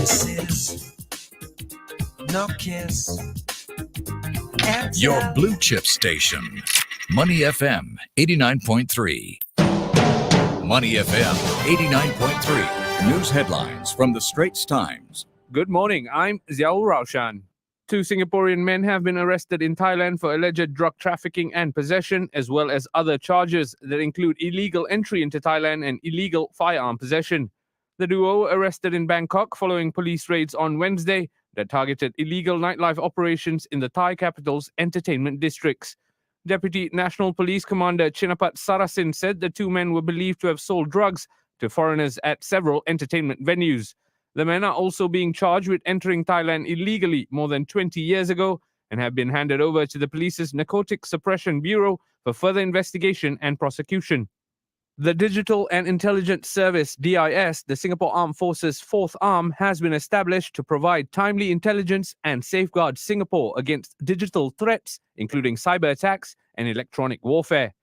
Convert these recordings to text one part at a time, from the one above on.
Kisses, no kiss. Your blue chip station, Money FM 89.3. Money FM 89.3. News headlines from the Straits Times. Good morning, I'm Ziaul Raushan. 2 Singaporean men have been arrested in Thailand for alleged drug trafficking and possession, as well as other charges that include illegal entry into Thailand and illegal firearm possession. The duo were arrested in Bangkok following police raids on Wednesday that targeted illegal nightlife operations in the Thai capital's entertainment districts. Deputy National Police Commander Chinapat Sarasin said the 2 men were believed to have sold drugs to foreigners at several entertainment venues. The men are also being charged with entering Thailand illegally more than 20 years ago and have been handed over to the police's Narcotics Suppression Bureau for further investigation and prosecution. The Digital and Intelligence Service, DIS, the Singapore Armed Forces' fourth arm, has been established to provide timely intelligence and safeguard Singapore against digital threats, including cyber attacks and electronic warfare.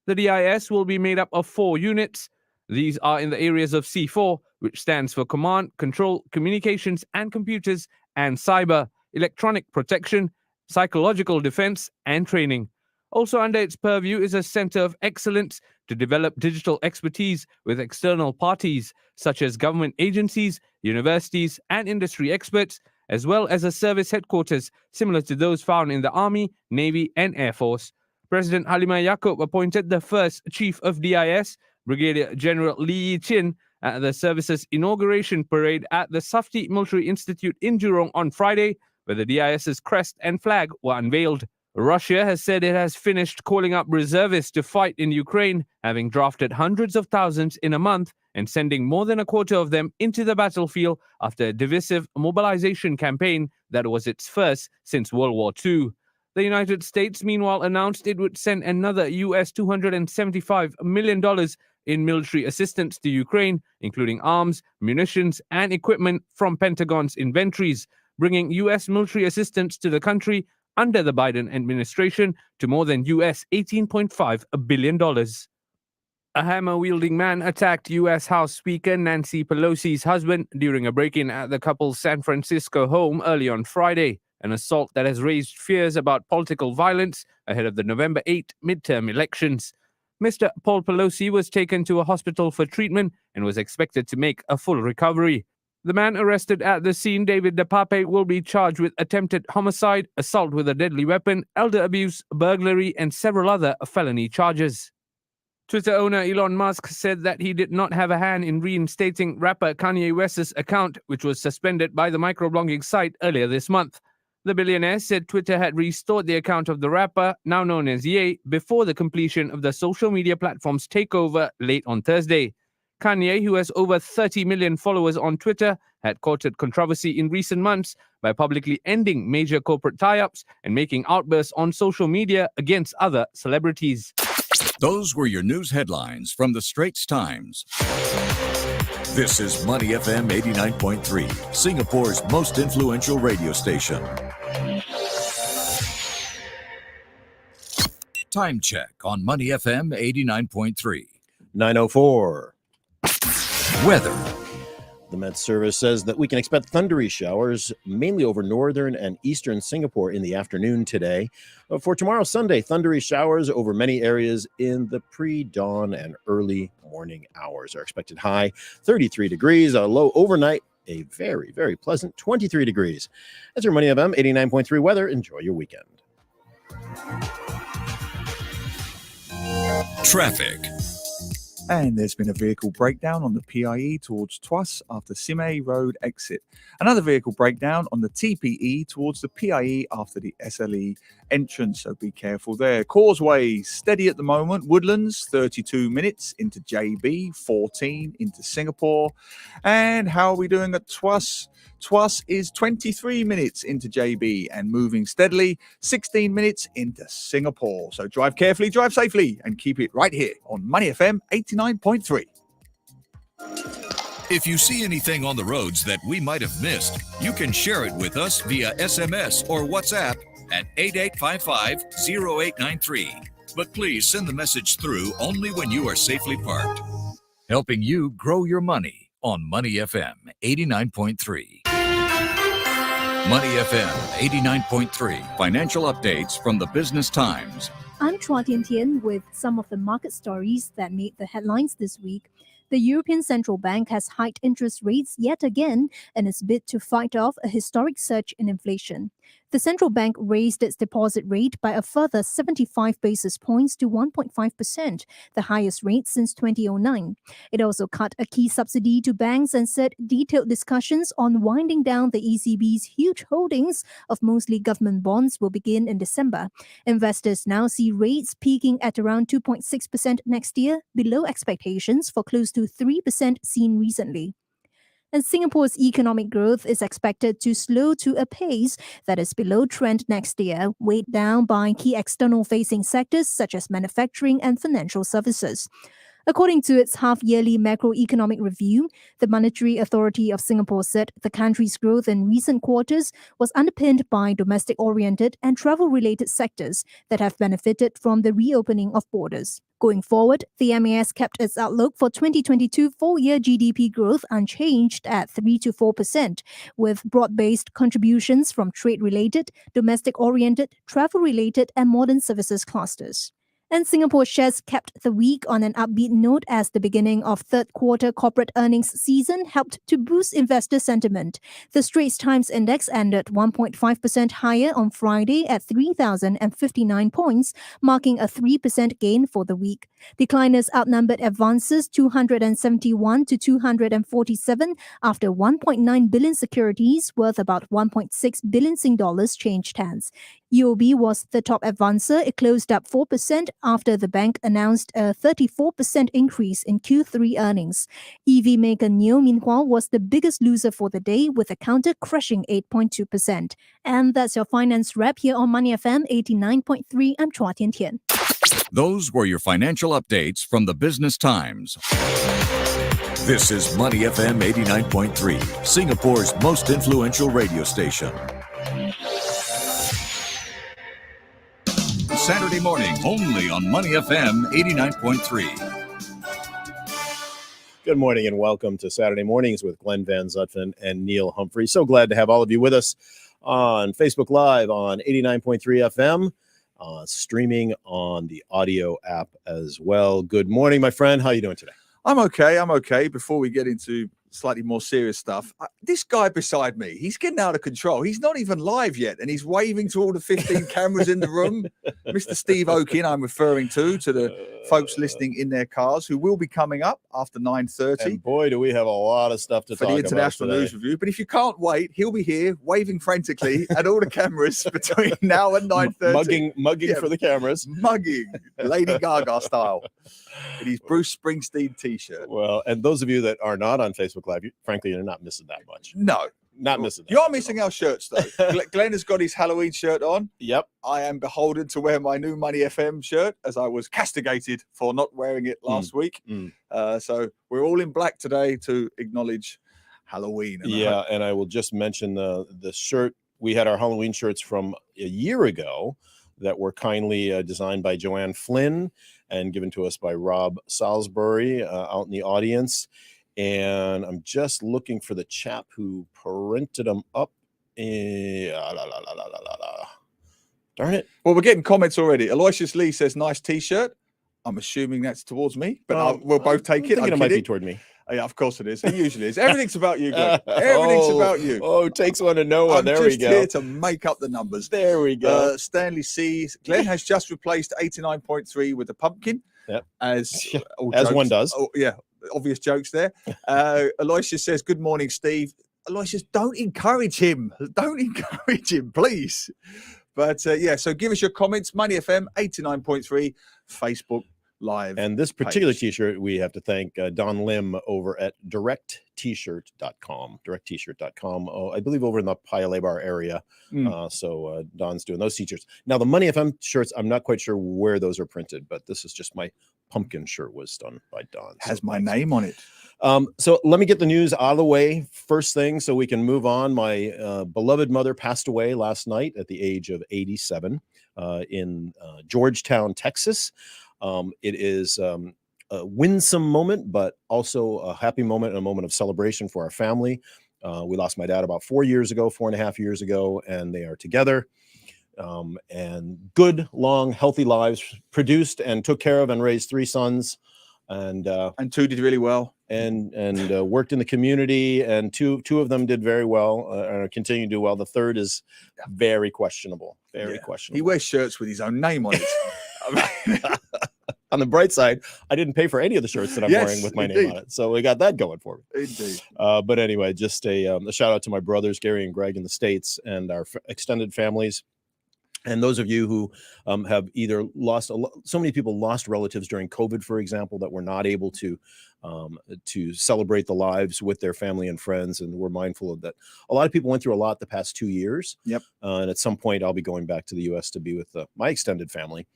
The DIS will be made up of 4 units. These are in the areas of C4, which stands for Command, Control, Communications and Computers, and Cyber, Electronic Protection, Psychological Defense, and Training. Also under its purview is a Center of Excellence to develop digital expertise with external parties, such as government agencies, universities, and industry experts, as well as a service headquarters similar to those found in the Army, Navy, and Air Force. President Halimah Yacob appointed the first Chief of DIS, Brigadier General Lee Yi-chin, at the service's inauguration parade at the Safti Military Institute in Jurong on Friday, where the DIS's crest and flag were unveiled. Russia has said it has finished calling up reservists to fight in Ukraine, having drafted hundreds of thousands in a month and sending more than a quarter of them into the battlefield after a divisive mobilization campaign that was its first since World War II. The United States, meanwhile, announced it would send another US $275 million in military assistance to Ukraine, including arms, munitions, and equipment from Pentagon's inventories, bringing US military assistance to the country under the Biden administration to more than US $18.5 billion. A hammer-wielding man attacked U.S. House Speaker Nancy Pelosi's husband during a break-in at the couple's San Francisco home early on Friday, an assault that has raised fears about political violence ahead of the November 8 midterm elections. Mr. Paul Pelosi was taken to a hospital for treatment and was expected to make a full recovery. The man arrested at the scene, David DePape, will be charged with attempted homicide, assault with a deadly weapon, elder abuse, burglary, and several other felony charges. Twitter owner Elon Musk said that he did not have a hand in reinstating rapper Kanye West's account, which was suspended by the microblogging site earlier this month. The billionaire said Twitter had restored the account of the rapper, now known as Ye, before the completion of the social media platform's takeover late on Thursday. Kanye, who has over 30 million followers on Twitter, had courted controversy in recent months by publicly ending major corporate tie-ups and making outbursts on social media against other celebrities. Those were your news headlines from the Straits Times. This is Money FM 89.3, Singapore's most influential radio station. Time check on Money FM 89.3. 9:04. Weather. The Met Service says that we can expect thundery showers mainly over northern and eastern Singapore in the afternoon today. For tomorrow, Sunday, thundery showers over many areas in the pre-dawn and early morning hours. Our expected high, 33 degrees, a low overnight, a very, very pleasant 23 degrees. That's your Money FM 89.3 weather. Enjoy your weekend. Traffic. And there's been a vehicle breakdown on the PIE towards Tuas after Simei Road exit. Another vehicle breakdown on the TPE towards the PIE after the SLE entrance, so be careful there. Causeway, steady at the moment. Woodlands, 32 minutes into JB, 14 into Singapore. And how are we doing at Tuas? Tuas is 23 minutes into JB and moving steadily, 16 minutes into Singapore. So drive carefully, drive safely, and keep it right here on Money FM 89.3. If you see anything on the roads that we might have missed, you can share it with us via SMS or WhatsApp at 8855-0893. But please send the message through only when you are safely parked. Helping you grow your money on Money FM 89.3. Money FM 89.3. Financial updates from the Business Times. I'm Chua Tian Tian with some of the market stories that made the headlines this week. The European Central Bank has hiked interest rates yet again in its bid to fight off a historic surge in inflation. The central bank raised its deposit rate by a further 75 basis points to 1.5%, the highest rate since 2009. It also cut a key subsidy to banks and said detailed discussions on winding down the ECB's huge holdings of mostly government bonds will begin in December. Investors now see rates peaking at around 2.6% next year, below expectations for close to 3% seen recently. And Singapore's economic growth is expected to slow to a pace that is below trend next year, weighed down by key external-facing sectors such as manufacturing and financial services. According to its half-yearly macroeconomic review, the Monetary Authority of Singapore said the country's growth in recent quarters was underpinned by domestic-oriented and travel-related sectors that have benefited from the reopening of borders. Going forward, the MAS kept its outlook for 2022 full-year GDP growth unchanged at 3 to 4%, with broad-based contributions from trade-related, domestic-oriented, travel-related, and modern services clusters. And Singapore shares kept the week on an upbeat note as the beginning of third quarter corporate earnings season helped to boost investor sentiment. The Straits Times Index ended 1.5% higher on Friday at 3,059 points, marking a 3% gain for the week. Decliners outnumbered advances 271 to 247 after 1.9 billion securities worth about 1.6 billion Sing dollars changed hands. UOB was the top advancer. It closed up 4% after the bank announced a 34% increase in Q3 earnings. EV maker NIO, meanwhile, was the biggest loser for the day, with the counter crushing 8.2%. And that's your finance wrap here on Money FM 89.3. I'm Chua Tian Tian. Those were your financial updates from the Business Times. This is Money FM 89.3, Singapore's most influential radio station. Saturday morning, only on Money FM 89.3. Good morning and welcome to Saturday Mornings with Glenn Van Zutphen and Neil Humphreys. So glad to have all of you with us on Facebook Live on 89.3 FM, streaming on the audio app as well. Good morning, my friend. How are you doing today? I'm okay. Before we get into slightly more serious stuff, this guy beside me, he's getting out of control. He's not even live yet, and he's waving to all the 15 cameras in the room. Mr. Steve Okun, I'm referring to the folks listening in their cars, who will be coming up after 9:30. And boy, do we have a lot of stuff to talk about for the International News Review. But if you can't wait, he'll be here waving frantically at all the cameras between now and 9:30. Mugging for the cameras. Mugging, Lady Gaga style. In his Bruce Springsteen t-shirt. Well, and those of you that are not on Facebook Live, frankly, you're not missing that much. No. Not missing that. You're missing our shirts, though. Glenn has got his Halloween shirt on. Yep. I am beholden to wear my new Money FM shirt, as I was castigated for not wearing it last week. So we're all in black today to acknowledge Halloween. And I will just mention the shirt. We had our Halloween shirts from a year ago that were kindly designed by Joanne Flynn and given to us by Rob Salisbury out in the audience. And I'm just looking for the chap who printed them up. Darn it. Well, we're getting comments already. Aloysius Lee says, nice t-shirt. I'm assuming that's towards me, but we'll both take it. It might be toward me. Yeah, of course it is. It usually is. Everything's about you, Glenn. Everything's about you. Oh, it takes one to know one. There we go. I'm just here to make up the numbers. There we go. Stanley C. Glenn has just replaced 89.3 with the pumpkin. Yep. As one does. Oh, yeah. Obvious jokes there. Aloysius says, good morning, Steve. Aloysius, don't encourage him. Don't encourage him, please. But so give us your comments. Money FM 89.3 Facebook Live. And this particular t-shirt, we have to thank Don Lim over at directt-shirt.com. Directt-shirt.com. I believe over in the Paya Lebar area. So Don's doing those t-shirts. Now, the Money FM shirts, I'm not quite sure where those are printed, but this is just my pumpkin shirt was done by Don. Has my name on it. So let me get the news out of the way first thing so we can move on. My beloved mother passed away last night at the age of 87 in Georgetown, Texas. It is a winsome moment, but also a happy moment and a moment of celebration for our family. We lost my dad about 4.5 years ago, and they are together. And good, long, healthy lives, produced and took care of and raised 3 sons, and 2 did really well, and worked in the community, and two of them did very well and continue to do well. The third is very questionable, questionable. He wears shirts with his own name on it. I mean, on the bright side, I didn't pay for any of the shirts that I'm wearing with my name on it, so we got that going for me. Indeed. But anyway, just a shout out to my brothers Gary and Greg in the States, and our extended families. And those of you who have either lost so many people lost relatives during COVID, for example, that were not able to celebrate the lives with their family and friends, and we're mindful of that. A lot of people went through a lot the past 2 years. Yep. And at some point, I'll be going back to the U.S. to be with my extended family.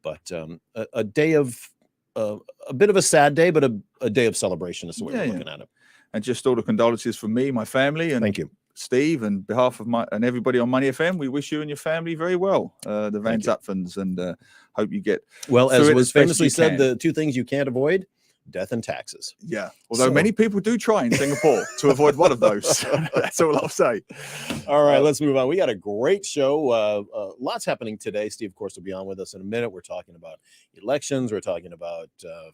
But a day of a bit of a sad day, but a day of celebration is the way we're looking at it. And just all the condolences from me, my family, and thank you, Steve, and behalf of everybody on Money FM. We wish you and your family very well, the Van Zutphens, and hope you get well. As was famously said, the 2 things you can't avoid: death and taxes. Yeah, although many people do try in Singapore to avoid one of those. That's all I'll say. All right, let's move on. We got a great show. Lots happening today. Steve, of course, will be on with us in a minute. We're talking about elections. We're talking about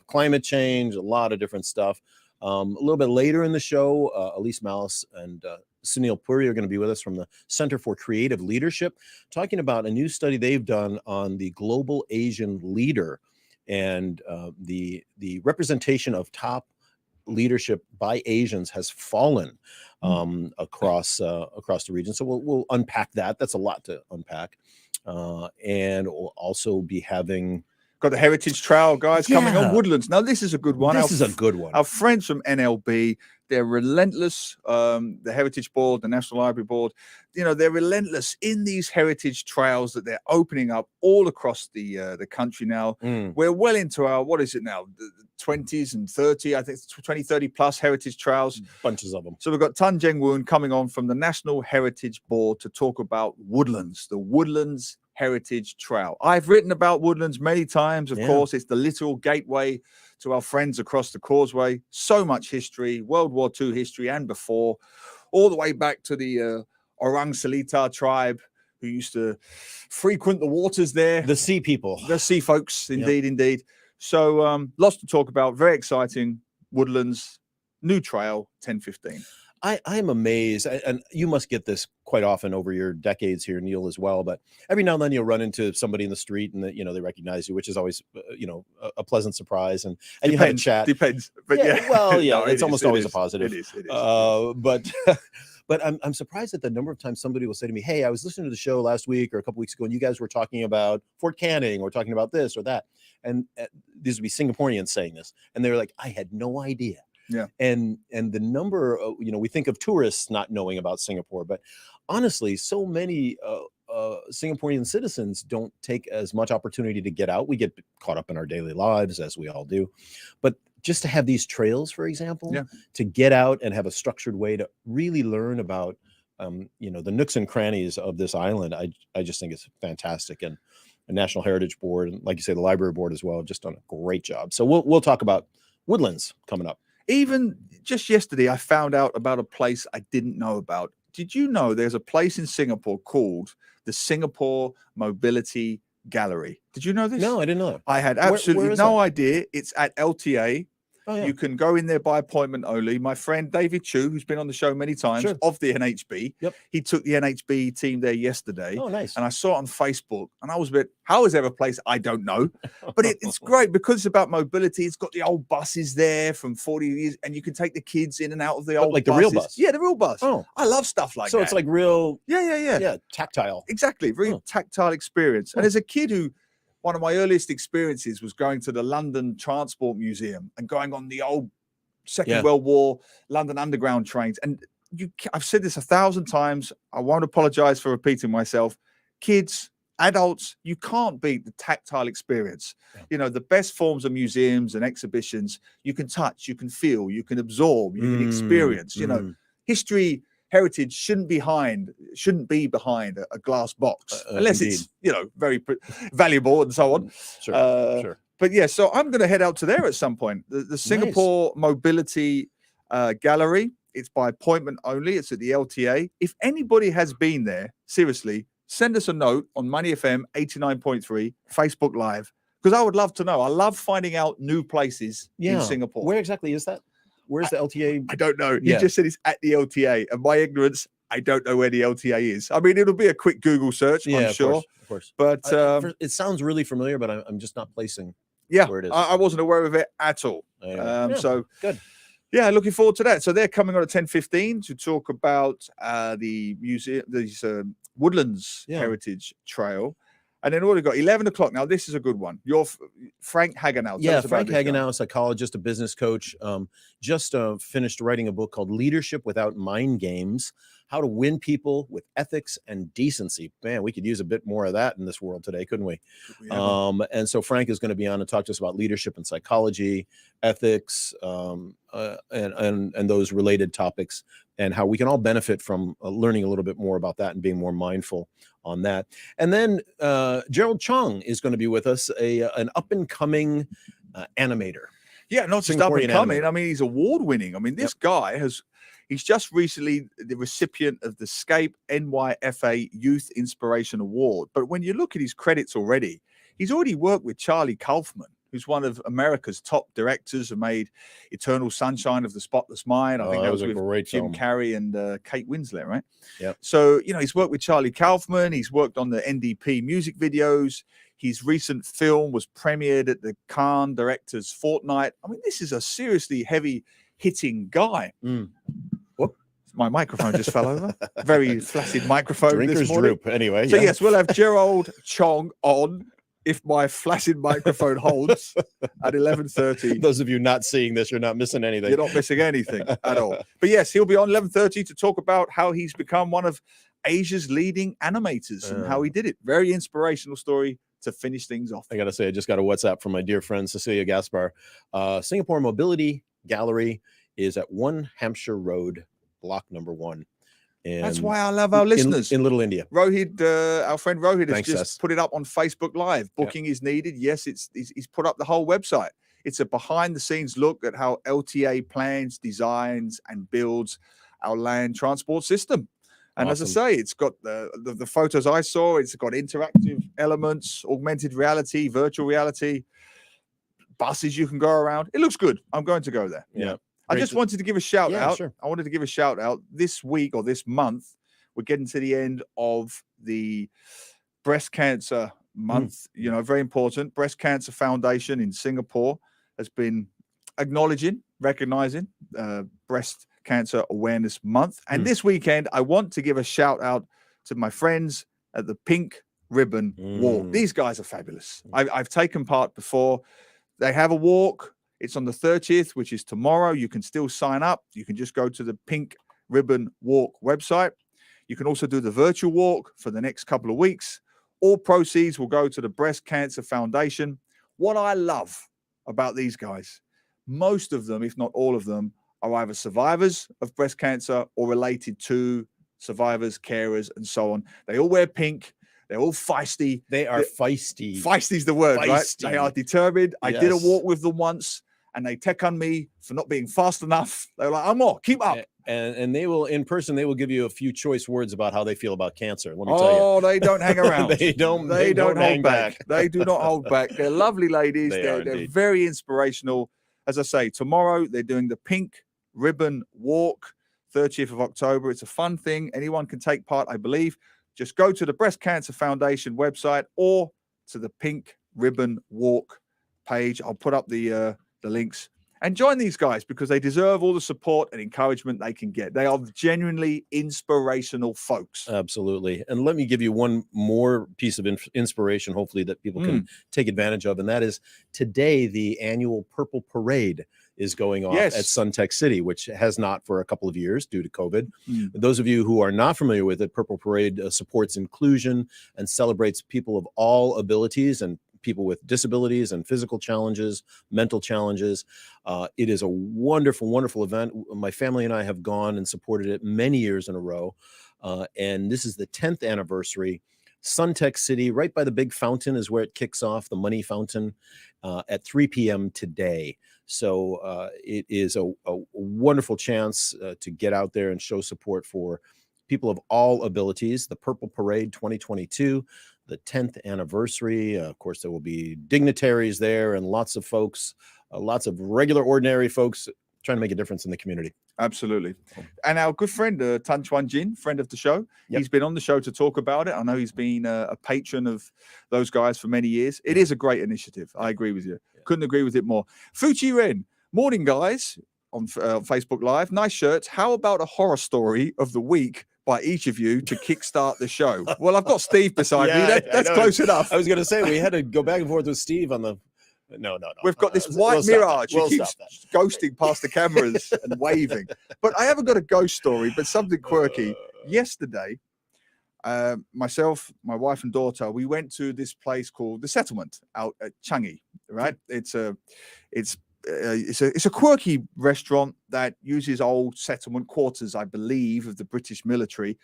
climate change. A lot of different stuff. A little bit later in the show, Elisa Mallis and Sunil Puri are going to be with us from the Center for Creative Leadership, talking about a new study they've done on the global Asian leader and the representation of top leadership by Asians has fallen across the region. So we'll unpack that. That's a lot to unpack, and we'll also be having. Got the Heritage Trail guys coming on Woodlands. Now, this is a good one. This is a good one. Our friends from NLB, they're relentless. The Heritage Board, the National Library Board, they're relentless in these heritage trails that they're opening up all across the country now. We're well into our, what is it now, the 20s and 30, I think 20, 30 plus heritage trails. Bunches of them. So we've got Jeng Woon coming on from the National Heritage Board to talk about Woodlands, the Woodlands Heritage Trail. I've written about Woodlands many times. Of course, it's the literal gateway to our friends across the causeway. So much history, World War II history and before, all the way back to the Orang Seletar tribe who used to frequent the waters there. The sea people. The sea folks, indeed. So lots to talk about. Very exciting. Woodlands, new trail, 10:15. I am amazed, and you must get this quite often over your decades here, Neil, as well. But every now and then you'll run into somebody in the street, and they recognize you, which is always a pleasant surprise. And you have a chat. Depends, but no, it's almost always a positive. It is. But I'm surprised at the number of times somebody will say to me, "Hey, I was listening to the show last week or a couple weeks ago, and you guys were talking about Fort Canning or talking about this or that." And these would be Singaporeans saying this, and they're like, "I had no idea." Yeah. And the number, we think of tourists not knowing about Singapore, but honestly, so many Singaporean citizens don't take as much opportunity to get out. We get caught up in our daily lives, as we all do, but just to have these trails, for example, to get out and have a structured way to really learn about, the nooks and crannies of this island, I just think it's fantastic. And the National Heritage Board, and like you say, the Library Board as well, have just done a great job. So we'll talk about Woodlands coming up. Even just yesterday, I found out about a place I didn't know about. Did you know there's a place in Singapore called the Singapore Mobility Gallery? Did you know this? No, I didn't know. I had absolutely no idea. It's at LTA. Oh, yeah. You can go in there by appointment only. My friend David Chu, who's been on the show many times, of the NHB, he took the NHB team there yesterday. Oh, nice. And I saw it on Facebook, and I was a bit, how is there a place I don't know? But it's great because it's about mobility. It's got the old buses there from 40 years, and you can take the kids in and out of the old like buses. the real bus? Yeah, the real bus. Oh. I love stuff like that. So it's like real... Yeah, tactile. Exactly, very tactile experience. And as a kid one of my earliest experiences was going to the London Transport Museum and going on the old Second World War London Underground trains. And I've said this 1,000 times. I won't apologize for repeating myself. Kids, adults, you can't beat the tactile experience. The best forms of museums and exhibitions, you can touch, you can feel, you can absorb, you can experience. History, heritage shouldn't be behind a glass box unless it's very valuable and so on. Sure. But yeah, so I'm going to head out to there at some point. The Singapore Mobility Gallery It's by appointment only. It's at the LTA. If anybody has been there, seriously, send us a note on Money FM 89.3 Facebook Live, because I would love to know. I love finding out new places in Singapore. Where exactly is that? Where's the LTA? I don't know. Yeah. He just said it's at the LTA, and my ignorance, I don't know where the LTA is. I mean, it'll be a quick Google search, I'm sure. Of course. But it sounds really familiar, but I'm just not placing yeah, where it is. I wasn't aware of it at all. So good. Yeah, looking forward to that. So they're coming on at 10:15 to talk about the museum, these Woodlands Heritage Trail. And then we've got 11 o'clock. Now, this is a good one. You're Frank Hagenow. Yeah, Frank Hagenow, psychologist, a business coach, just finished writing a book called Leadership Without Mind Games, How to Win People with Ethics and Decency. Man, we could use a bit more of that in this world today, couldn't we? And so Frank is going to be on and talk to us about leadership and psychology, ethics, and those related topics, and how we can all benefit from learning a little bit more about that and being more mindful on that. And then Jerrold Chong is going to be with us, an up-and-coming animator. Yeah, not just up-and-coming. I mean, he's award-winning. I mean, this guy he's just recently the recipient of the SCAPE NYFA Youth Inspiration Award. But when you look at his credits already, he's already worked with Charlie Kaufman, who's one of America's top directors, who made Eternal Sunshine of the Spotless Mind. I think that was with Jim Carrey and Kate Winslet, right? Yeah. So, he's worked with Charlie Kaufman. He's worked on the NDP music videos. His recent film was premiered at the Cannes Directors Fortnight. I mean, this is a seriously heavy-hitting guy. Whoop, my microphone just fell over. Very flaccid microphone Drinker's this morning. droop, anyway. So, yes, we'll have Jerrold Chong on, if my flaccid microphone holds, at 11:30. Those of you not seeing this, you're not missing anything. You're not missing anything at all. But yes, he'll be on 11:30 to talk about how he's become one of Asia's leading animators and how he did it. Very inspirational story to finish things off. I got to say, I just got a WhatsApp from my dear friend, Cecilia Gaspar. Singapore Mobility Gallery is at 1 Hampshire Road, block number 1. And that's why I love our listeners in Little India. Rohit, our friend Rohit, has just put it up on Facebook Live. Booking is needed. Yes, he's put up the whole website. It's a behind-the-scenes look at how LTA plans, designs, and builds our land transport system. And as I say, it's got the photos I saw. It's got interactive elements, augmented reality, virtual reality, buses you can go around. It looks good. I'm going to go there. Yeah. I just wanted to give a shout out. Sure. I wanted to give a shout out this week or this month. We're getting to the end of the breast cancer month. Very important. Breast Cancer Foundation in Singapore has been recognizing Breast Cancer Awareness Month. And this weekend, I want to give a shout out to my friends at the Pink Ribbon Walk. These guys are fabulous. I've taken part before. They have a walk. It's on the 30th, which is tomorrow. You can still sign up. You can just go to the Pink Ribbon Walk website. You can also do the virtual walk for the next couple of weeks. All proceeds will go to the Breast Cancer Foundation. What I love about these guys, most of them, if not all of them, are either survivors of breast cancer or related to survivors, carers, and so on. They all wear pink. They're all feisty. They are feisty. Feisty's the word, right? They are determined. I did a walk with them once, and they tech on me for not being fast enough. They're like, I'm more, keep up. And they will, in person, they will give you a few choice words about how they feel about cancer. Let me tell you. Oh, they don't hang around. They don't hold back. They do not hold back. They're lovely ladies. They're very inspirational. As I say, tomorrow they're doing the Pink Ribbon Walk, 30th of October. It's a fun thing. Anyone can take part, I believe. Just go to the Breast Cancer Foundation website or to the Pink Ribbon Walk page. I'll put up the links. And join these guys because they deserve all the support and encouragement they can get. They are genuinely inspirational folks. Absolutely. And let me give you one more piece of inspiration, hopefully, that people can take advantage of. And that is today, the annual Purple Parade is going off at Suntec City, which has not for a couple of years due to COVID. Those of you who are not familiar with it, Purple Parade supports inclusion and celebrates people of all abilities and people with disabilities and physical challenges, mental challenges. It is a wonderful, wonderful event. My family and I have gone and supported it many years in a row. And this is the 10th anniversary. Suntec City, right by the big fountain is where it kicks off, the money fountain, at 3 p.m. today. So it is a wonderful chance to get out there and show support for people of all abilities. The Purple Parade 2022, the 10th anniversary. Of course, there will be dignitaries there and lots of folks, lots of regular, ordinary folks trying to make a difference in the community. Absolutely. And our good friend, Tan Chuan Jin, friend of the show, he's been on the show to talk about it. I know he's been a patron of those guys for many years. It is a great initiative. I agree with you. Couldn't agree with it more. Fuchi Ren, morning, guys, on Facebook Live. Nice shirts. How about a horror story of the week by each of you to kickstart the show? Well, I've got Steve beside me. That's close enough. I was going to say, we had to go back and forth with Steve on the... No. We've got this white mirage who keeps ghosting past the cameras and waving. But I haven't got a ghost story, but something quirky. Yesterday, myself, my wife and daughter, we went to this place called The Settlement out at Changi, right? It's a quirky restaurant that uses old settlement quarters, I believe, of the British military.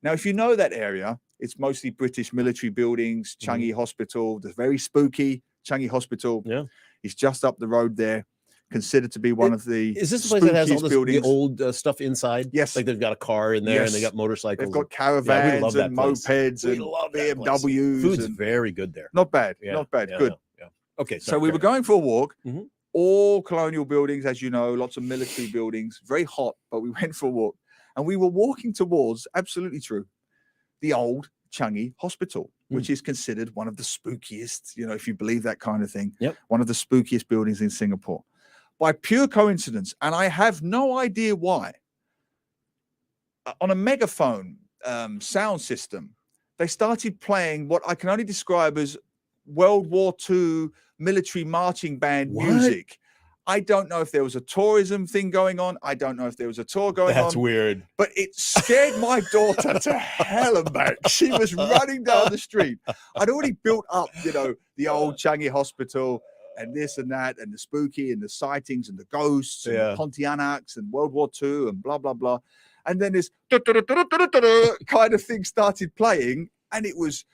Now, if you know that area, it's mostly British military buildings, Changi Hospital, the very spooky Changi Hospital. Yeah, it's just up the road there. Considered to be one of the is this the place that has all the old stuff inside? Yes, like they've got a car in there and they got motorcycles. They've got caravans and mopeds and BMWs. Food's very good there. Not bad, not bad. Good. Yeah. Okay, so we were going for a walk. All colonial buildings, as you know, lots of military buildings. Very hot, but we went for a walk, and we were walking towards, absolutely true, the old Changi Hospital, which is considered one of the spookiest, if you believe that kind of thing, one of the spookiest buildings in Singapore. By pure coincidence, and I have no idea why, on a megaphone sound system, they started playing what I can only describe as World War II military marching band music. I don't know if there was a tourism thing going on. I don't know if there was a tour going on. That's weird. But it scared my daughter to hell and back. She was running down the street. I'd already built up, the old Changi Hospital and this and that and the spooky and the sightings and the ghosts and the Pontianaks and World War II and blah, blah, blah. And then this kind of thing started playing, and it was...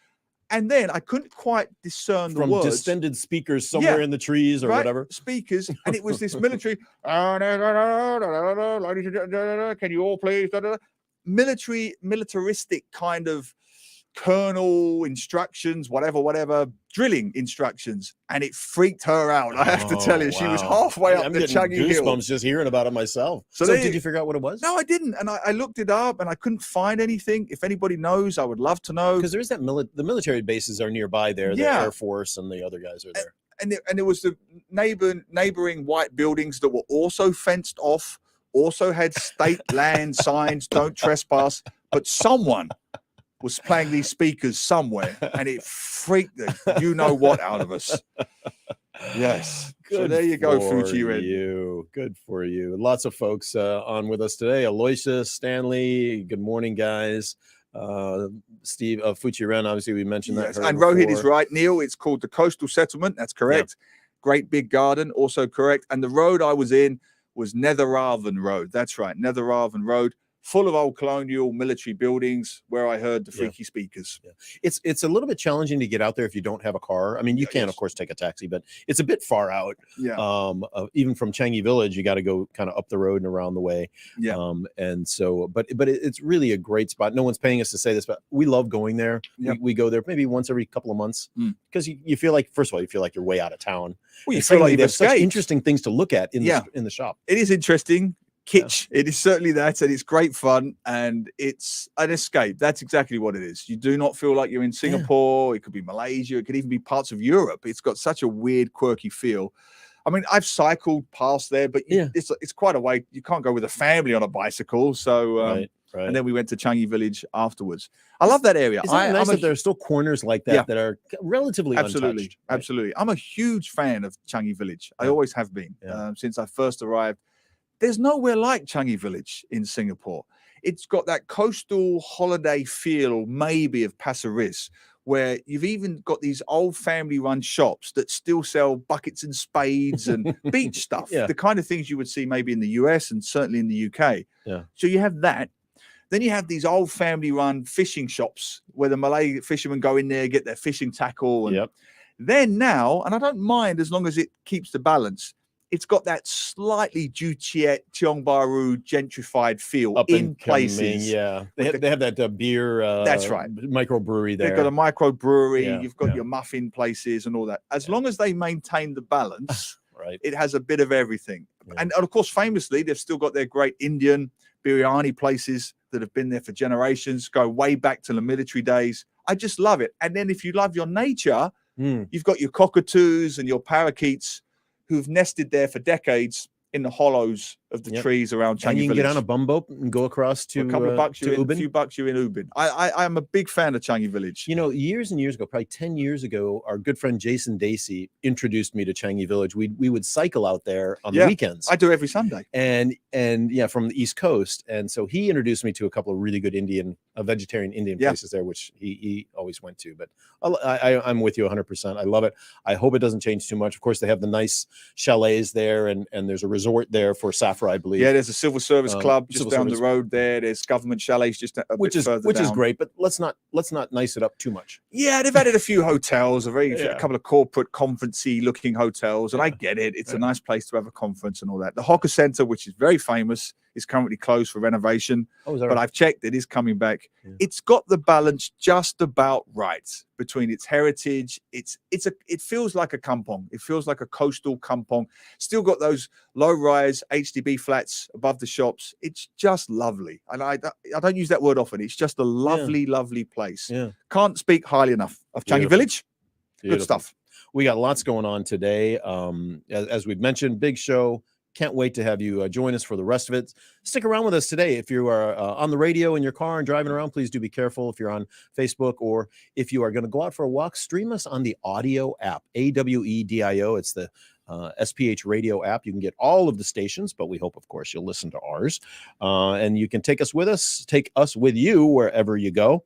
And then I couldn't quite discern from the words. Distended speakers somewhere in the trees or whatever. Speakers, and it was this military. Can you all please? Militaristic kind of colonel instructions, whatever, drilling instructions, and it freaked her out. I have to tell you, she was halfway up the Changi Hill. Goosebumps just hearing about it myself. So did you figure out what it was? No, I didn't, and I looked it up, and I couldn't find anything. If anybody knows, I would love to know. Because there's that the military bases are nearby there. The Air Force and the other guys are there. And there was the neighboring white buildings that were also fenced off, also had state land signs, don't trespass, but someone was playing these speakers somewhere, and it freaked the you-know-what out of us. Yes. Good so there you go, Fuji Red. Good for you. Lots of folks on with us today. Aloysius, Stanley, good morning, guys. Steve, Fuji Ren, obviously we mentioned that. And Rohit is right. Neil, it's called the Coastal Settlement. That's correct. Great big garden, also correct. And the road I was in was Netheravon Road. That's right, Netheravon Road. Full of old colonial military buildings where I heard the freaky speakers. It's a little bit challenging to get out there if you don't have a car. I mean, you can, of course, take a taxi, but it's a bit far out. Even from Changi Village, you got to go kind of up the road and around the way. And so, but it's really a great spot. No one's paying us to say this, but we love going there. We go there maybe once every couple of months because you feel like, first of all, you feel like you're way out of town. Well, you feel like there's such interesting things to look at in the shop. It is interesting. Kitsch. It is certainly that, and it's great fun, and it's an escape. That's exactly what it is. You do not feel like you're in Singapore. It could be Malaysia. It could even be parts of Europe. It's got such a weird, quirky feel. I mean, I've cycled past there, but it's quite a way. You can't go with a family on a bicycle. So, and then we went to Changi Village afterwards. I love that area. It's nice that there are still corners like that that are relatively untouched. Absolutely. I'm a huge fan of Changi Village. I always have been since I first arrived. There's nowhere like Changi Village in Singapore. It's got that coastal holiday feel, maybe, of Pasir Ris, where you've even got these old family-run shops that still sell buckets and spades and beach stuff, the kind of things you would see maybe in the US and certainly in the UK. So you have that. Then you have these old family-run fishing shops where the Malay fishermen go in there, get their fishing tackle. And then now, and I don't mind as long as it keeps the balance, it's got that slightly Juchiet, Tiong Bahru gentrified feel Up in and coming, places. yeah. They with have that beer. That's right. Microbrewery there. They've got a microbrewery. Yeah, You've got yeah. your muffin places and all that. As long as they maintain the balance, Right. it has a bit of everything. Yeah. And of course, famously, they've still got their great Indian biryani places that have been there for generations, go way back to the military days. I just love it. And then if you love your nature, you've got your cockatoos and your parakeets who've nested there for decades in the hollows of the trees around Changi And you can Village. get on a bumboat and go across to For a couple of bucks, to a Ubin. few bucks, you're in Ubin. I am a big fan of Changi Village. You know, years and years ago, probably 10 years ago, our good friend Jason Dacey introduced me to Changi Village. We would cycle out there on the weekends. I do every Sunday. And yeah, from the East Coast. And so he introduced me to a couple of really good vegetarian Indian places there, which he always went to. But I'm with you 100%. I love it. I hope it doesn't change too much. Of course, they have the nice chalets there, and there's a resort there for Safra, I believe. Yeah, there's a civil service club just down the road there. There's government chalets just a bit further down. Which is great, but let's not nice it up too much. Yeah, they've added a few hotels, a couple of corporate conference-y looking hotels, and I get it. It's a nice place to have a conference and all that. The Hawker Center, which is very famous, is currently closed for renovation. Oh, is that but right? I've checked; it is coming back. Yeah. It's got the balance just about right between its heritage. It feels like a kampong. It feels like a coastal kampong. Still got those low-rise HDB flats above the shops. It's just lovely, and I don't use that word often. It's just a lovely, lovely place. Yeah. Can't speak highly enough of Changi Village. Good stuff. We got lots going on today. As we've mentioned, big show. Can't wait to have you join us for the rest of it. Stick around with us today. If you are on the radio in your car and driving around, please do be careful. If you're on Facebook, or if you are going to go out for a walk, stream us on the audio app, AWEDIO. It's the SPH radio app. You can get all of the stations, but we hope, of course, you'll listen to ours. And you can take us with you wherever you go.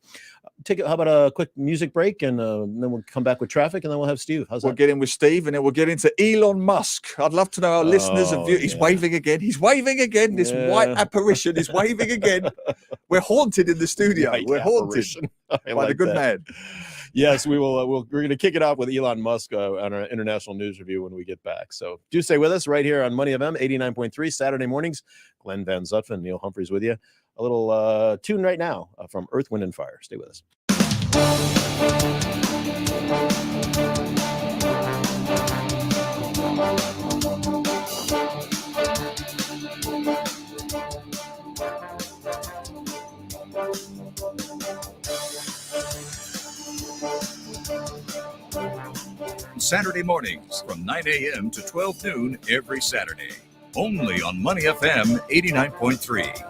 How about a quick music break, and then we'll come back with traffic, and then we'll have Steve. We'll get in with Steve, and then we'll get into Elon Musk. I'd love to know our listeners and viewers. He's waving again. He's waving again. This white apparition is waving again. We're haunted in the studio. We're haunted by the good man. Yes, we will. We're going to kick it off with Elon Musk on our international news review when we get back. So do stay with us right here on Money FM 89.3 Saturday mornings. Glenn Van Zutphen, Neil Humphreys with you. A little tune right now from Earth, Wind, and Fire. Stay with us. Saturday mornings from 9 a.m. to 12 noon every Saturday. Only on Money FM 89.3.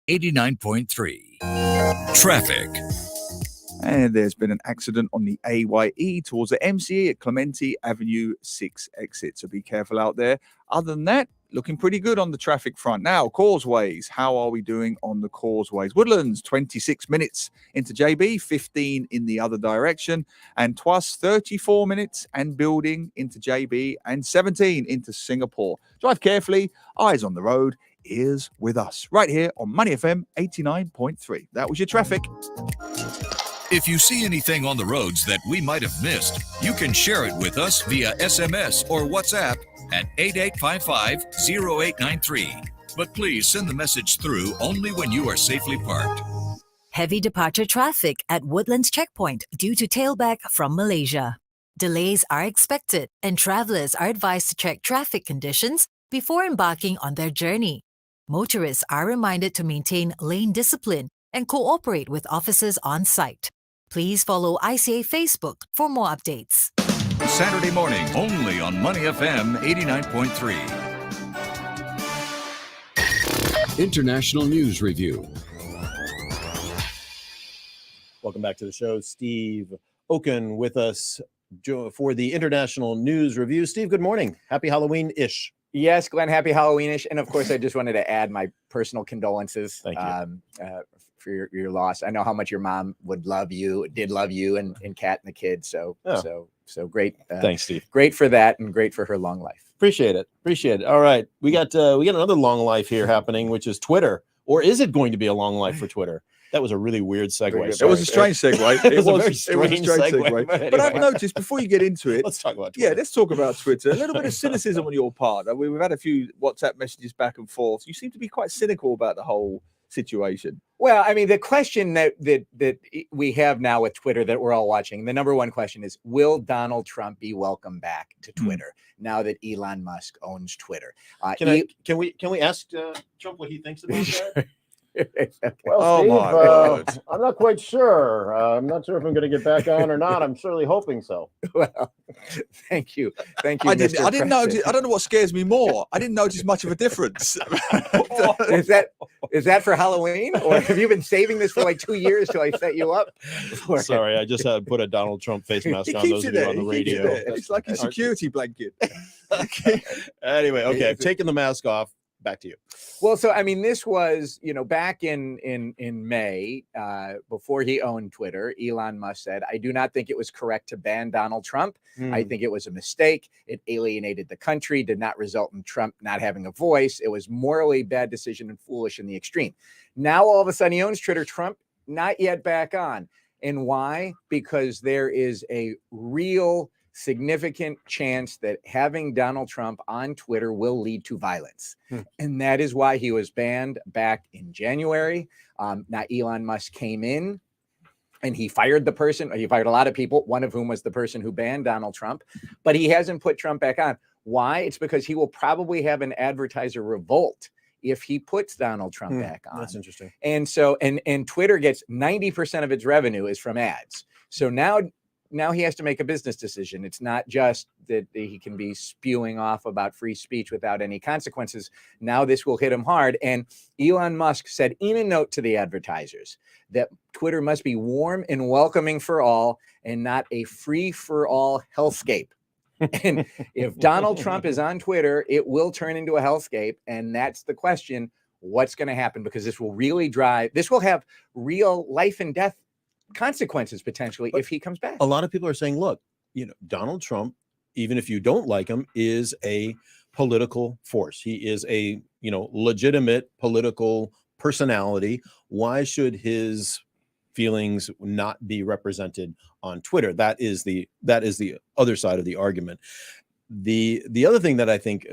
89.3. Traffic. And there's been an accident on the AYE towards the MCE at Clementi Avenue 6 exit. So be careful out there. Other than that, looking pretty good on the traffic front. Now, causeways. How are we doing on the causeways? Woodlands, 26 minutes into JB, 15 in the other direction. And Twas, 34 minutes and building into JB and 17 into Singapore. Drive carefully, eyes on the road, ears with us. Right here on Money FM 89.3. That was your traffic. If you see anything on the roads that we might have missed, you can share it with us via SMS or WhatsApp at 8855-0893. But please send the message through only when you are safely parked. Heavy departure traffic at Woodlands checkpoint due to tailback from Malaysia. Delays are expected and travelers are advised to check traffic conditions before embarking on their journey. Motorists are reminded to maintain lane discipline and cooperate with officers on site. Please follow ICA Facebook for more updates. Saturday morning, only on Money FM 89.3. International News Review. Welcome back to the show. Steve Okun with us for the International News Review. Steve, good morning. Happy Halloween-ish. Yes, Glenn, happy Halloween-ish. And of course, I just wanted to add my personal condolences. Thank you. For your loss. I know how much your mom did love you, and Kat and the kids. So great. Thanks, Steve. Great for that, and great for her long life. Appreciate it. All right, we got another long life here happening, which is Twitter. Or is it going to be a long life for Twitter? That was a really weird segue. It was a strange segue. It was a very strange segue. But I've noticed, before you get into it, let's talk about Twitter. Yeah, let's talk about Twitter. A little bit of cynicism on your part. We've had a few WhatsApp messages back and forth. You seem to be quite cynical about the whole situation. Well, I mean, the question that we have now with Twitter that we're all watching, the number one question is, will Donald Trump be welcomed back to Twitter now that Elon Musk owns Twitter? Can we ask Trump what he thinks about that? Well, Steve, I'm not quite sure. I'm not sure if I'm going to get back on or not. I'm certainly hoping so. Well, thank you. I didn't notice. I don't know what scares me more. I didn't notice much of a difference. Is that for Halloween, or have you been saving this for like 2 years till I set you up? Sorry, I just had put a Donald Trump face mask on. Those of you on the radio, it's like a security blanket. Anyway, okay, I've taken the mask off. Back to you. Well, so I mean, this was, back in May, before he owned Twitter, Elon Musk said, "I do not think it was correct to ban Donald Trump. I think it was a mistake. It alienated the country, did not result in Trump not having a voice. It was morally bad decision and foolish in the extreme." Now, all of a sudden, he owns Twitter. Trump not yet back on. And why? Because there is a real significant chance that having Donald Trump on Twitter will lead to violence. And that is why he was banned back in January. Now, Elon Musk came in and he fired the person. He fired a lot of people, one of whom was the person who banned Donald Trump. But he hasn't put Trump back on. Why? It's because he will probably have an advertiser revolt if he puts Donald Trump back on. That's interesting. And so, and Twitter gets 90% of its revenue is from ads. So now he has to make a business decision. It's not just that he can be spewing off about free speech without any consequences. Now this will hit him hard. And Elon Musk said in a note to the advertisers that Twitter must be warm and welcoming for all and not a free-for-all hellscape. And if Donald Trump is on Twitter, it will turn into a hellscape. And that's the question, what's going to happen? Because this will have real life and death consequences potentially if he comes back. A lot of people are saying, look, Donald Trump, even if you don't like him, is a political force. He is a, legitimate political personality. Why should his feelings not be represented on Twitter? That is the other side of the argument. The other thing that I think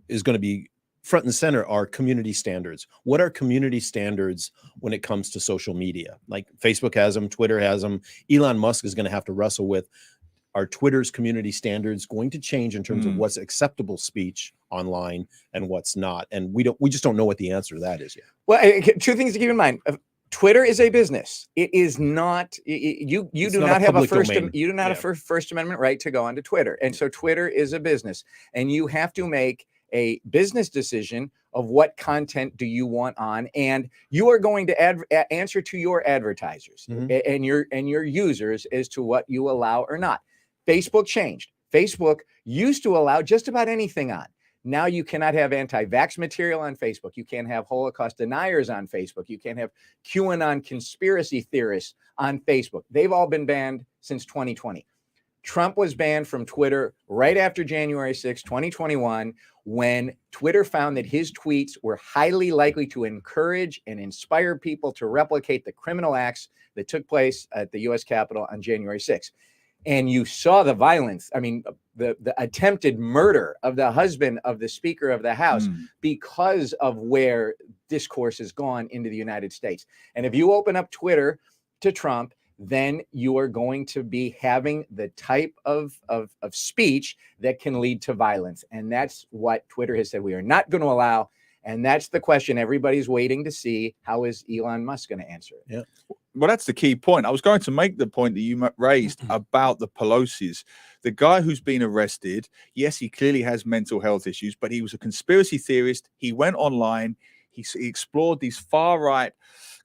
is going to be front and center are community standards. What are community standards when it comes to social media? Like Facebook has them, Twitter has them. Elon Musk is going to have to wrestle with, are Twitter's community standards going to change in terms of what's acceptable speech online and what's not? And we just don't know what the answer to that is yet. Well, two things to keep in mind. Twitter is a business. It is not, you do not have a First Amendment right to go onto Twitter. And so Twitter is a business, and you have to make a business decision of what content do you want on, and you are going to answer to your advertisers and your users as to what you allow or not. Facebook changed. Facebook used to allow just about anything on. Now you cannot have anti-vax material on Facebook. You can't have Holocaust deniers on Facebook. You can't have QAnon conspiracy theorists on Facebook. They've all been banned since 2020. Trump was banned from Twitter right after January 6, 2021, when Twitter found that his tweets were highly likely to encourage and inspire people to replicate the criminal acts that took place at the U.S. Capitol on January 6. And you saw the violence. I mean, the attempted murder of the husband of the Speaker of the House because of where discourse has gone into the United States. And if you open up Twitter to Trump, then you are going to be having the type of speech that can lead to violence. And that's what Twitter has said we are not going to allow. And that's the question everybody's waiting to see. How is Elon Musk going to answer it? Yeah. Well, that's the key point. I was going to make the point that you raised about the Pelosi's. The guy who's been arrested, yes, he clearly has mental health issues, but he was a conspiracy theorist. He went online. He explored these far-right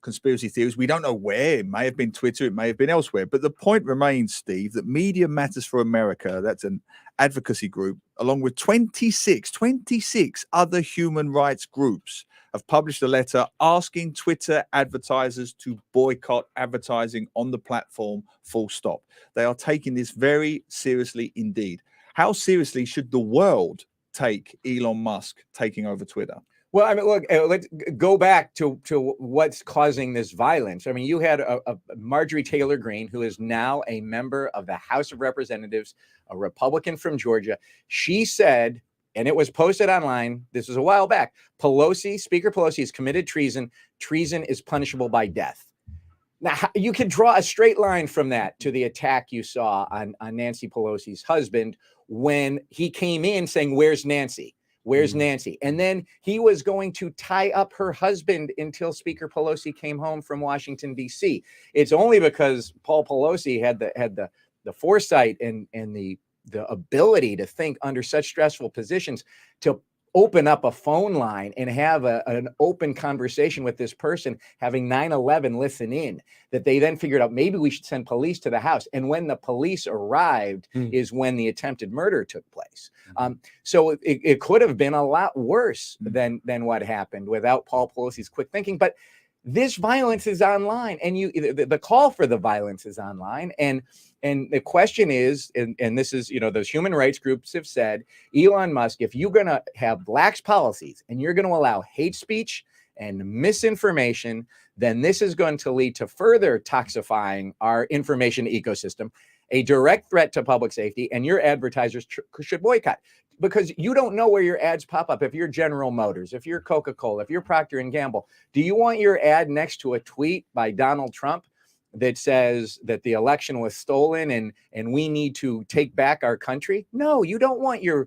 conspiracy theories. We don't know where. It may have been Twitter. It may have been elsewhere. But the point remains, Steve, that Media Matters for America, that's an advocacy group, along with 26 other human rights groups, have published a letter asking Twitter advertisers to boycott advertising on the platform, full stop. They are taking this very seriously indeed. How seriously should the world take Elon Musk taking over Twitter? Well, I mean, look, let's go back to what's causing this violence. I mean, you had a Marjorie Taylor Greene, who is now a member of the House of Representatives, a Republican from Georgia. She said, and it was posted online, this was a while back, Speaker Pelosi has committed treason. Treason is punishable by death. Now, you can draw a straight line from that to the attack you saw on Nancy Pelosi's husband when he came in saying, "Where's Nancy? Where's Nancy?" And then he was going to tie up her husband until Speaker Pelosi came home from Washington, D.C. It's only because Paul Pelosi had the foresight and the ability to think under such stressful positions to open up a phone line and have an open conversation with this person, having 9/11 listen in, that they then figured out maybe we should send police to the house. And when the police arrived is when the attempted murder took place. So it could have been a lot worse than what happened without Paul Pelosi's quick thinking. But this violence is online, and the call for the violence is online. And the question is, and this is, those human rights groups have said, Elon Musk, if you're going to have lax policies and you're going to allow hate speech and misinformation, then this is going to lead to further toxifying our information ecosystem, a direct threat to public safety, and your advertisers should boycott. Because you don't know where your ads pop up. If you're General Motors, if you're Coca-Cola, if you're Procter & Gamble, do you want your ad next to a tweet by Donald Trump that says that the election was stolen and we need to take back our country? No, you don't want your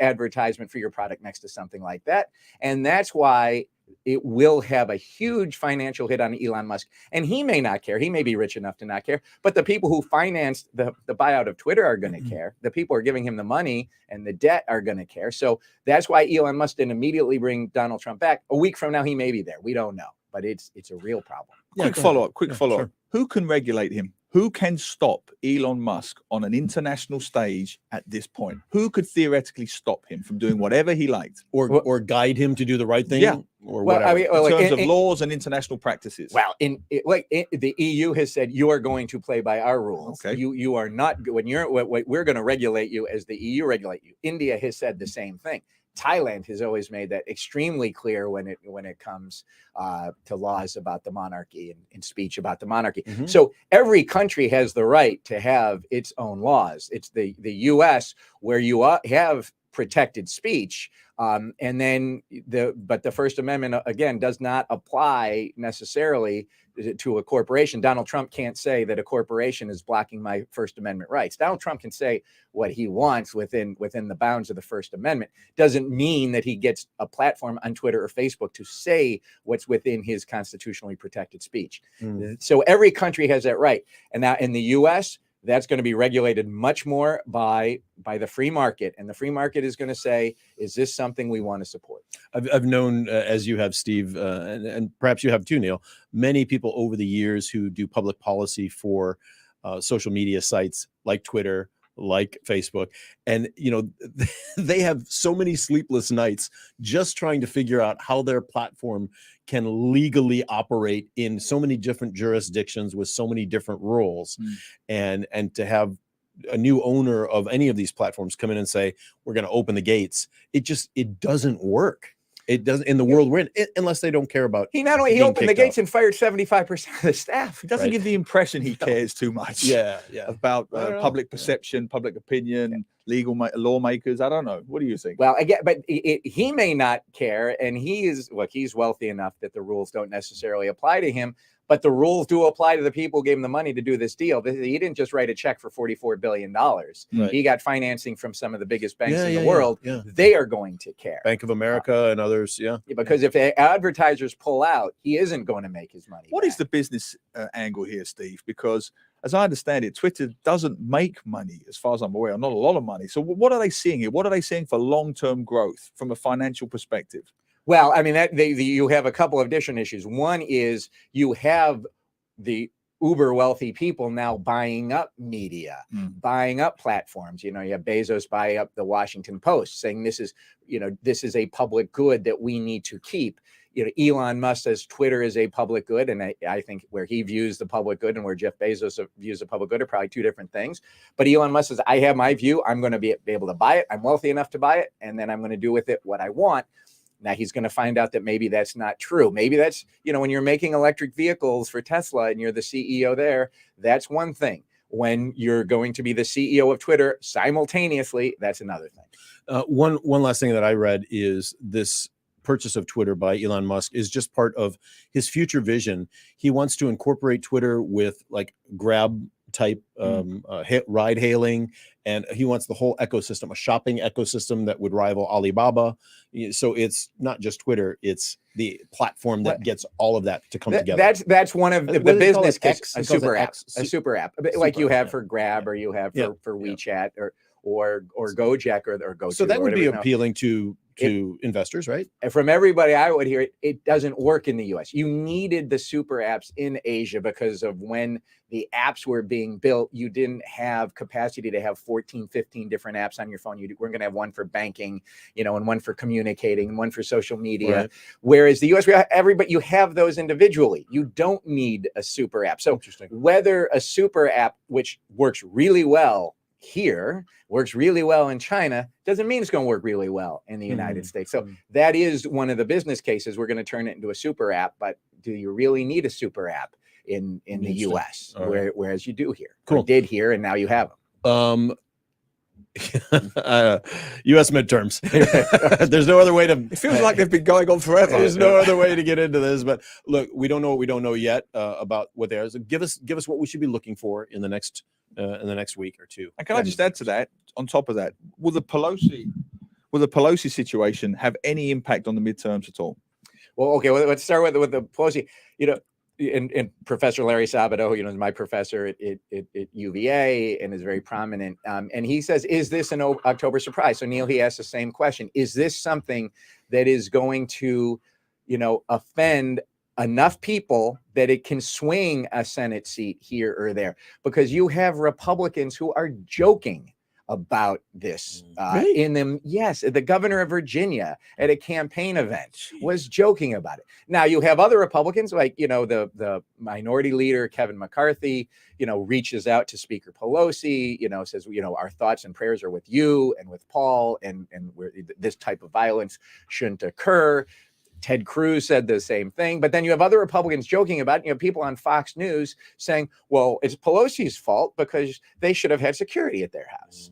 advertisement for your product next to something like that. And that's why it will have a huge financial hit on Elon Musk. And he may not care. He may be rich enough to not care. But the people who financed the buyout of Twitter are going to care. The people who are giving him the money and the debt are going to care. So that's why Elon Musk didn't immediately bring Donald Trump back. A week from now, he may be there. We don't know. But it's a real problem. Quick follow-up. Sure. Who can regulate him? Who can stop Elon Musk on an international stage at this point? Who could theoretically stop him from doing whatever he liked? Or guide him to do the right thing? Yeah. Or well, whatever. I mean, in terms of laws and international practices. Well, the EU has said you are going to play by our rules. Okay. You are not, we're going to regulate you as the EU regulate you. India has said the same thing. Thailand has always made that extremely clear when it comes to laws about the monarchy and speech about the monarchy. So every country has the right to have its own laws. It's the U.S. where you have protected speech, and then but the First Amendment again does not apply necessarily to a corporation. Donald Trump can't say that a corporation is blocking my First Amendment rights. Donald Trump can say what he wants within the bounds of the First Amendment. Doesn't mean that he gets a platform on Twitter or Facebook to say what's within his constitutionally protected speech. So every country has that right. And now in the U.S., that's going to be regulated much more by the free market, and the free market is going to say, is this something we want to support? I've known, as you have, Steve, and perhaps you have too, Neil, many people over the years who do public policy for social media sites like Twitter, like Facebook, and they have so many sleepless nights just trying to figure out how their platform can legally operate in so many different jurisdictions with so many different rules. And to have a new owner of any of these platforms come in and say, we're going to open the gates, it doesn't work. It doesn't in the world we're in, unless they don't care about. He opened the gates and fired 75% of the staff. He doesn't give the impression he cares too much. About public perception, public opinion, legal lawmakers. I don't know. What do you think? Well, again, but he may not care, and he's wealthy enough that the rules don't necessarily apply to him. But the rules do apply to the people who gave him the money to do this deal. He didn't just write a check for $44 billion. Right. He got financing from some of the biggest banks in the world. Yeah. They are going to care. Bank of America and others. Because if advertisers pull out, he isn't going to make his money. What is the business angle here, Steve? Because as I understand it, Twitter doesn't make money, as far as I'm aware, not a lot of money. So what are they seeing here? What are they seeing for long-term growth from a financial perspective? Well, I mean, you have a couple of different issues. One is you have the uber wealthy people now buying up media, buying up platforms. You have Bezos buy up the Washington Post, saying this is a public good that we need to keep. Elon Musk says Twitter is a public good, and I think where he views the public good and where Jeff Bezos views the public good are probably two different things. But Elon Musk says, I have my view. I'm going to be able to buy it. I'm wealthy enough to buy it, and then I'm going to do with it what I want. Now he's going to find out that maybe that's not true. Maybe that's, when you're making electric vehicles for Tesla and you're the CEO there, that's one thing. When you're going to be the CEO of Twitter simultaneously, that's another thing. One last thing that I read is this purchase of Twitter by Elon Musk is just part of his future vision. He wants to incorporate Twitter with like Grab type ride hailing, and he wants the whole ecosystem, a shopping ecosystem that would rival Alibaba. So it's not just Twitter, it's the platform that gets all of that to come together. That's one of the business case, a super app like you have for Grab or you have for WeChat or Gojek or Go. So that would be appealing to investors, right? From everybody I would hear, it doesn't work in the US. You needed the super apps in Asia because of when the apps were being built, you didn't have capacity to have 14, 15 different apps on your phone. You weren't going to have one for banking, and one for communicating and one for social media. Right. Whereas the US, you have those individually. You don't need a super app. So whether a super app, which works really well here, works really well in China, doesn't mean it's going to work really well in the United States. So that is one of the business cases. We're going to turn it into a super app, but do you really need a super app in the US, whereas you do here? Cool. Or did here, and now you have them. U.S. midterms. There's no other way to. It feels like they've been going on forever. There's no other way to get into this. But look, we don't know what we don't know yet about what there is. Give us what we should be looking for in the next week or two. And can I just add to that? On top of that, will the Pelosi situation have any impact on the midterms at all? Well, okay. Well, let's start with the Pelosi. And Professor Larry Sabato, is my professor at UVA and is very prominent. And he says, is this an October surprise? So Neil, he asked the same question. Is this something that is going to, offend enough people that it can swing a Senate seat here or there? Because you have Republicans who are joking about this really? In them. Yes, the governor of Virginia at a campaign event was joking about it. Now you have other Republicans like, the minority leader, Kevin McCarthy, reaches out to Speaker Pelosi, says, our thoughts and prayers are with you and with Paul and this type of violence shouldn't occur. Ted Cruz said the same thing, but then you have other Republicans joking about it. People on Fox News saying, well, it's Pelosi's fault because they should have had security at their house.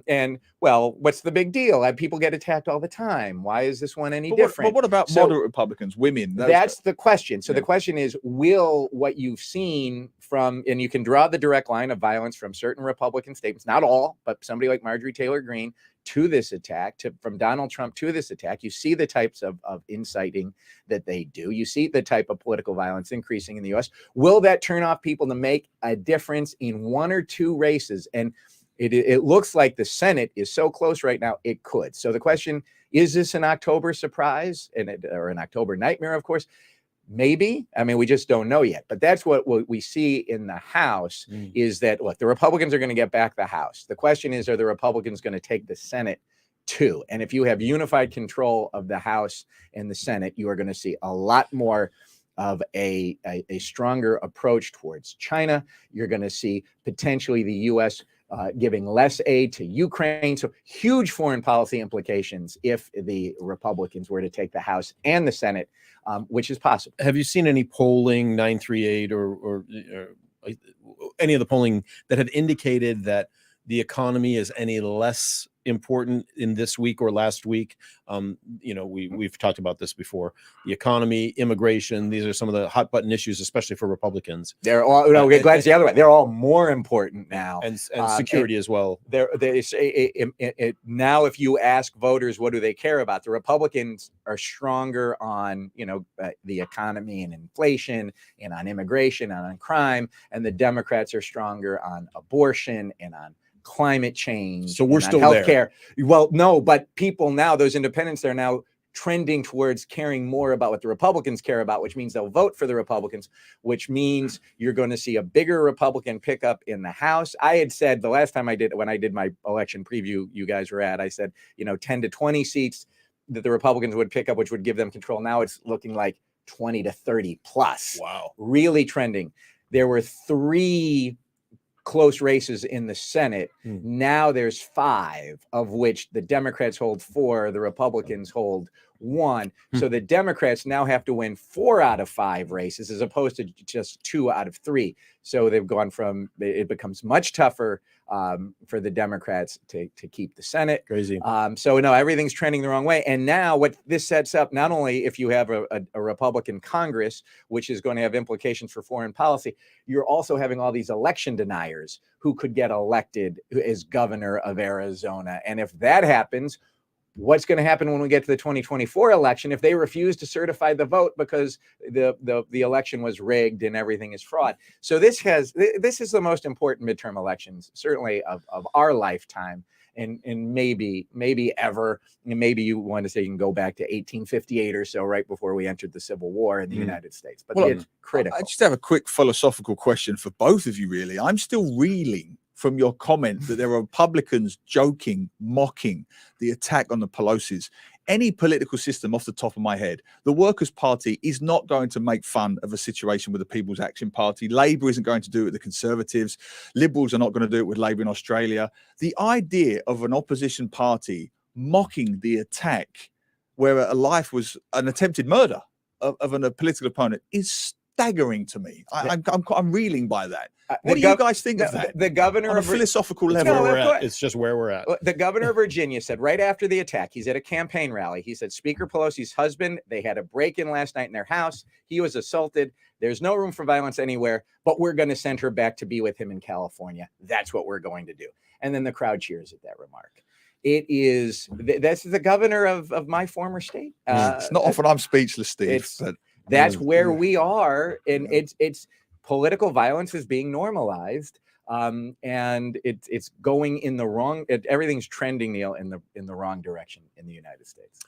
And well, what's the big deal? People get attacked all the time. Why is this one any different? But what about moderate Republicans, women? That's the question. So the question is, will what you've seen and you can draw the direct line of violence from certain Republican statements, not all, but somebody like Marjorie Taylor Greene, to this attack, from Donald Trump to this attack. You see the types of inciting that they do. You see the type of political violence increasing in the U.S. Will that turn off people to make a difference in one or two races? And it looks like the Senate is so close right now, it could. So the question, is this an October surprise or an October nightmare, of course? Maybe. I mean, we just don't know yet. But that's what we see in the House is that, look, the Republicans are going to get back the House. The question is, are the Republicans going to take the Senate too? And if you have unified control of the House and the Senate, you are going to see a lot more of a stronger approach towards China. You're going to see potentially the U.S. Giving less aid to Ukraine. So huge foreign policy implications if the Republicans were to take the House and the Senate, which is possible. Have you seen any polling, 938 or any of the polling that have indicated that the economy is any less important in this week or last week? We've talked about this before. The economy, immigration, these are some of the hot button issues, especially for Republicans. They're all, we're glad it's the other way. They're all more important now. And security as well. They say now, if you ask voters, what do they care about? The Republicans are stronger on, the economy and inflation and on immigration and on crime. And the Democrats are stronger on abortion and on climate change. So we're still healthcare. Well, no, but people now, those independents, they're now trending towards caring more about what the Republicans care about, which means they'll vote for the Republicans, which means you're going to see a bigger Republican pickup in the House. I had said the last time when I did my election preview you guys were at, I said, 10 to 20 seats that the Republicans would pick up, which would give them control. Now it's looking like 20 to 30 plus. Wow. Really trending. There were 3 close races in the Senate. Now there's 5, of which the Democrats hold 4, the Republicans hold 1. So the Democrats now have to win 4 out of 5 races as opposed to just 2 out of 3. So they've gone from, it becomes much tougher for the Democrats to keep the Senate. Crazy. So no, everything's trending the wrong way. And now what this sets up, not only if you have a Republican Congress, which is going to have implications for foreign policy, you're also having all these election deniers who could get elected as governor of Arizona. And if that happens, what's going to happen when we get to the 2024 election if they refuse to certify the vote because the election was rigged and everything is fraud? So this is the most important midterm elections, certainly of our lifetime, and maybe ever. Maybe you want to say you can go back to 1858 or so, right before we entered the Civil War in the United States. But it's critical. I just have a quick philosophical question for both of you, really. I'm still reeling from your comment that there are Republicans joking, mocking the attack on the Pelosi's. Any political system off the top of my head, the Workers' Party is not going to make fun of a situation with the People's Action Party. Labour isn't going to do it with the Conservatives. Liberals are not going to do it with Labour in Australia. The idea of an opposition party mocking the attack where a life was an attempted murder of a political opponent is staggering to me. I'm reeling by that. What do you guys think of that? The governor on a philosophical level. It's just where we're at. The governor of Virginia said right after the attack, he's at a campaign rally. He said Speaker Pelosi's husband, they had a break-in last night in their house. He was assaulted. There's no room for violence anywhere, but we're going to send her back to be with him in California. That's what we're going to do. And then the crowd cheers at that remark. That's the governor of my former state. It's not often I'm speechless, Steve. That's where we are, and it's political violence is being normalized, and it's going in the wrong. Everything's trending, Neil, in the wrong direction in the United States.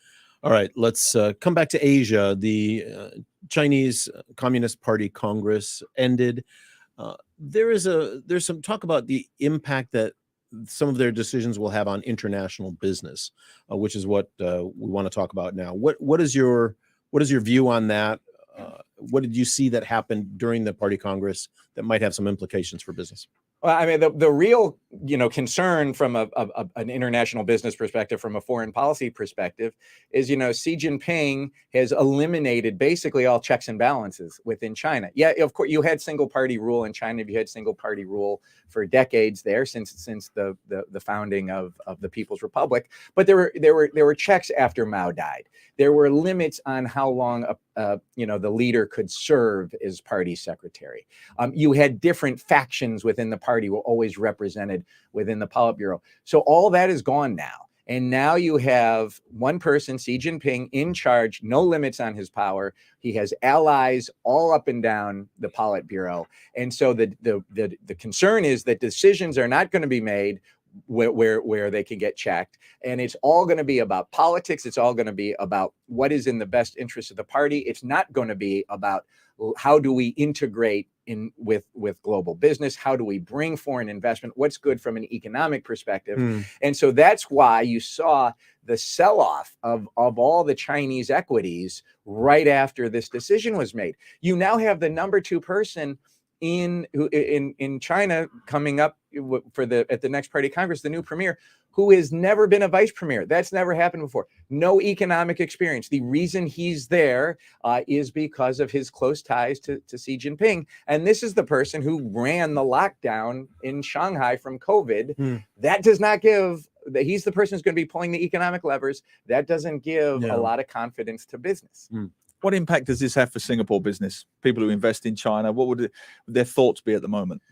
All right, let's come back to Asia. The Chinese Communist Party Congress ended. There's some talk about the impact that some of their decisions will have on international business, which is what we want to talk about now. What is your view on that? What did you see that happened during the party Congress that might have some implications for business? Well, I mean, the real, concern from an international business perspective, from a foreign policy perspective, is, Xi Jinping has eliminated basically all checks and balances within China. Yeah, of course, you had single party rule in China. You had single party rule for decades there since the founding of the People's Republic. But there were checks after Mao died. There were limits on how long the leader could serve as party secretary. You had different factions within the party were always represented within the Politburo. So all that is gone now. And now you have one person, Xi Jinping, in charge, no limits on his power. He has allies all up and down the Politburo. And so the concern is that decisions are not going to be made where they can get checked. And it's all going to be about politics. It's all going to be about what is in the best interest of the party. It's not going to be about how do we integrate in with global business? How do we bring foreign investment? What's good from an economic perspective? And so that's why you saw the sell-off of all the Chinese equities right after this decision was made. You now have the number 2 person in China coming up at the next party Congress, the new premier, who has never been a vice premier. That's never happened before. No economic experience. The reason he's there is because of his close ties to Xi Jinping. And this is the person who ran the lockdown in Shanghai from COVID. That does not give, he's the person who's going to be pulling the economic levers. That doesn't give a lot of confidence to business. What impact does this have for Singapore business? People who invest in China, what would their thoughts be at the moment?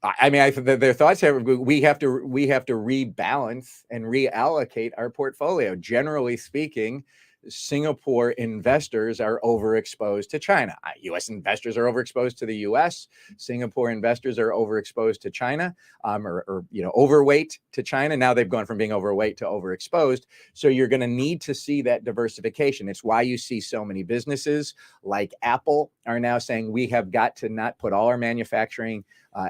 I mean, their thoughts are we have to rebalance and reallocate our portfolio. Generally speaking, Singapore investors are overexposed to China. U.S. investors are overexposed to the U.S. Singapore investors are overexposed to China, or overweight to China. Now they've gone from being overweight to overexposed. So you're going to need to see that diversification. It's why you see so many businesses like Apple are now saying we have got to not put all our manufacturing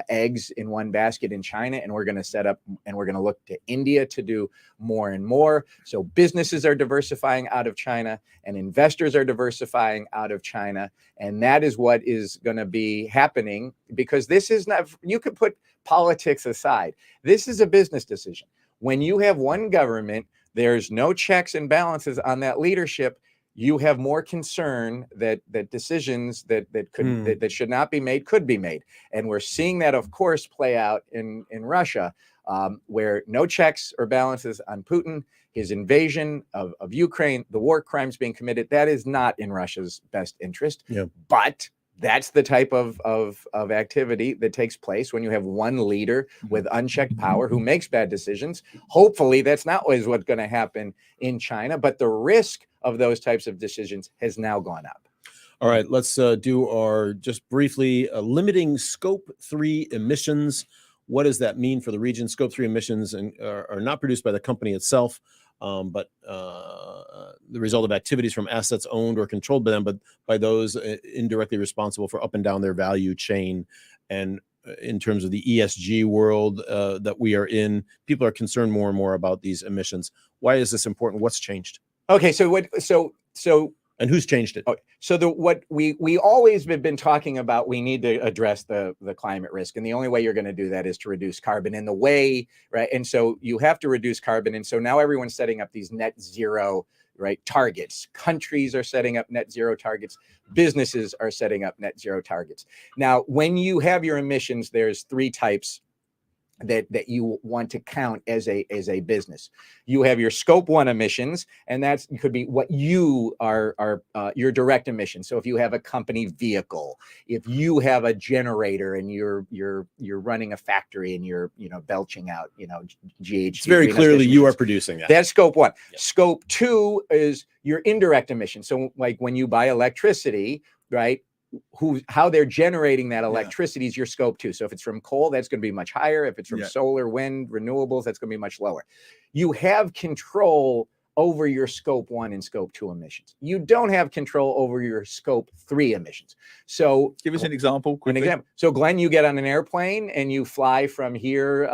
eggs in one basket in China, and we're going to set up and we're going to look to India to do more and more. So businesses are diversifying out of China and investors are diversifying out of China. And that is what is going to be happening, because this is not, you could put politics aside. This is a business decision. When you have one government, there's no checks and balances on that leadership. You have more concern that decisions that should not be made could be made. And we're seeing that, of course, play out in Russia, where no checks or balances on Putin, his invasion of Ukraine, the war crimes being committed. That is not in Russia's best interest. But that's the type of activity that takes place when you have one leader with unchecked power who makes bad decisions. Hopefully, that's not always what's going to happen in China, but the risk of those types of decisions has now gone up. All right, let's do our, just briefly, limiting Scope 3 emissions. What does that mean for the region? Scope 3 emissions are not produced by the company itself, but the result of activities from assets owned or controlled by them, but by those indirectly responsible for up and down their value chain. And in terms of the ESG world that we are in, people are concerned more and more about these emissions. Why is this important? What's changed? Okay, and who's changed it? So what we always have been talking about, we need to address the climate risk. And the only way you're going to do that is to reduce carbon in the way, right? And so you have to reduce carbon. And so now everyone's setting up these net zero, right, targets. Countries are setting up net zero targets. Businesses are setting up net zero targets. Now, when you have your emissions, there's 3 types that you want to count as a business. You have your Scope 1 emissions, and that could be what you are your direct emissions. So if you have a company vehicle, if you have a generator and you're running a factory and you're belching out GHG. It's very clearly you are producing that. That's Scope 1. Yeah. Scope 2 is your indirect emissions. So like when you buy electricity, right? How they're generating that electricity is your Scope 2. So if it's from coal, that's going to be much higher. If it's from solar, wind, renewables, that's going to be much lower. You have control over your Scope 1 and Scope 2 emissions. You don't have control over your Scope 3 emissions. So give us an example. Quickly. So Glenn, you get on an airplane and you fly from here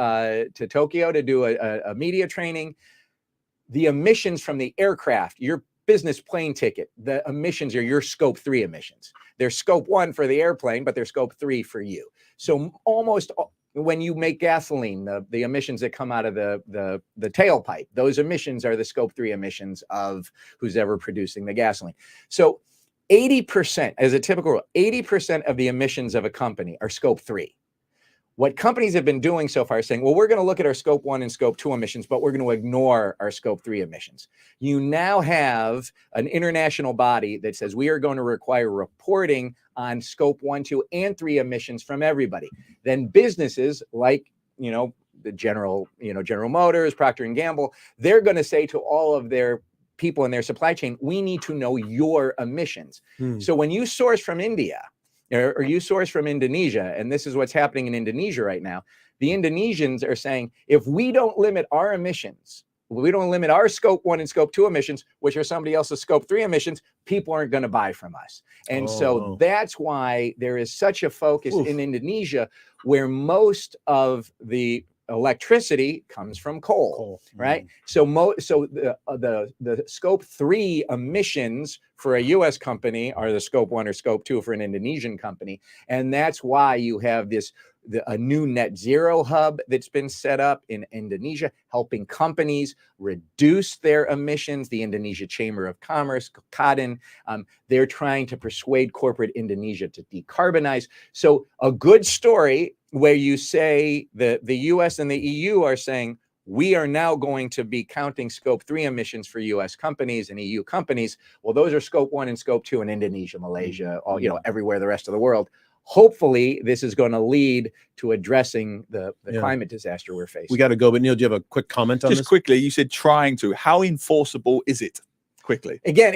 to Tokyo to do a media training. The emissions from the aircraft, your business plane ticket, the emissions are your Scope 3 emissions. They're Scope 1 for the airplane, but they're Scope 3 for you. So almost when you make gasoline, the emissions that come out of the tailpipe, those emissions are the Scope 3 emissions of who's ever producing the gasoline. So 80%, as a typical rule, 80% of the emissions of a company are Scope 3. What companies have been doing so far is saying, well, we're going to look at our Scope 1 and Scope 2 emissions, but we're going to ignore our Scope 3 emissions. You now have an international body that says we are going to require reporting on Scope 1, 2, and 3 emissions from everybody. Then businesses like, the General Motors, Procter and Gamble, they're going to say to all of their people in their supply chain, we need to know your emissions. So when you source from India or you source from Indonesia, and this is what's happening in Indonesia right now, the Indonesians are saying, if we don't limit our emissions, we don't limit our scope 1 and scope 2 emissions, which are somebody else's scope 3 emissions, people aren't going to buy from us. And so that's why there is such a focus in Indonesia, where most of the electricity comes from coal. Right? So the scope 3 emissions for a US company are the scope 1 or scope 2 for an Indonesian company. And that's why you have a new net zero hub that's been set up in Indonesia, helping companies reduce their emissions. The Indonesia Chamber of Commerce, Kadin, they're trying to persuade corporate Indonesia to decarbonize. So a good story where you say the US and the EU are saying, we are now going to be counting scope 3 emissions for US companies and EU companies. Well, those are scope 1 and scope 2 in Indonesia, Malaysia, everywhere the rest of the world. Hopefully, this is going to lead to addressing the climate disaster we're facing. We got to go, but Neil, do you have a quick comment on this? Just quickly, you said trying to. How enforceable is it? Quickly. Again,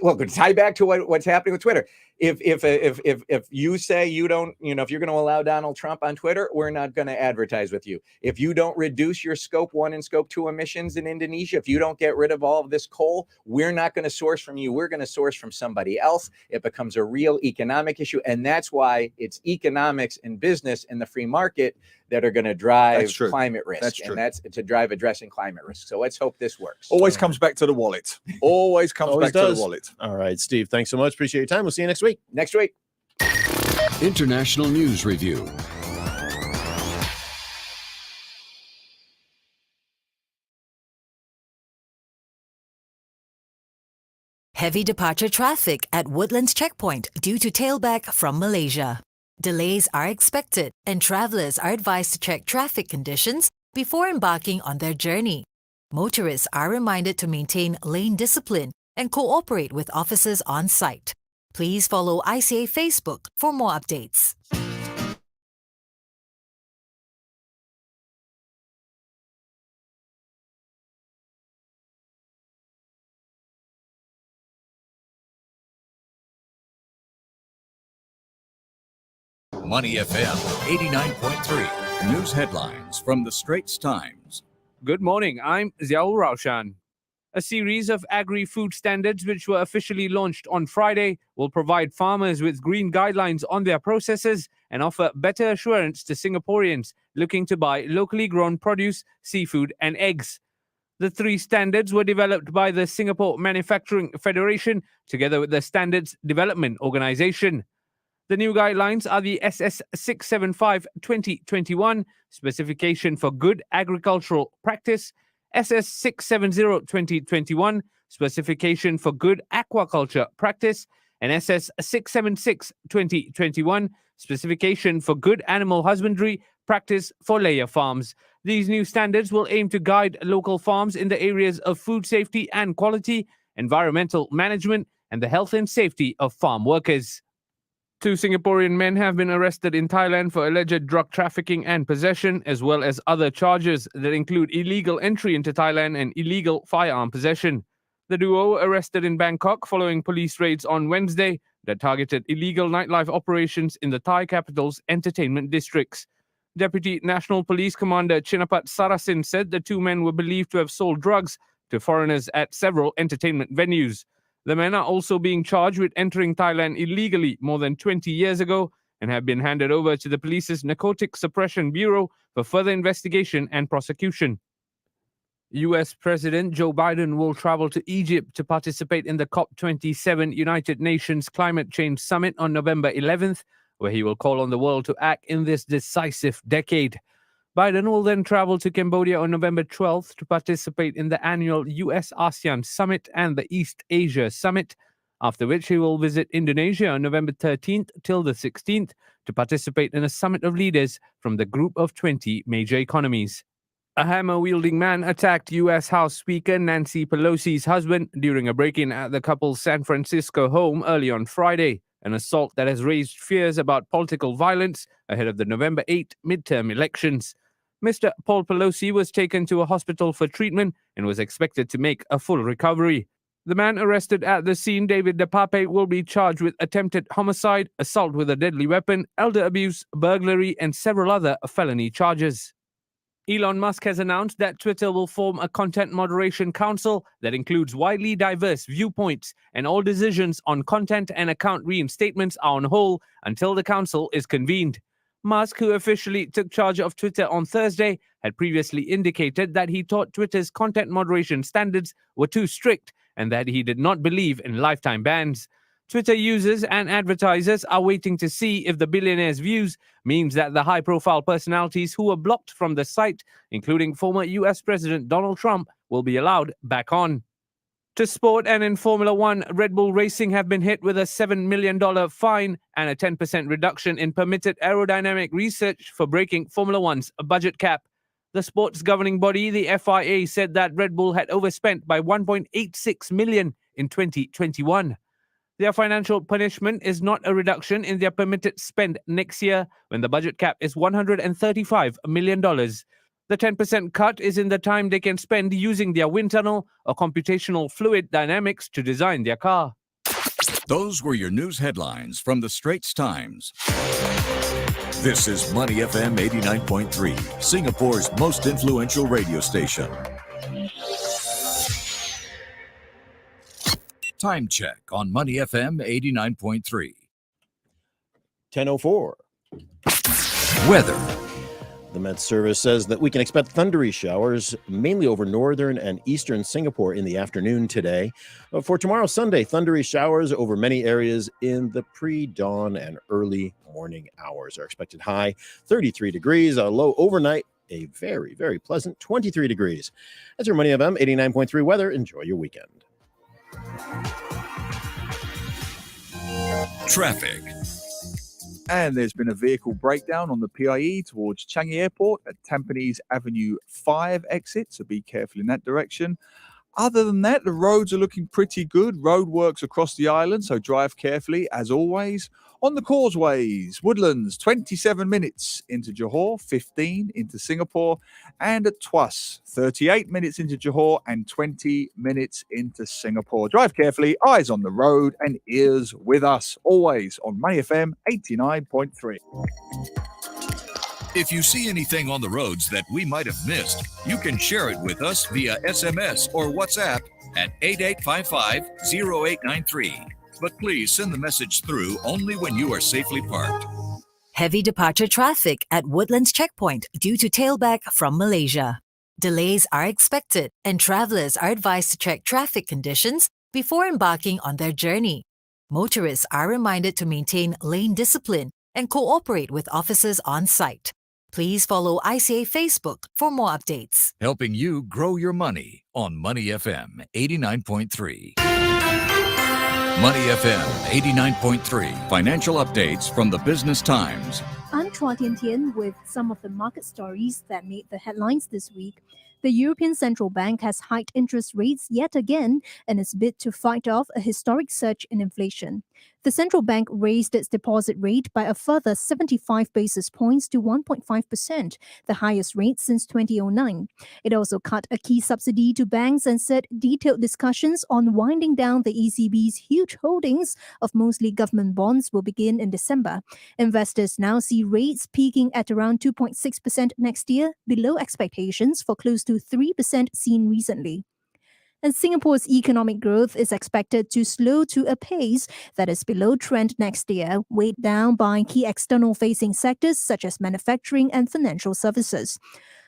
look, to tie back to what's happening with Twitter. If you say you don't, if you're going to allow Donald Trump on Twitter, we're not going to advertise with you. If you don't reduce your scope 1 and scope 2 emissions in Indonesia, if you don't get rid of all of this coal, we're not going to source from you. We're going to source from somebody else. It becomes a real economic issue. And that's why it's economics and business and the free market that are going to drive climate risk. And that's to drive addressing climate risk. So let's hope this works. Always comes back to the wallet. Always comes back to the wallet. All right, Steve, thanks so much. Appreciate your time. We'll see you next week. Next week. International News Review. Heavy departure traffic at Woodlands checkpoint due to tailback from Malaysia. Delays are expected, and travelers are advised to check traffic conditions before embarking on their journey. Motorists are reminded to maintain lane discipline and cooperate with officers on site. Please follow ICA Facebook for more updates. Money FM 89.3. News headlines from the Straits Times. Good morning, I'm Ziaul Raushan. A series of agri-food standards which were officially launched on Friday will provide farmers with green guidelines on their processes and offer better assurance to Singaporeans looking to buy locally grown produce, seafood and eggs. The 3 standards were developed by the Singapore Manufacturing Federation together with the Standards Development Organisation. The new guidelines are the SS 675-2021 Specification for Good Agricultural Practice, SS 670-2021 Specification for Good Aquaculture Practice, and SS 676-2021 Specification for Good Animal Husbandry Practice for layer farms. These new standards will aim to guide local farms in the areas of food safety and quality, environmental management, and the health and safety of farm workers. 2 Singaporean men have been arrested in Thailand for alleged drug trafficking and possession, as well as other charges that include illegal entry into Thailand and illegal firearm possession. The duo were arrested in Bangkok following police raids on Wednesday that targeted illegal nightlife operations in the Thai capital's entertainment districts. Deputy National Police Commander Chinapat Sarasin said the 2 men were believed to have sold drugs to foreigners at several entertainment venues. The men are also being charged with entering Thailand illegally more than 20 years ago and have been handed over to the police's Narcotic Suppression Bureau for further investigation and prosecution. US President Joe Biden will travel to Egypt to participate in the COP27 United Nations Climate Change Summit on November 11th, where he will call on the world to act in this decisive decade. Biden will then travel to Cambodia on November 12th to participate in the annual US-ASEAN Summit and the East Asia Summit, after which he will visit Indonesia on November 13th till the 16th to participate in a summit of leaders from the group of 20 major economies. A hammer-wielding man attacked U.S. House Speaker Nancy Pelosi's husband during a break-in at the couple's San Francisco home early on Friday, an assault that has raised fears about political violence ahead of the November 8 midterm elections. Mr. Paul Pelosi was taken to a hospital for treatment and was expected to make a full recovery. The man arrested at the scene, David DePape, will be charged with attempted homicide, assault with a deadly weapon, elder abuse, burglary, and several other felony charges. Elon Musk has announced that Twitter will form a content moderation council that includes widely diverse viewpoints, and all decisions on content and account reinstatements are on hold until the council is convened. Musk, who officially took charge of Twitter on Thursday, had previously indicated that he thought Twitter's content moderation standards were too strict and that he did not believe in lifetime bans. Twitter users and advertisers are waiting to see if the billionaire's views means that the high-profile personalities who were blocked from the site, including former US President Donald Trump, will be allowed back on. To sport, and in Formula One, Red Bull Racing have been hit with a $7 million fine and a 10% reduction in permitted aerodynamic research for breaking Formula One's budget cap. The sports governing body, the FIA, said that Red Bull had overspent by $1.86 million in 2021. Their financial punishment is not a reduction in their permitted spend next year, when the budget cap is $135 million. The 10% cut is in the time they can spend using their wind tunnel or computational fluid dynamics to design their car. Those were your news headlines from the Straits Times. This is Money FM 89.3, Singapore's most influential radio station. Time check on Money FM 89.3. 10:04. Weather. The Met Service says that we can expect thundery showers mainly over northern and eastern Singapore in the afternoon today. For tomorrow, Sunday, thundery showers over many areas in the pre-dawn and early morning hours. Our expected high, 33 degrees, a low overnight, a very, very pleasant 23 degrees. That's your Money FM 89.3 weather. Enjoy your weekend. Traffic. And there's been a vehicle breakdown on the PIE towards Changi Airport at Tampines Avenue 5 exit, so be careful in that direction. Other than that, the roads are looking pretty good. Roadworks across the island, so drive carefully as always. On the causeways, Woodlands, 27 minutes into Johor, 15 into Singapore, and at Tuas, 38 minutes into Johor and 20 minutes into Singapore. Drive carefully, eyes on the road and ears with us, always on Money FM 89.3. If you see anything on the roads that we might have missed, you can share it with us via SMS or WhatsApp at 8855-0893. But please send the message through only when you are safely parked. Heavy departure traffic at Woodlands checkpoint due to tailback from Malaysia. Delays are expected, and travelers are advised to check traffic conditions before embarking on their journey. Motorists are reminded to maintain lane discipline and cooperate with officers on site. Please follow ICA Facebook for more updates. Helping you grow your money on Money FM 89.3. Money FM 89.3. Financial updates from the Business Times. I'm Chua Tian Tian with some of the market stories that made the headlines this week. The European Central Bank has hiked interest rates yet again in its bid to fight off a historic surge in inflation. The central bank raised its deposit rate by a further 75 basis points to 1.5%, the highest rate since 2009. It also cut a key subsidy to banks and said detailed discussions on winding down the ECB's huge holdings of mostly government bonds will begin in December. Investors now see rates peaking at around 2.6% next year, below expectations for close to 3% seen recently. And Singapore's economic growth is expected to slow to a pace that is below trend next year, weighed down by key external-facing sectors such as manufacturing and financial services.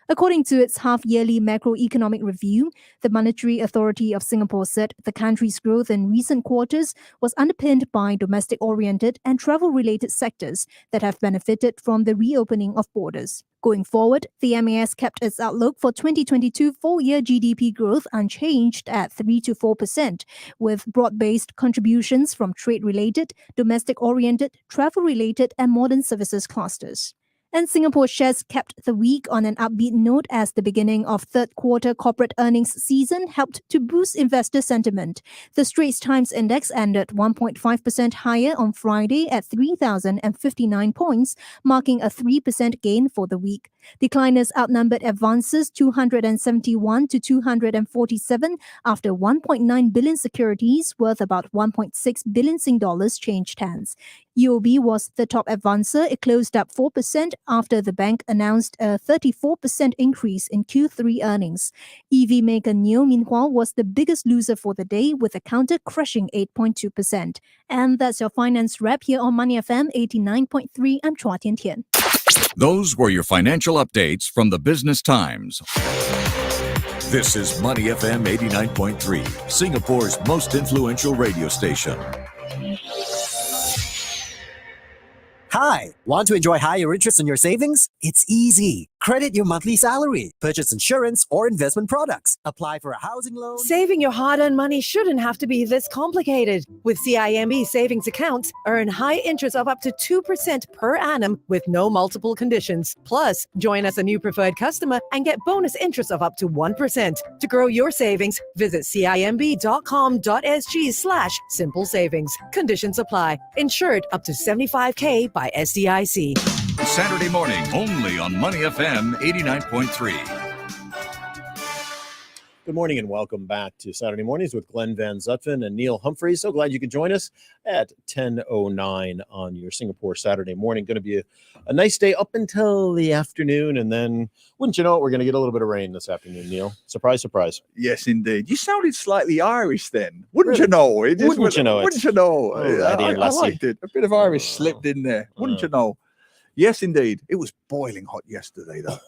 According to its half-yearly macroeconomic review, the Monetary Authority of Singapore said the country's growth in recent quarters was underpinned by domestic-oriented and travel-related sectors that have benefited from the reopening of borders. Going forward, the MAS kept its outlook for 2022 full-year GDP growth unchanged at 3 to 4%, with broad-based contributions from trade-related, domestic-oriented, travel-related and modern services clusters. And Singapore shares kept the week on an upbeat note as the beginning of third quarter corporate earnings season helped to boost investor sentiment. The Straits Times Index ended 1.5% higher on Friday at 3,059 points, marking a 3% gain for the week. Decliners outnumbered advances 271 to 247 after 1.9 billion securities worth about 1.6 billion Sing dollars changed hands. UOB was the top advancer. It closed up 4% after the bank announced a 34% increase in Q3 earnings. EV maker NIO, meanwhile, was the biggest loser for the day with a counter crushing 8.2%. And that's your finance wrap here on Money FM 89.3. I'm Chua Tian Tian. Those were your financial updates from the Business Times. This is Money FM 89.3, Singapore's most influential radio station. Hi, want to enjoy higher interest on your savings? It's easy. Credit your monthly salary, purchase insurance or investment products, apply for a housing loan. Saving your hard-earned money shouldn't have to be this complicated. With CIMB savings accounts, earn high interest of up to 2% per annum with no multiple conditions. Plus, join as a new preferred customer and get bonus interest of up to 1%. To grow your savings, visit cimb.com.sg/simple savings. Conditions apply. Insured up to 75K by SDIC. Saturday morning, only on Money FM 89.3. Good morning and welcome back to Saturday Mornings with Glenn Van Zutphen and Neil Humphreys. So glad you could join us at 10:09 on your Singapore Saturday morning. Going to be a nice day up until the afternoon, and then, wouldn't you know it, we're going to get a little bit of rain this afternoon, Neil. Surprise, surprise. Yes, indeed. You sounded slightly Irish then. Wouldn't you know? Wouldn't you know it? Wouldn't you know? I liked it. A bit of Irish slipped in there. Wouldn't you know? Yes, indeed. It was boiling hot yesterday, though.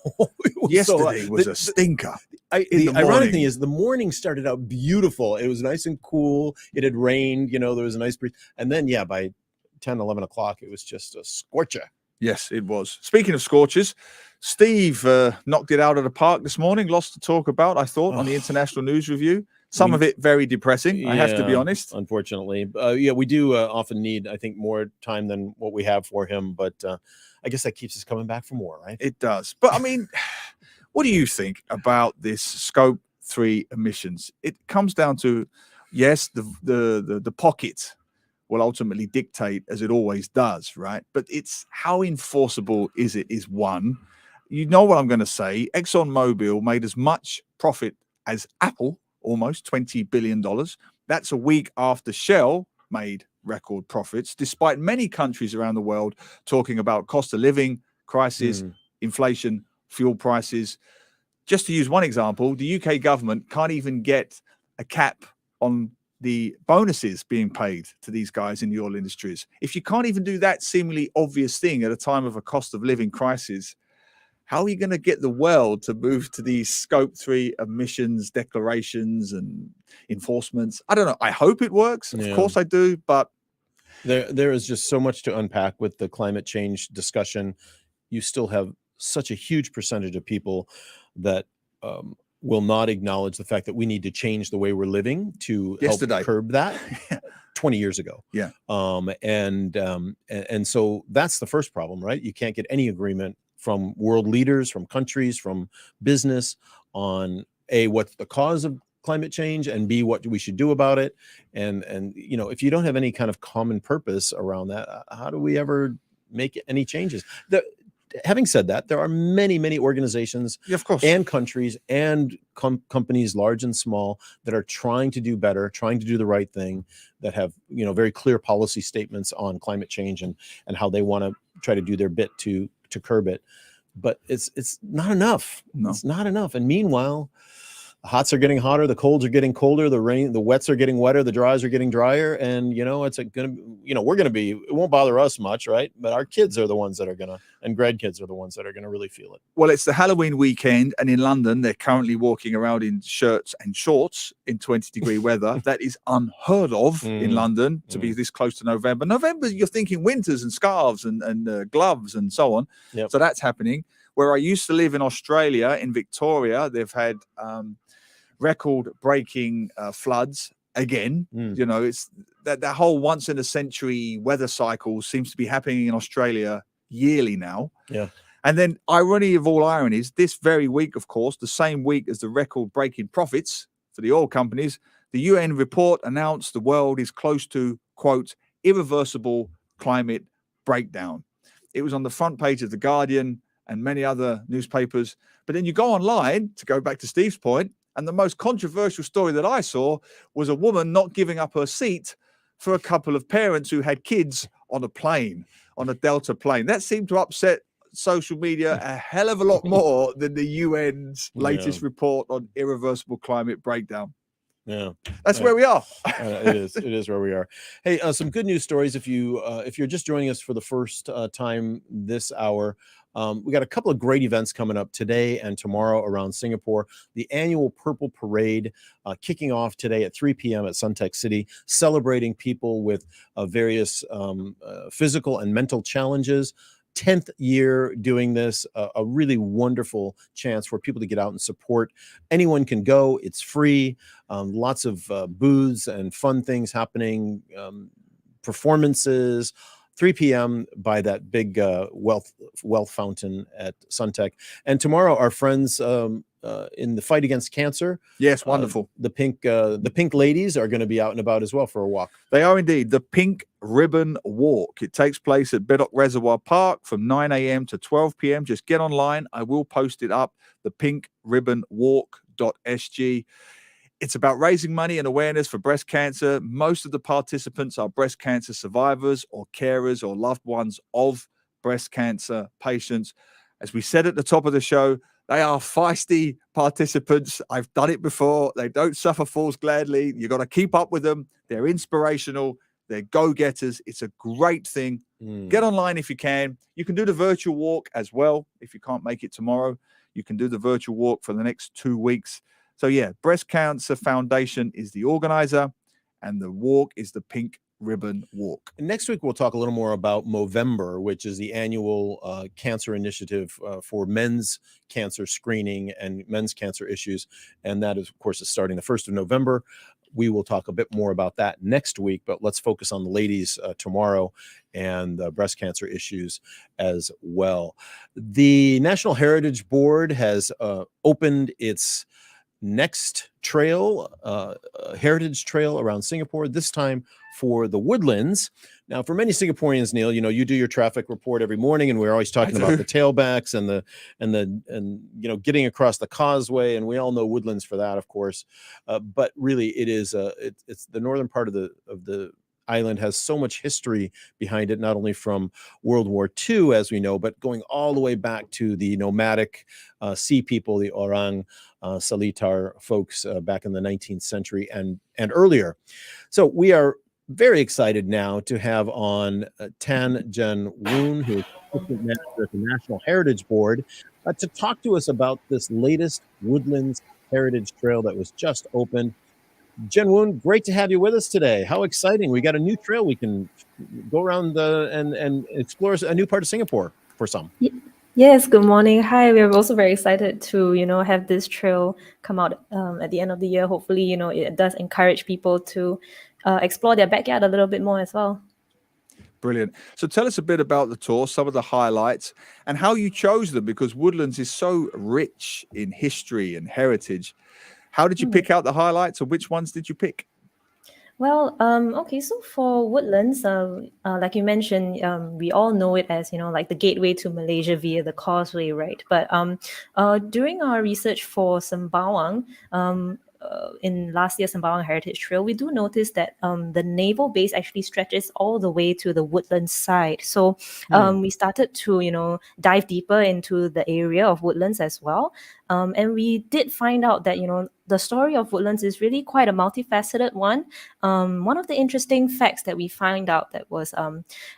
Yesterday was a stinker. The ironic thing is the morning started out beautiful. It was nice and cool. It had rained, there was a nice breeze. And then, by 10, 11 o'clock, it was just a scorcher. Yes, it was. Speaking of scorchers, Steve knocked it out of the park this morning. Lots to talk about, I thought, on the International News Review. Some of it very depressing, I have to be honest. Unfortunately. We do often need, I think, more time than what we have for him. But I guess that keeps us coming back for more, right? It does. But, I mean, what do you think about this Scope 3 emissions? It comes down to, yes, the pocket will ultimately dictate, as it always does, right? But it's how enforceable is it is one. You know what I'm going to say. ExxonMobil made as much profit as Apple, almost $20 billion. That's a week after Shell made record profits, despite many countries around the world talking about cost of living, crisis, inflation, fuel prices. Just to use one example, the UK government can't even get a cap on the bonuses being paid to these guys in the oil industries. If you can't even do that seemingly obvious thing at a time of a cost of living crisis, how are you going to get the world to move to these Scope 3 emissions declarations and enforcements? I don't know. I hope it works. Of course I do. But there is just so much to unpack with the climate change discussion. You still have such a huge percentage of people that will not acknowledge the fact that we need to change the way we're living to help curb that 20 years ago. Yeah. And so that's the first problem, right? You can't get any agreement from world leaders, from countries, from business on A, what's the cause of climate change, and B, what we should do about it. And if you don't have any kind of common purpose around that, how do we ever make any changes? Having said that, there are many, many organizations and countries and companies, large and small, that are trying to do better, trying to do the right thing, that have, very clear policy statements on climate change and how they want to try to do their bit to curb it. But it's not enough. No. It's not enough. And meanwhile, the hots are getting hotter, the colds are getting colder, the wets are getting wetter, the dries are getting drier, and it won't bother us much, right? But our kids are the ones that are and grandkids are the ones that are gonna really feel it. Well, it's the Halloween weekend, and in London, they're currently walking around in shirts and shorts in 20-degree weather. That is unheard of in London to be this close to November. November, you're thinking winters and scarves and gloves and so on. Yep. So that's happening. Where I used to live in Australia, in Victoria, they've had record-breaking floods again. It's that whole once-in-a-century weather cycle seems to be happening in Australia yearly now. Yeah. And then, irony of all ironies, this very week, of course, the same week as the record-breaking profits for the oil companies, the UN report announced the world is close to, quote, irreversible climate breakdown. It was on the front page of The Guardian and many other newspapers. But then you go online, to go back to Steve's point, and the most controversial story that I saw was a woman not giving up her seat for a couple of parents who had kids on a plane, on a Delta plane. That seemed to upset social media a hell of a lot more than the UN's latest report on irreversible climate breakdown. Yeah, that's where we are. It is where we are. Hey, some good news stories. If you're just joining us for the first time this hour, we got a couple of great events coming up today and tomorrow around Singapore. The annual Purple Parade kicking off today at 3 p.m. at Suntec City, celebrating people with various physical and mental challenges. 10th year doing this, a really wonderful chance for people to get out and support. Anyone can go. It's free. Lots of booths and fun things happening, performances. 3 p.m. by that big wealth fountain at Suntec. And tomorrow, our friends in the fight against cancer. Yes, wonderful. The pink ladies are going to be out and about as well for a walk. They are indeed. The Pink Ribbon Walk. It takes place at Bedok Reservoir Park from 9 a.m. to 12 p.m. Just get online. I will post it up. The pinkribonwalk.sg. It's about raising money and awareness for breast cancer. Most of the participants are breast cancer survivors or carers or loved ones of breast cancer patients. As we said at the top of the show, they are feisty participants. I've done it before. They don't suffer fools gladly. You've got to keep up with them. They're inspirational. They're go-getters. It's a great thing. Get online if you can. You can do the virtual walk as well. If you can't make it tomorrow, you can do the virtual walk for the next 2 weeks. So yeah, Breast Cancer Foundation is the organizer and the walk is the Pink Ribbon Walk. Next week, we'll talk a little more about Movember, which is the annual cancer initiative for men's cancer screening and men's cancer issues. And that is, of course, is starting the 1st of November. We will talk a bit more about that next week, but let's focus on the ladies tomorrow and breast cancer issues as well. The National Heritage Board has opened its next trail, heritage trail around Singapore, this time for the Woodlands. Now, for many Singaporeans, Neil, you do your traffic report every morning, and we're always talking about the tailbacks and getting across the causeway, and we all know Woodlands for that, of course. But really, it is it's the northern part of the island has so much history behind it, not only from World War II, as we know, but going all the way back to the nomadic sea people, the Orang Salitar folks back in the 19th century and earlier. So we are very excited now to have on Tan Jen Woon, who is assistant manager at the National Heritage Board, to talk to us about this latest Woodlands Heritage Trail that was just opened. Jen Woon, great to have you with us today. How exciting. We got a new trail we can go around and explore a new part of Singapore for some. Yes, good morning. Hi, we're also very excited to, have this trail come out at the end of the year. Hopefully, it does encourage people to explore their backyard a little bit more as well. Brilliant. So tell us a bit about the tour, some of the highlights, and how you chose them, because Woodlands is so rich in history and heritage. How did you pick out the highlights, or which ones did you pick? Well, okay, so for Woodlands, like you mentioned, we all know it as, like the gateway to Malaysia via the causeway, right? But during our research for Sembawang, in last year's Sembawang Heritage Trail, we do notice that the naval base actually stretches all the way to the Woodlands side. So we started to, dive deeper into the area of Woodlands as well. And we did find out that, the story of Woodlands is really quite a multifaceted one. One of the interesting facts that we found out that was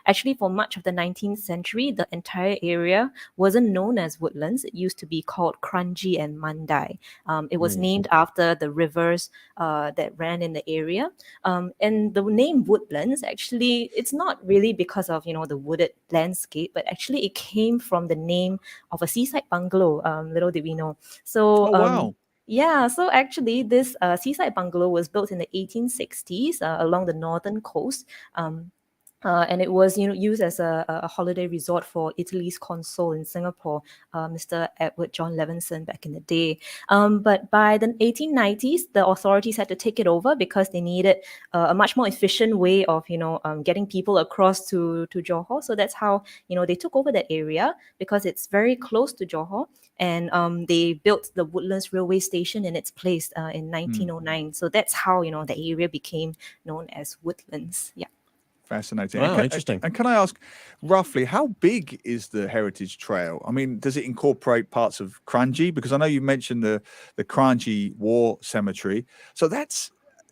actually for much of the 19th century, the entire area wasn't known as Woodlands. It used to be called Kranji and Mandai. It was named after the rivers that ran in the area. And the name Woodlands, actually, it's not really because of, the wooded landscape, but actually it came from the name of a seaside bungalow, little did we know. So, wow. Yeah, so actually this seaside bungalow was built in the 1860s along the northern coast. And it was, used as a holiday resort for Italy's consul in Singapore, Mr. Edward John Levinson, back in the day. But by the 1890s, the authorities had to take it over because they needed a much more efficient way of, getting people across to Johor. So that's how, they took over that area because it's very close to Johor. And they built the Woodlands railway station in its place in 1909. So that's how, the area became known as Woodlands. Yeah. Fascinating. Wow, interesting. And can I ask, roughly, how big is the Heritage Trail? I mean, does it incorporate parts of Kranji? Because I know you mentioned the Kranji War Cemetery. So that's,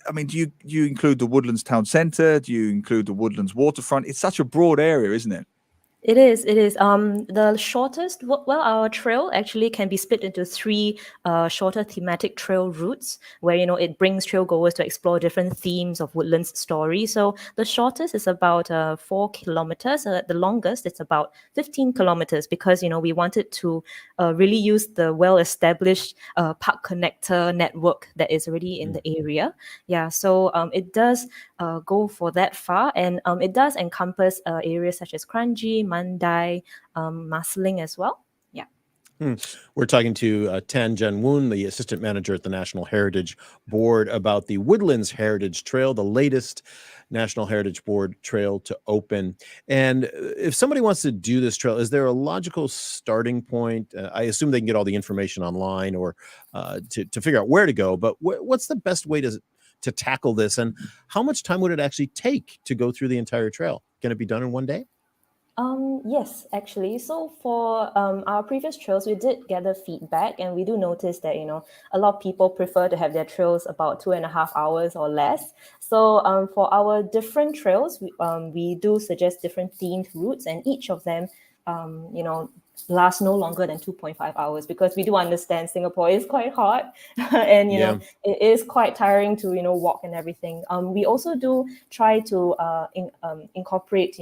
I mean, do you include the Woodlands Town Centre? Do you include the Woodlands Waterfront? It's such a broad area, isn't it? It is. The shortest, our trail actually can be split into three shorter thematic trail routes where, it brings trail goers to explore different themes of Woodlands story. So the shortest is about 4 kilometers. The longest, it's about 15 kilometers because, we wanted to really use the well-established park connector network that is already in the area. Yeah, so it does go for that far, and it does encompass areas such as Kranji, Mandai, Marsiling as well. Yeah. We're talking to Tan Jen Woon, the assistant manager at the National Heritage Board, about the Woodlands Heritage Trail, the latest National Heritage Board trail to open. And if somebody wants to do this trail, is there a logical starting point? I assume they can get all the information online or to figure out where to go, but what's the best way to tackle this, and how much time would it actually take to go through the entire trail? Can it be done in one day? Yes, actually. So for our previous trails, we did gather feedback, and we do notice that, a lot of people prefer to have their trails about 2.5 hours or less. So for our different trails, we do suggest different themed routes, and each of them, last no longer than 2.5 hours because we do understand Singapore is quite hot and it is quite tiring to walk and everything. We also do try to incorporate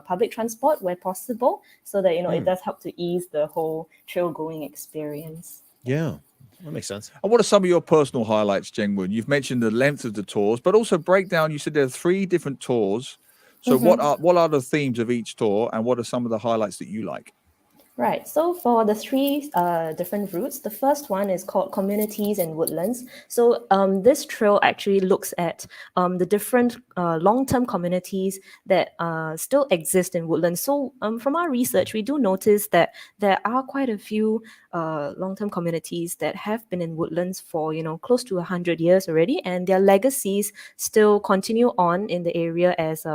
public transport where possible so that it does help to ease the whole trail going experience. Yeah, that makes sense. And what are some of your personal highlights, Jeng Woon? You've mentioned the length of the tours, but also breakdown. You said there are 3 different tours. So what are the themes of each tour, and what are some of the highlights that you like? Right. So for the 3 different routes, the first one is called Communities in Woodlands. So this trail actually looks at the different long-term communities that still exist in Woodlands. So from our research, we do notice that there are quite a few long-term communities that have been in Woodlands for close to 100 years already, and their legacies still continue on in the area as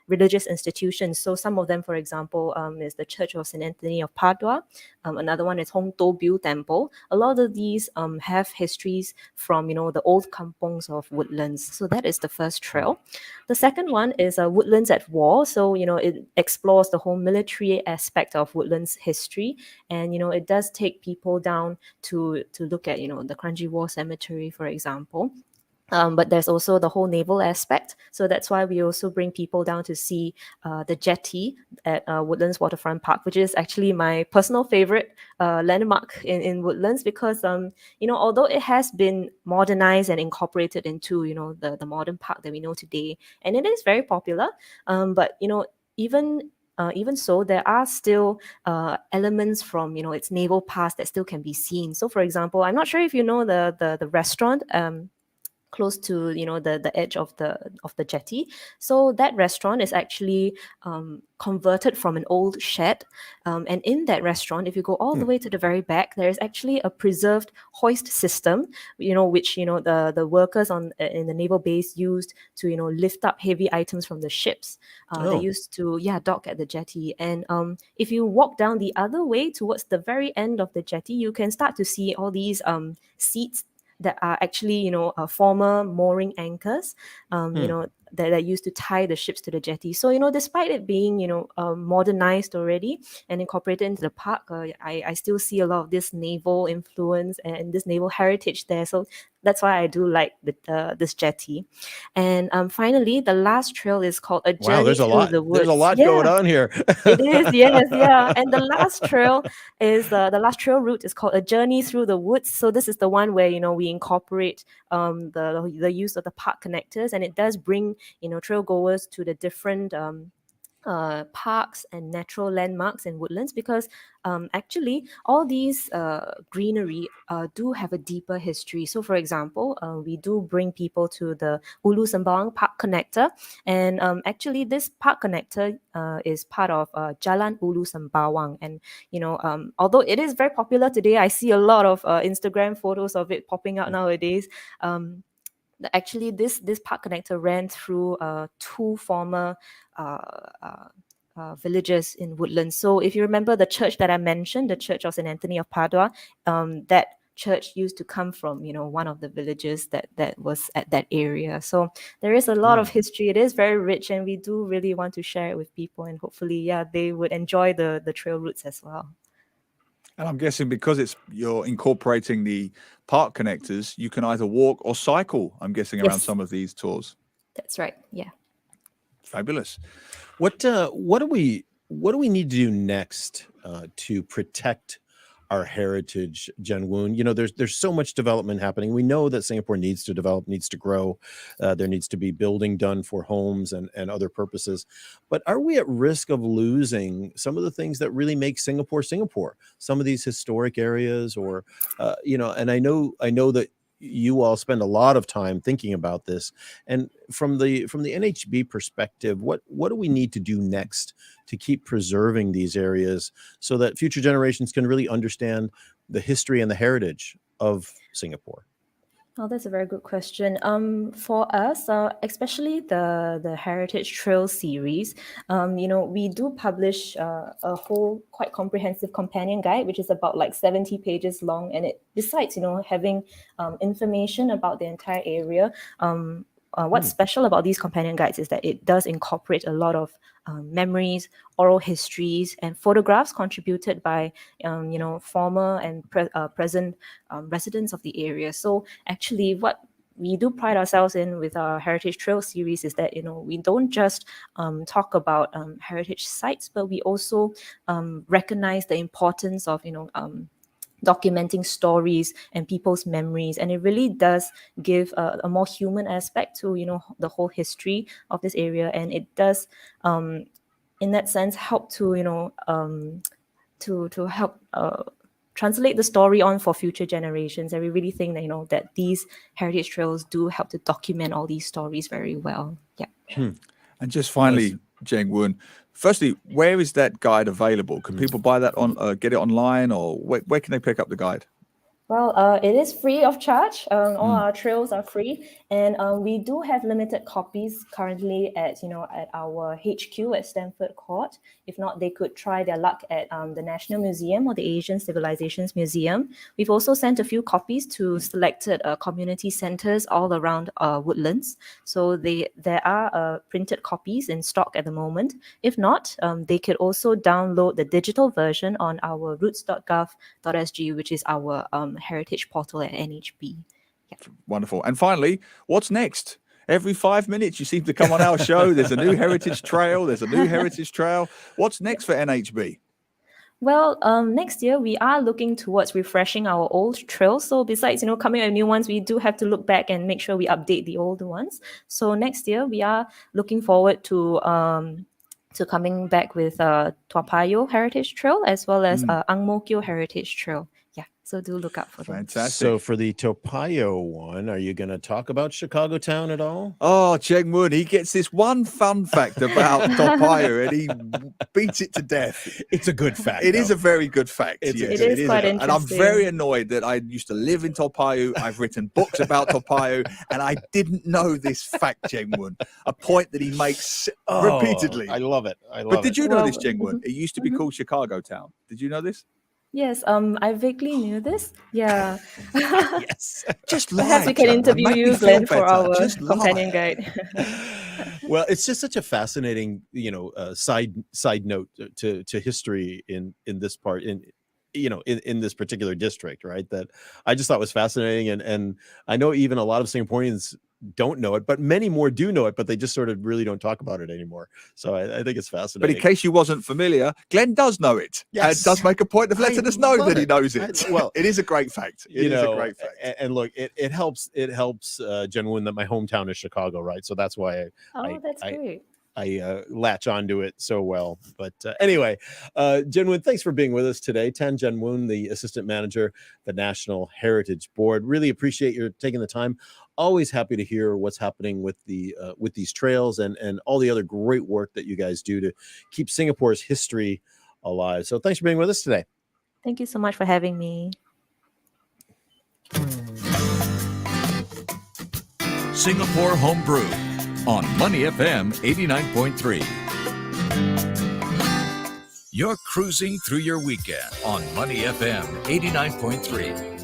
religious institutions. So some of them, for example, is the Church of St. Anthony of Padua. Another one is Hong To Biu Temple. A lot of these have histories from the old kampongs of Woodlands. So that is the first trail. The second one is Woodlands at War. So it explores the whole military aspect of Woodlands history, and it does take people down to look at the Kranji War Cemetery, for example. But there's also the whole naval aspect. So that's why we also bring people down to see the jetty at Woodlands Waterfront Park, which is actually my personal favorite landmark in Woodlands because, although it has been modernized and incorporated into, the modern park that we know today, and it is very popular, but, even so, there are still elements from its naval past that still can be seen. So, for example, I'm not sure if you know the restaurant close to the edge of the jetty. So that restaurant is actually converted from an old shed, and in that restaurant, if you go all the way to the very back, there is actually a preserved hoist system, which the workers in the naval base used to lift up heavy items from the ships. They used to dock at the jetty, and if you walk down the other way towards the very end of the jetty, you can start to see all these seats that are actually, former mooring anchors, that used to tie the ships to the jetty. So, despite it being, modernized already and incorporated into the park, I still see a lot of this naval influence and this naval heritage there. So that's why I do like this jetty. And finally, the last trail is called A Journey Through the Woods. There's a lot going on here. It is, yes, yeah. And the last trail is the last trail route is called A Journey Through the Woods. So this is the one where we incorporate the use of the park connectors, and it does bring trail goers to the different parks and natural landmarks in Woodlands, because actually all these greenery do have a deeper history. So for example, we do bring people to the Ulu Sembawang Park Connector, and actually this park connector is part of Jalan Ulu Sembawang. And although it is very popular today, I see a lot of Instagram photos of it popping out nowadays. Actually, this park connector ran through two former villages in Woodlands. So if you remember the church that I mentioned, the Church of St. Anthony of Padua, that church used to come from one of the villages that was at that area. So there is a lot of history. It is very rich, and we do really want to share it with people, and hopefully they would enjoy the trail routes as well. And I'm guessing because you're incorporating the park connectors, you can either walk or cycle, I'm guessing, around some of these tours. That's right. Yeah. Fabulous. What do we need to do next to protect our heritage, Jen Woon? There's so much development happening. We know that Singapore needs to develop, needs to grow. There needs to be building done for homes and other purposes. But are we at risk of losing some of the things that really make Singapore Singapore? Some of these historic areas, or and I know that you all spend a lot of time thinking about this. And from the NHB perspective, what do we need to do next to keep preserving these areas so that future generations can really understand the history and the heritage of Singapore? Oh, that's a very good question. For us, especially the Heritage Trail series, we do publish a whole quite comprehensive companion guide, which is about like 70 pages long. And it, besides, having information about the entire area, what's special about these companion guides is that it does incorporate a lot of memories, oral histories, and photographs contributed by former and present residents of the area. So actually, what we do pride ourselves in with our Heritage Trail series is that we don't just talk about heritage sites, but we also recognize the importance of documenting stories and people's memories, and it really does give a more human aspect to the whole history of this area, and it does in that sense help to to help translate the story on for future generations. And we really think that that these heritage trails do help to document all these stories very well. And just finally, Jeng, Woon, firstly, where is that guide available? Can people buy that get it online, or where can they pick up the guide? Well, it is free of charge. All our trails are free, and we do have limited copies currently at our HQ at Stamford Court. If not, they could try their luck at the National Museum or the Asian Civilizations Museum. We've also sent a few copies to selected community centres all around Woodlands. So there are printed copies in stock at the moment. If not, they could also download the digital version on our roots.gov.sg, which is our heritage portal at NHB. Wonderful. And finally, what's next? Every 5 minutes you seem to come on our show. There's a new heritage trail. There's a new heritage trail. What's next for NHB? Well, next year we are looking towards refreshing our old trails. So besides, coming with new ones, we do have to look back and make sure we update the older ones. So next year we are looking forward to coming back with Toa Payoh Heritage Trail as well as Ang Mo Kio Heritage Trail. So do look out for them. Fantastic. So for the Toa Payoh one, are you going to talk about Chicago Town at all? Oh, Jeng Woon, he gets this one fun fact about Toa Payoh and he beats it to death. It's a good fact. It is a very good fact. It is quite interesting. And I'm very annoyed that I used to live in Toa Payoh. I've written books about Toa Payoh, and I didn't know this fact, Jeng Woon, a point that he makes repeatedly. I love it. But did you know this, Jeng Woon? It used to be called Chicago Town. Did you know this? Yes, I vaguely knew this. Yeah. Yes. Just perhaps we can interview you, Glenn, for our companion guide. Well, it's just such a fascinating, side note to history in this part in this particular district, right? That I just thought was fascinating, and I know even a lot of Singaporeans don't know it, but many more do know it, but they just sort of really don't talk about it anymore. So I think it's fascinating. But in case you wasn't familiar, Glenn does know it. Yes. And does make a point of letting us know that he knows it. Well, it is a great fact. It is a great fact. And look, it helps Jen Woon that my hometown is Chicago, right? So that's why that's great. latch onto it so well. But anyway, Jen Woon, thanks for being with us today. Jen Woon, the assistant manager, the National Heritage Board. Really appreciate your taking the time. Always happy to hear what's happening with these trails and all the other great work that you guys do to keep Singapore's history alive. So thanks for being with us today. Thank you so much for having me. Singapore Homebrew on Money FM 89.3. You're cruising through your weekend on Money FM 89.3.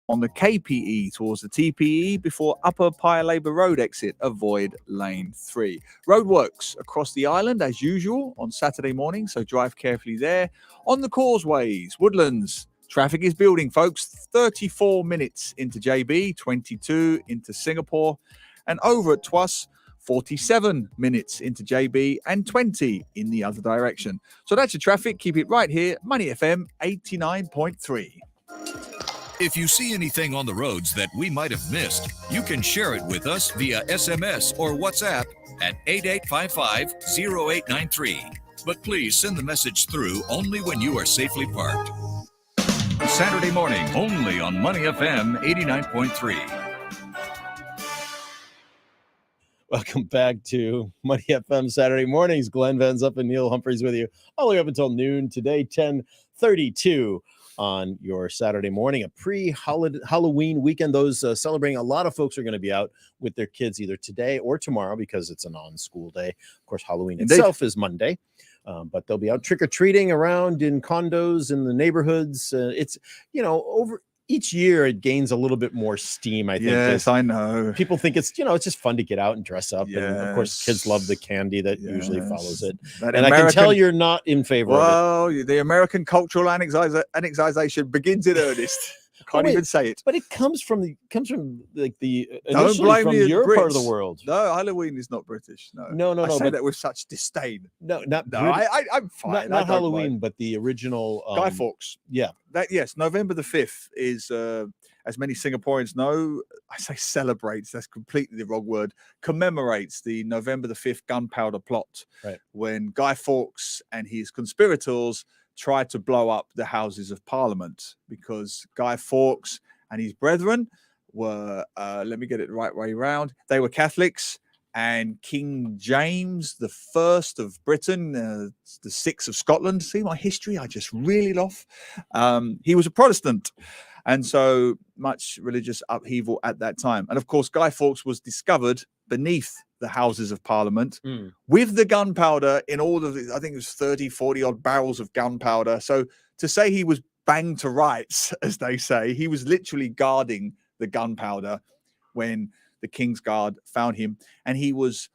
On the KPE towards the TPE before Upper Paya Labour Road exit, avoid lane 3. Roadworks across the island as usual on Saturday morning, so drive carefully there. On the causeways, Woodlands, traffic is building, folks. 34 minutes into JB, 22 into Singapore, and over at Tuas, 47 minutes into JB and 20 in the other direction. So that's your traffic. Keep it right here, Money FM 89.3. If you see anything on the roads that we might have missed, you can share it with us via SMS or WhatsApp at 8855-0893. But please send the message through only when you are safely parked. Saturday morning, only on Money FM 89.3. Welcome back to Money FM Saturday mornings. Glenn Van Zup and Neil Humphreys with you all the way up until noon today, 10:32 on your Saturday morning, a pre-Halloween weekend. Those celebrating, a lot of folks are going to be out with their kids either today or tomorrow because it's a non-school day. Of course, Halloween itself is Monday, but they'll be out trick-or-treating around in condos in the neighborhoods. It's, over each year it gains a little bit more steam, I think. Yes, I know. People think it's, it's just fun to get out and dress up. Yes. And of course, kids love the candy that usually follows it. And I can tell you're not in favor of it. Well, the American cultural annexation begins in earnest. I can't even say it. But it comes from like the Don't blame from your part of the world. No, Halloween is not British. No. I say that with such disdain. I'm fine. Not Halloween, but the original Guy Fawkes. Yeah. Yes, November the 5th is, as many Singaporeans know, I say celebrates, that's completely the wrong word, commemorates the November the 5th gunpowder plot, right, when Guy Fawkes and his conspirators tried to blow up the Houses of Parliament because Guy Fawkes and his brethren were, let me get it the right way round, they were Catholics, and King James the First of Britain, the 6th of Scotland, see my history, I just really love, he was a Protestant, and so much religious upheaval at that time. And of course, Guy Fawkes was discovered beneath the Houses of Parliament with the gunpowder in all of the, I think it was 30, 40 odd barrels of gunpowder. So to say he was banged to rights, as they say, he was literally guarding the gunpowder when the King's Guard found him. And he was,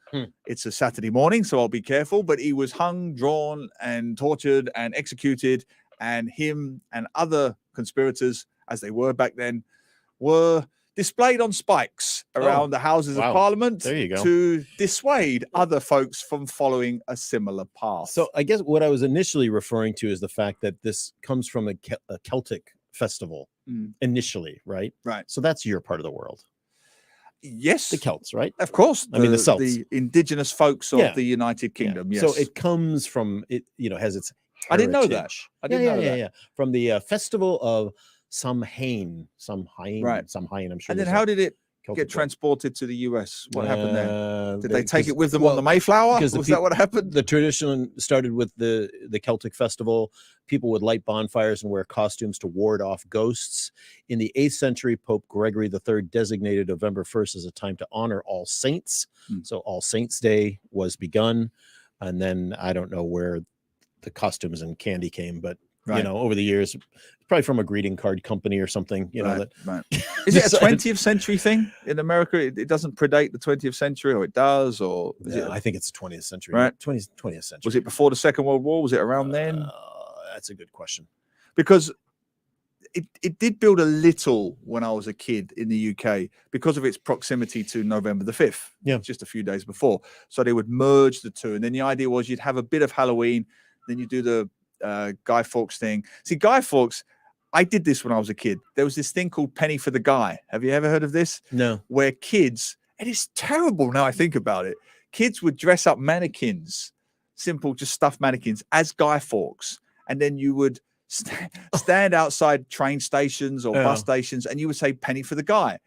it's a Saturday morning, so I'll be careful, but he was hung, drawn and tortured and executed. And him and other conspirators, as they were back then, were displayed on spikes around the Houses of Parliament to dissuade other folks from following a similar path. So I guess what I was initially referring to is the fact that this comes from a Celtic festival initially, right? Right. So that's your part of the world. Yes. The Celts, right? Of course. The Celts. The indigenous folks of the United Kingdom, yes. So it comes from, it has its heritage. I didn't know that. Yeah. From the festival of Samhain, I'm sure. And then how did it get transported to the US? What happened there? Did they take it with them on the Mayflower? Was that what happened? The tradition started with the Celtic festival. People would light bonfires and wear costumes to ward off ghosts. In the 8th century, Pope Gregory III designated November 1st as a time to honor All Saints. So All Saints Day was begun. And then I don't know where the costumes and candy came, but over the years, probably from a greeting card company or something, Right. Is it a 20th century thing in America? It doesn't predate the 20th century, or it does, or is it? I think it's 20th century. Right. 20th century. Was it before the Second World War? Was it around then? That's a good question. Because it did build a little when I was a kid in the UK because of its proximity to November the 5th. Yeah. Just a few days before. So they would merge the two. And then the idea was you'd have a bit of Halloween, then you do the Guy Fawkes thing. See, Guy Fawkes, I did this when I was a kid. There was this thing called Penny for the Guy. Have you ever heard of this? No. Where kids, and it's terrible now I think about it, kids would dress up mannequins, simple, just stuffed mannequins, as Guy Fawkes. And then you would stand outside train stations or bus stations and you would say penny for the guy.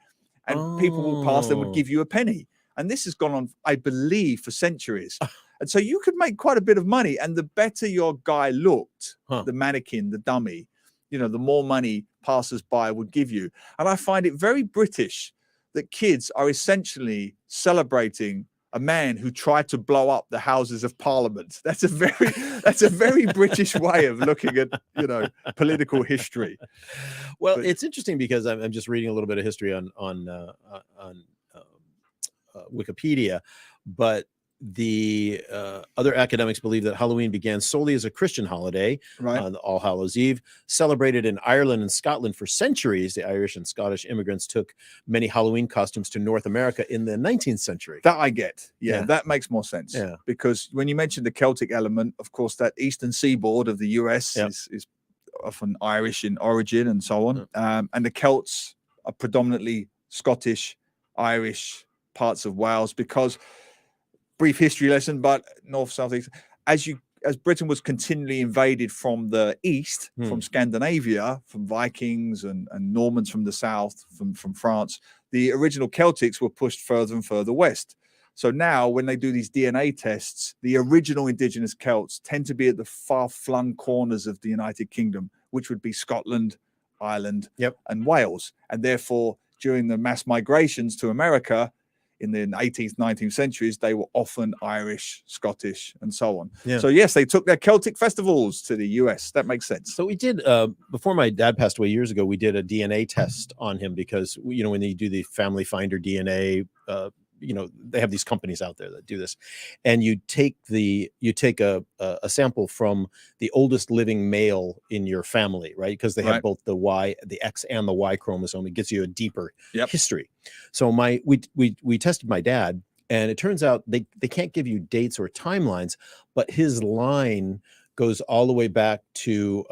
And people would pass them, would give you a penny. And this has gone on, I believe, for centuries. And so you could make quite a bit of money. And the better your guy looked, the mannequin, the dummy, the more money passers-by would give you. And I find it very British that kids are essentially celebrating a man who tried to blow up the Houses of Parliament. That's a very British way of looking at, political history. Well, it's interesting because I'm just reading a little bit of history on Wikipedia, but the other academics believe that Halloween began solely as a Christian holiday on All Hallows Eve, celebrated in Ireland and Scotland for centuries. The Irish and Scottish immigrants took many Halloween costumes to North America in the 19th century. That I get. Yeah, that makes more sense. Yeah. Because when you mentioned the Celtic element, of course, that eastern seaboard of the US is often Irish in origin and so on. And the Celts are predominantly Scottish, Irish, parts of Wales, because brief history lesson, but north, south, east, as Britain was continually invaded from the east, from Scandinavia, from Vikings and Normans from the south, from France, the original Celtics were pushed further and further west. So now when they do these DNA tests, the original indigenous Celts tend to be at the far-flung corners of the United Kingdom, which would be Scotland, Ireland, and Wales. And therefore, during the mass migrations to America, in the 18th, 19th centuries, they were often Irish, Scottish, and so on. Yeah. So yes, they took their Celtic festivals to the US. That makes sense. So we did, before my dad passed away years ago, we did a DNA test on him because, when you do the Family Finder DNA, they have these companies out there that do this, and you take a sample from the oldest living male in your family, right? Because they have both the X and the Y chromosome. It gives you a deeper history. So we tested my dad, and it turns out they can't give you dates or timelines, but his line goes all the way back to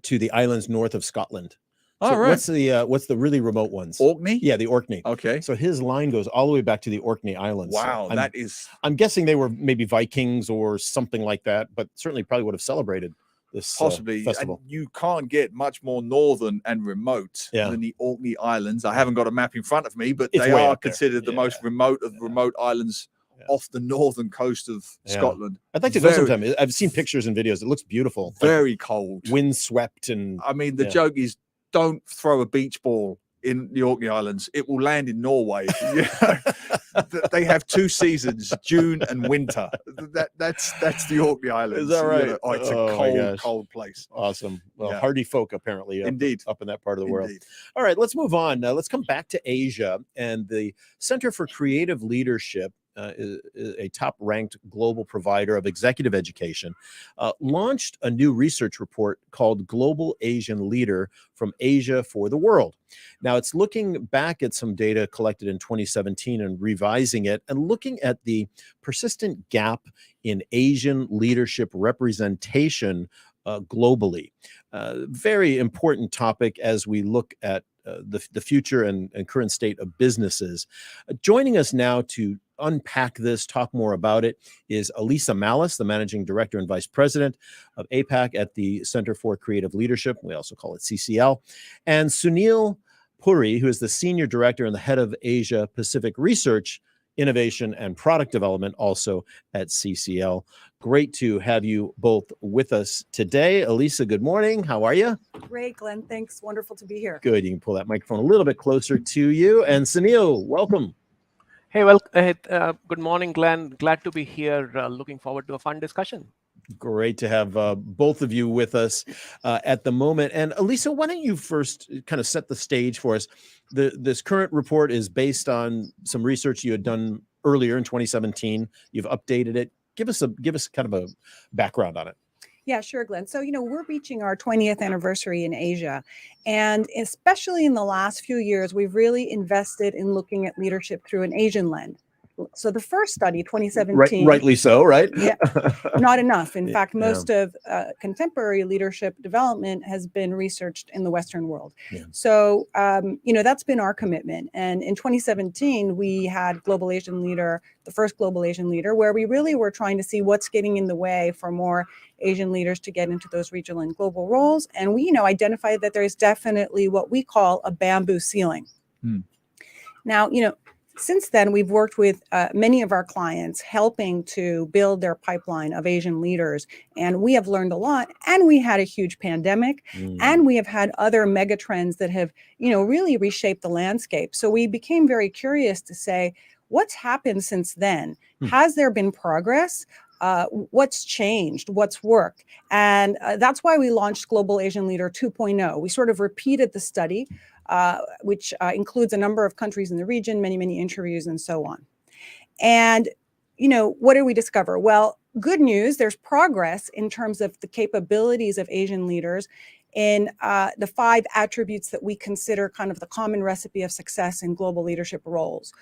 the islands north of Scotland. So what's the really remote ones? Orkney? Yeah, the Orkney. Okay. So his line goes all the way back to the Orkney Islands. Wow, So I'm guessing they were maybe Vikings or something like that, but certainly probably would have celebrated this possibly festival. And you can't get much more northern and remote than the Orkney Islands. I haven't got a map in front of me, but It's they way are up there. considered the most remote of remote islands off the northern coast of Scotland. I'd like to go sometime. I've seen pictures and videos. It looks beautiful. Very cold. Windswept and I mean, the joke is, don't throw a beach ball in the Orkney Islands. It will land in Norway. They have 2 seasons, June and winter. That's the Orkney Islands. Is that right? It's a cold place. Awesome. Well, hardy folk apparently Indeed. up in that part of the world. Indeed. All right, let's move on. Let's come back to Asia, and the Center for Creative Leadership is a top-ranked global provider of executive education, launched a new research report called Global Asian Leader from Asia for the World. Now, it's looking back at some data collected in 2017 and revising it and looking at the persistent gap in Asian leadership representation globally. Very important topic as we look at the future and current state of businesses. Joining us now to unpack this, talk more about it, is Elisa Mallis, the Managing Director and Vice President of APAC at the Center for Creative Leadership. We also call it CCL. And Sunil Puri, who is the Senior Director and the Head of Asia Pacific Research, Innovation, and Product Development, also at CCL. Great to have you both with us today. Elisa, good morning. How are you? Great, Glenn. Thanks. Wonderful to be here. Good. You can pull that microphone a little bit closer to you. And Sunil, welcome. Hey, well, good morning, Glenn. Glad to be here. Looking forward to a fun discussion. Great to have both of you with us at the moment. And Elisa, why don't you first kind of set the stage for us? This current report is based on some research you had done earlier in 2017. You've updated it. Give us kind of a background on it. Yeah, sure, Glenn. So, we're reaching our 20th anniversary in Asia. And especially in the last few years, we've really invested in looking at leadership through an Asian lens. So the first study, 2017. Rightly so, right? Yeah, not enough. In fact, most of contemporary leadership development has been researched in the Western world. Yeah. So, that's been our commitment. And in 2017, we had Global Asian Leader, the first Global Asian Leader, where we really were trying to see what's getting in the way for more Asian leaders to get into those regional and global roles. And we, identified that there's definitely what we call a bamboo ceiling. Now, since then, we've worked with many of our clients helping to build their pipeline of Asian leaders. And we have learned a lot. And we had a huge pandemic. And we have had other mega trends that have, really reshaped the landscape. So we became very curious to say, what's happened since then? Has there been progress? What's changed? What's worked? And that's why we launched Global Asian Leader 2.0. We sort of repeated the study, which includes a number of countries in the region, many, many interviews, and so on. And, what did we discover? Well, good news, there's progress in terms of the capabilities of Asian leaders in the 5 attributes that we consider kind of the common recipe of success in global leadership roles,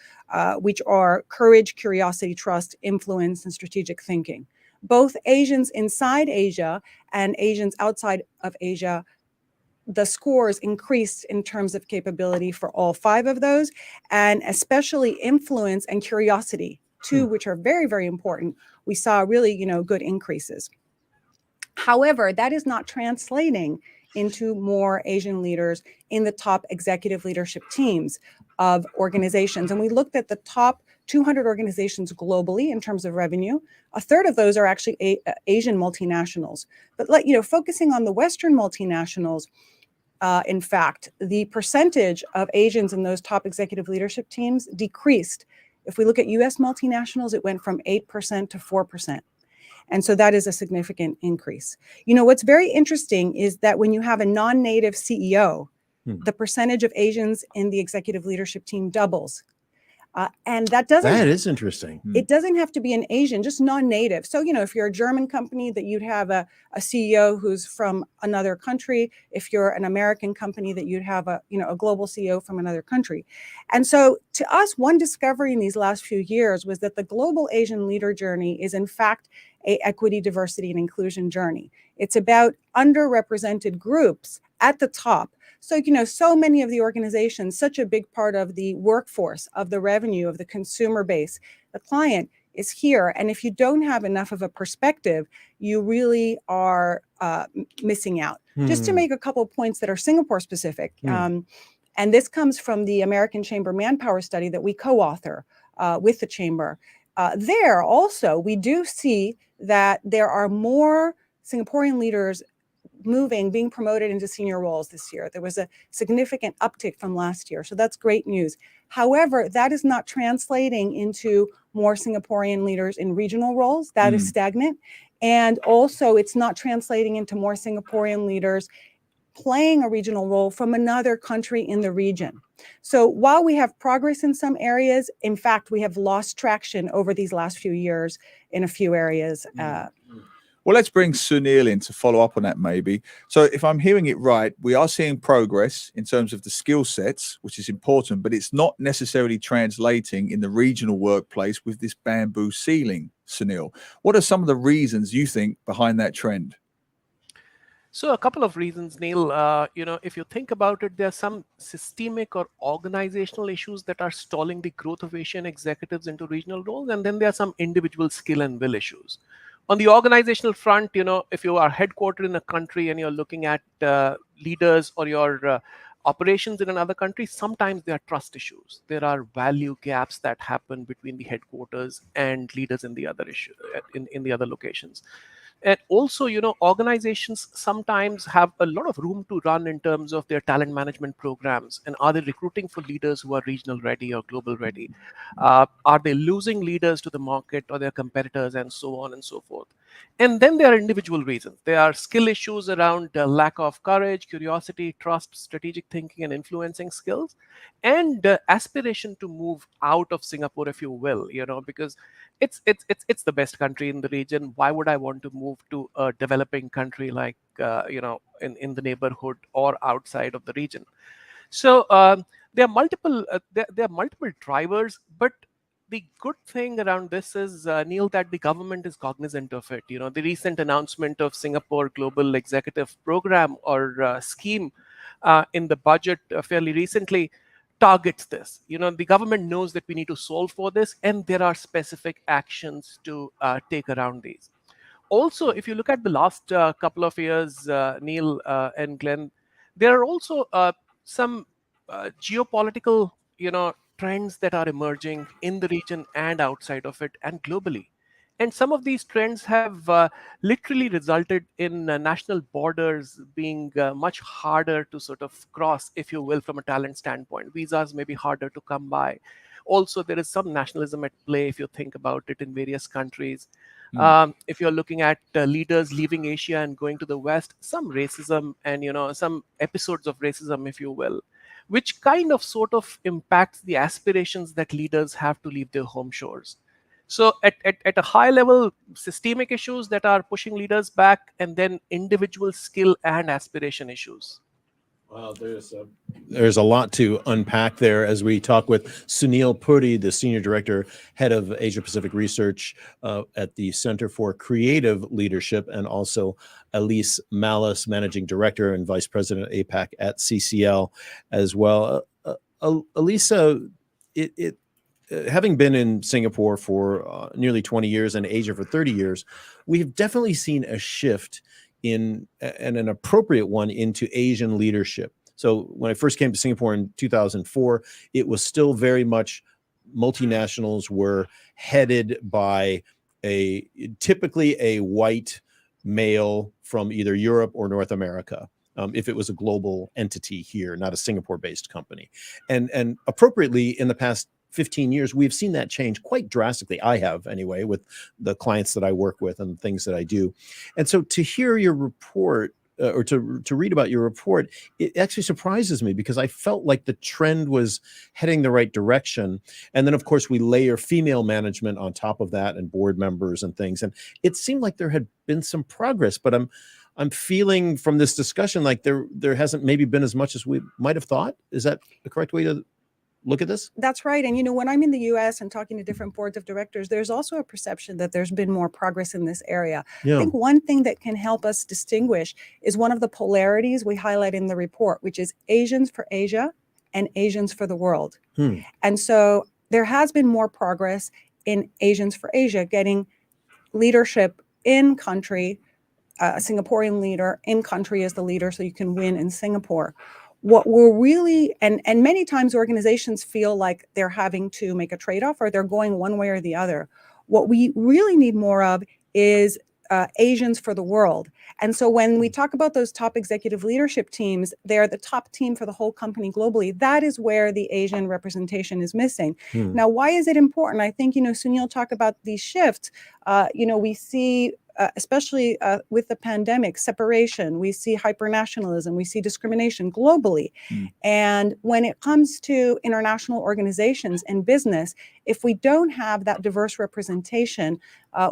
which are courage, curiosity, trust, influence, and strategic thinking. Both Asians inside Asia and Asians outside of Asia, the scores increased in terms of capability for all 5 of those, and especially influence and curiosity, 2 which are very, very important. We saw really, good increases. However, that is not translating into more Asian leaders in the top executive leadership teams of organizations. And we looked at the top 200 organizations globally in terms of revenue. A third of those are actually Asian multinationals. But focusing on the Western multinationals, in fact, the percentage of Asians in those top executive leadership teams decreased. If we look at US multinationals, it went from 8% to 4%. And so that is a significant increase. What's very interesting is that when you have a non-native CEO, the percentage of Asians in the executive leadership team doubles. And that is interesting. It doesn't have to be an Asian, just non-native. So, if you're a German company, that you'd have a CEO who's from another country. If you're an American company, that you'd have a global CEO from another country. And so to us, one discovery in these last few years was that the global Asian leader journey is in fact a equity, diversity, and inclusion journey. It's about underrepresented groups at the top. So, so many of the organizations, such a big part of the workforce, of the revenue, of the consumer base, the client is here. And if you don't have enough of a perspective, you really are missing out. Just to make a couple of points that are Singapore specific. And this comes from the American Chamber Manpower Study that we co-author with the Chamber. There also, we do see that there are more Singaporean leaders being promoted into senior roles this year. There was a significant uptick from last year. So that's great news. However, that is not translating into more Singaporean leaders in regional roles. That is stagnant. And also it's not translating into more Singaporean leaders playing a regional role from another country in the region. So while we have progress in some areas, in fact, we have lost traction over these last few years in a few areas. Well, let's bring Sunil in to follow up on that maybe. So if I'm hearing it right, we are seeing progress in terms of the skill sets, which is important, but it's not necessarily translating in the regional workplace with this bamboo ceiling, Sunil. What are some of the reasons you think behind that trend? So a couple of reasons, Neil. If you think about it, there are some systemic or organizational issues that are stalling the growth of Asian executives into regional roles. And then there are some individual skill and will issues. On the organizational front, if you are headquartered in a country and you're looking at leaders or your operations in another country, sometimes there are trust issues. There are value gaps that happen between the headquarters and leaders in the other in the other locations. And also, organizations sometimes have a lot of room to run in terms of their talent management programs. And are they recruiting for leaders who are regional ready or global ready? Are they losing leaders to the market or their competitors, and so on and so forth? And then there are individual reasons. There are skill issues around lack of courage, curiosity, trust, strategic thinking, and influencing skills, and aspiration to move out of Singapore, if you will, because it's the best country in the region. Why would I want to move to a developing country like in the neighborhood or outside of the region? So there are multiple drivers, but the good thing around this is, Neil, that the government is cognizant of it. The recent announcement of Singapore Global Executive Program or scheme in the budget fairly recently targets this. The government knows that we need to solve for this, and there are specific actions to take around these. Also, if you look at the last couple of years, Neil and Glenn, there are also some geopolitical, trends that are emerging in the region and outside of it and globally. And some of these trends have literally resulted in national borders being much harder to sort of cross, if you will, from a talent standpoint. Visas may be harder to come by. Also, there is some nationalism at play if you think about it in various countries. If you're looking at leaders leaving Asia and going to the West, some racism and some episodes of racism, if you will, which kind of sort of impacts the aspirations that leaders have to leave their home shores. So at a high level, systemic issues that are pushing leaders back, and then individual skill and aspiration issues. Wow, there's a lot to unpack there as we talk with Sunil Puri, the Senior Director, Head of Asia Pacific Research at the Center for Creative Leadership, and also Elisa Mallis, Managing Director and Vice President of APAC at CCL as well. Elisa, having been in Singapore for nearly 20 years and Asia for 30 years, we have definitely seen a shift and an appropriate one into Asian leadership. So when I first came to Singapore in 2004, it was still very much multinationals were headed by typically a white male from either Europe or North America. If it was a global entity here, not a Singapore-based company. And appropriately, in the past 15 years, we've seen that change quite drastically. I have, anyway, with the clients that I work with and things that I do. And so to hear your report or to read about your report, it actually surprises me because I felt like the trend was heading the right direction. And then, of course, we layer female management on top of that and board members and things. And it seemed like there had been some progress, but I'm feeling from this discussion like there hasn't maybe been as much as we might have thought. Is that the correct way to look at this? That's right. And when I'm in the US and talking to different boards of directors, there's also a perception that there's been more progress in this area. Yeah. I think one thing that can help us distinguish is one of the polarities we highlight in the report, which is Asians for Asia and Asians for the world. And so there has been more progress in Asians for Asia, getting leadership in country, a Singaporean leader in country as the leader so you can win in Singapore. What we're really, and many times organizations feel like they're having to make a trade-off or they're going one way or the other. What we really need more of is Asians for the world. And so when we talk about those top executive leadership teams, they're the top team for the whole company globally. That is where the Asian representation is missing. Now, why is it important? I think, Sunil talked about these shifts. We see especially with the pandemic, separation, we see hypernationalism, we see discrimination globally. And when it comes to international organizations and business, if we don't have that diverse representation,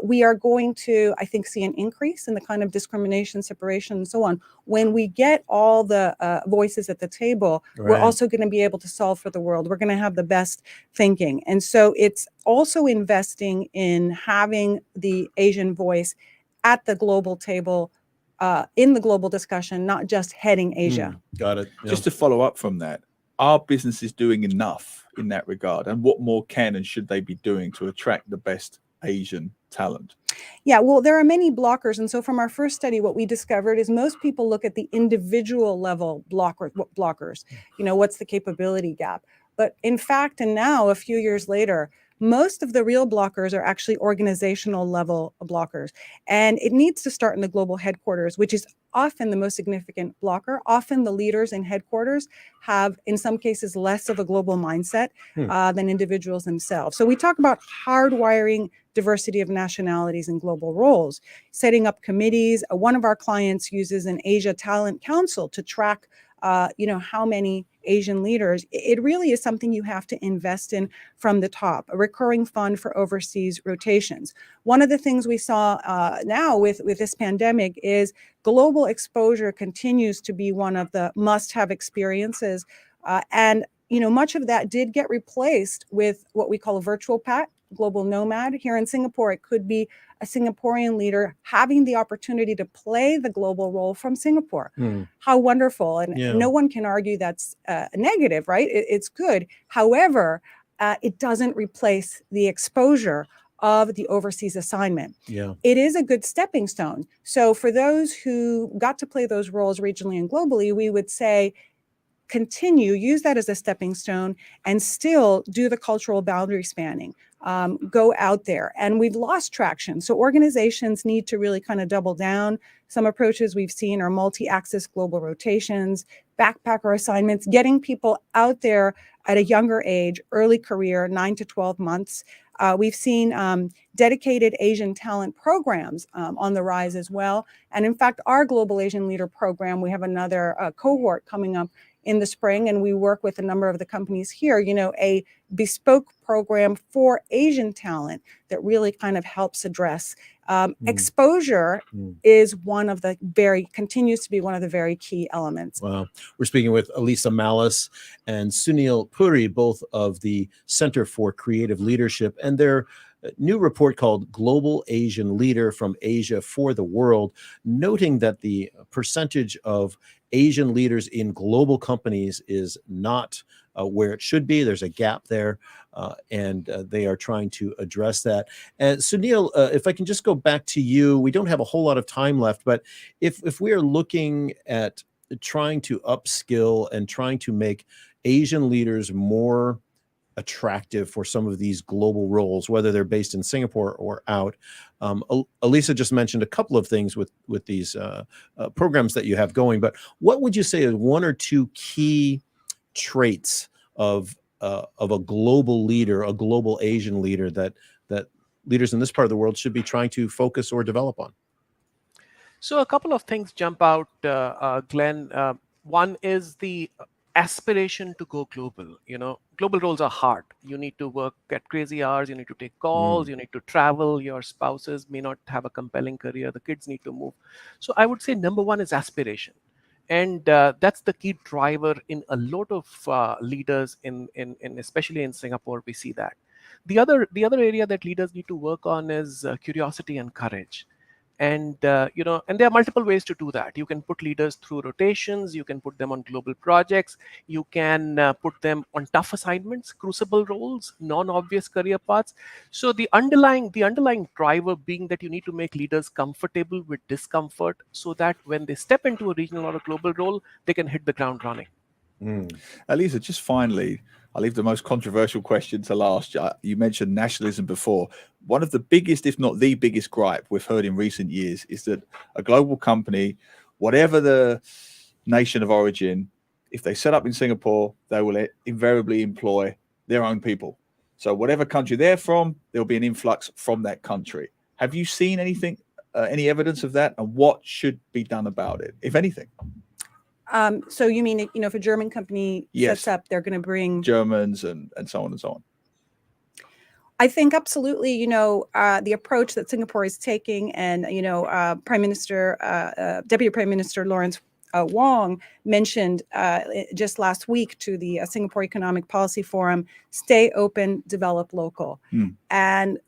we are going to, I think, see an increase in the kind of discrimination, separation, and so on. When we get all the voices at the table, we're also going to be able to solve for the world. We're going to have the best thinking. And so it's also investing in having the Asian voice at the global table, in the global discussion, not just heading Asia. Got it. Yeah. Just to follow up from that, are businesses doing enough in that regard? And what more can and should they be doing to attract the best Asian talent? Yeah, well, there are many blockers. And so from our first study, what we discovered is most people look at the individual level blockers. What's the capability gap? But in fact, and now a few years later, most of the real blockers are actually organizational level blockers. And it needs to start in the global headquarters, which is often the most significant blocker. Often the leaders in headquarters have, in some cases, less of a global mindset than individuals themselves. So we talk about hardwiring diversity of nationalities in global roles, setting up committees. One of our clients uses an Asia Talent Council to track how many Asian leaders. It really is something you have to invest in from the top, a recurring fund for overseas rotations. One of the things we saw now with this pandemic is global exposure continues to be one of the must-have experiences. And much of that did get replaced with what we call a virtual PAT, global nomad. Here in Singapore, it could be a Singaporean leader having the opportunity to play the global role from Singapore. How wonderful. And no one can argue that's a negative, right? It's good. However, it doesn't replace the exposure of the overseas assignment. It is a good stepping stone. So for those who got to play those roles regionally and globally, we would say, use that as a stepping stone and still do the cultural boundary spanning. go out there. And we've lost traction. So organizations need to really kind of double down. Some approaches we've seen are multi-axis global rotations, backpacker assignments, getting people out there at a younger age, early career, 9 to 12 months. We've seen dedicated Asian talent programs on the rise as well. And in fact, our Global Asian Leader program, we have another cohort coming up in the spring, and we work with a number of the companies here, a bespoke program for Asian talent that really kind of helps address exposure is continues to be one of the very key elements. Wow. We're speaking with Elisa Mallis and Sunil Puri, both of the Center for Creative Leadership, and their new report called Global Asian Leader from Asia for the World, noting that the percentage of Asian leaders in global companies is not where it should be. There's a gap there, and they are trying to address that. And Sunil, if I can just go back to you, we don't have a whole lot of time left, but if we are looking at trying to upskill and trying to make Asian leaders more attractive for some of these global roles, whether they're based in Singapore or out. Elisa just mentioned a couple of things with these programs that you have going, but what would you say is one or two key traits of a global leader, a global Asian leader that leaders in this part of the world should be trying to focus or develop on? So a couple of things jump out, Glenn. One is the aspiration to go global. Global roles are hard. You need to work at crazy hours. You need to take calls. You need to travel. Your spouses may not have a compelling career. The kids need to move. So I would say number one is aspiration. And that's the key driver in a lot of leaders in especially in Singapore. We see that. The other area that leaders need to work on is curiosity and courage. And and there are multiple ways to do that. You can put leaders through rotations. You can put them on global projects. You can put them on tough assignments, crucible roles, non-obvious career paths. So the underlying driver being that you need to make leaders comfortable with discomfort, so that when they step into a regional or a global role, they can hit the ground running. Elisa, just finally, I'll leave the most controversial question to last. You mentioned nationalism before. One of the biggest, if not the biggest gripe we've heard in recent years is that a global company, whatever the nation of origin, if they set up in Singapore, they will invariably employ their own people. So whatever country they're from, there'll be an influx from that country. Have you seen anything, any evidence of that? And what should be done about it, if anything? So you mean, if a German company sets up, they're going to bring Germans and so on and so on? I think absolutely, the approach that Singapore is taking, and, Deputy Prime Minister Lawrence Wong mentioned just last week to the Singapore Economic Policy Forum, stay open, develop local. And,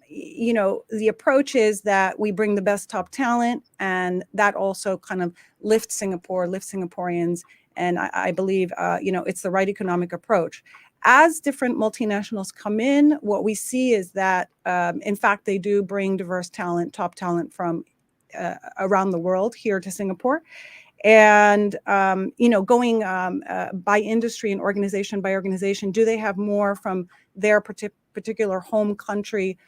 the approach is that we bring the best top talent, and that also kind of lifts Singapore, lifts Singaporeans. And I believe, it's the right economic approach. As different multinationals come in, what we see is that, in fact, they do bring diverse talent, top talent from around the world here to Singapore. And, going by industry and organization by organization, do they have more from their particular home country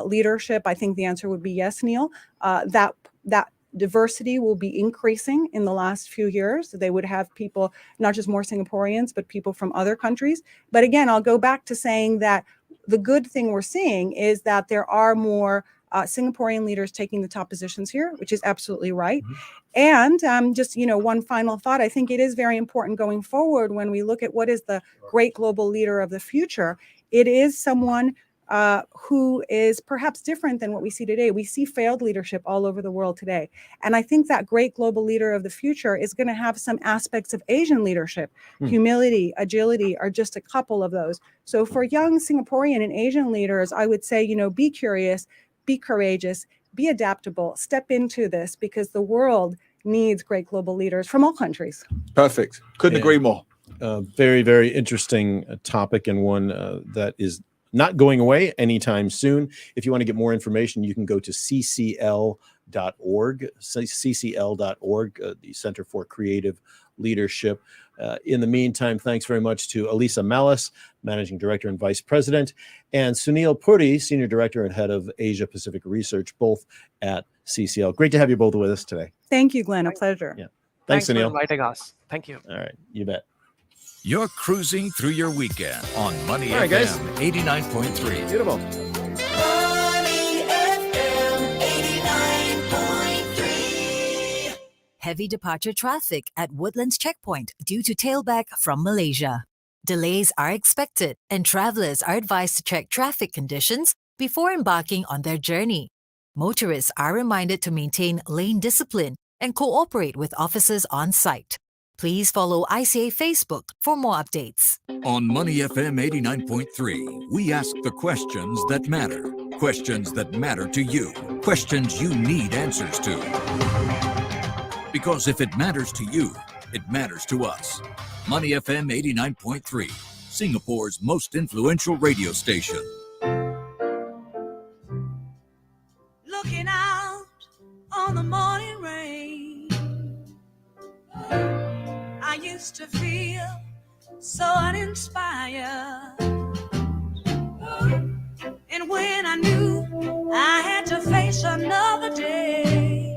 leadership? I think the answer would be yes, Neil. That diversity will be increasing in the last few years. They would have people, not just more Singaporeans, but people from other countries. But again, I'll go back to saying that the good thing we're seeing is that there are more Singaporean leaders taking the top positions here, which is absolutely right. And just, one final thought, I think it is very important going forward when we look at what is the great global leader of the future. It is someone who is perhaps different than what we see today. We see failed leadership all over the world today. And I think that great global leader of the future is going to have some aspects of Asian leadership. Humility, agility are just a couple of those. So for young Singaporean and Asian leaders, I would say, be curious, be courageous, be adaptable, step into this, because the world needs great global leaders from all countries. Perfect. Couldn't agree more. Very, very interesting topic, and one that is not going away anytime soon. If you want to get more information, you can go to CCL.org, CCL.org, the Center for Creative leadership. In the meantime, thanks very much to Elisa Mallis, Managing Director and Vice President, and Sunil Puri, Senior Director and Head of Asia Pacific Research, both at CCL. Great to have you both with us today. Thank you, Glenn. A pleasure. Yeah. Thanks, for Sunil. inviting us. Thank you. All right. You bet. You're cruising through your weekend on Money All right, FM guys. 89.3. Beautiful. Heavy departure traffic at Woodlands checkpoint due to tailback from Malaysia. Delays are expected, and travelers are advised to check traffic conditions before embarking on their journey. Motorists are reminded to maintain lane discipline and cooperate with officers on site. Please follow ICA Facebook for more updates. On Money FM 89.3, we ask the questions that matter. Questions that matter to you. Questions you need answers to. Because if it matters to you, it matters to us. Money FM 89.3, Singapore's most influential radio station. Looking out on the morning rain, I used to feel so uninspired. And when I knew I had to face another day,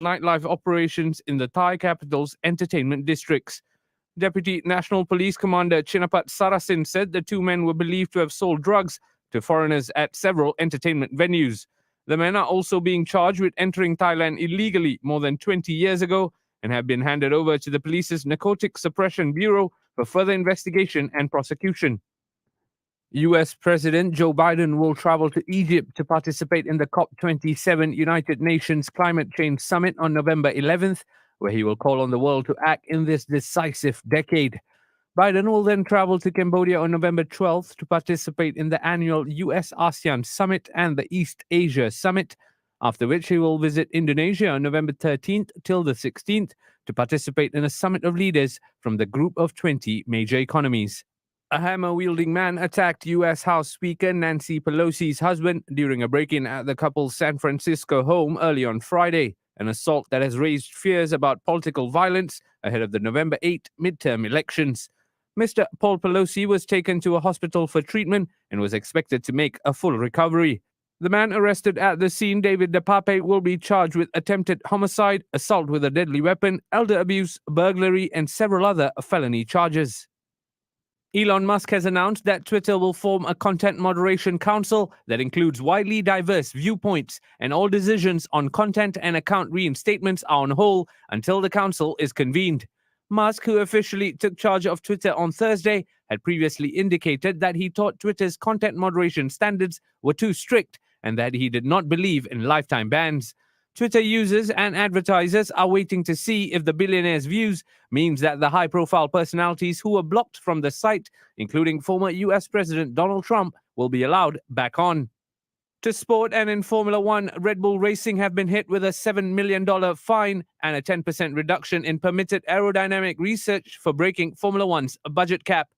nightlife operations in the Thai capital's entertainment districts. Deputy National Police Commander Chinapat Sarasin said the two men were believed to have sold drugs to foreigners at several entertainment venues. The men are also being charged with entering Thailand illegally more than 20 years ago and have been handed over to the police's Narcotic Suppression Bureau for further investigation and prosecution. US President Joe Biden will travel to Egypt to participate in the COP27 United Nations Climate Change Summit on November 11th, where he will call on the world to act in this decisive decade. Biden will then travel to Cambodia on November 12th to participate in the annual US-ASEAN Summit and the East Asia Summit, after which he will visit Indonesia on November 13th till the 16th to participate in a summit of leaders from the group of 20 major economies. A hammer-wielding man attacked U.S. House Speaker Nancy Pelosi's husband during a break-in at the couple's San Francisco home early on Friday, an assault that has raised fears about political violence ahead of the November 8 midterm elections. Mr. Paul Pelosi was taken to a hospital for treatment and was expected to make a full recovery. The man arrested at the scene, David DePape, will be charged with attempted homicide, assault with a deadly weapon, elder abuse, burglary, and several other felony charges. Elon Musk has announced that Twitter will form a content moderation council that includes widely diverse viewpoints, and all decisions on content and account reinstatements are on hold until the council is convened. Musk, who officially took charge of Twitter on Thursday, had previously indicated that he thought Twitter's content moderation standards were too strict and that he did not believe in lifetime bans. Twitter users and advertisers are waiting to see if the billionaire's views means that the high-profile personalities who were blocked from the site, including former US President Donald Trump, will be allowed back on. To sport, and in Formula One, Red Bull Racing have been hit with a $7 million fine and a 10% reduction in permitted aerodynamic research for breaking Formula One's budget cap.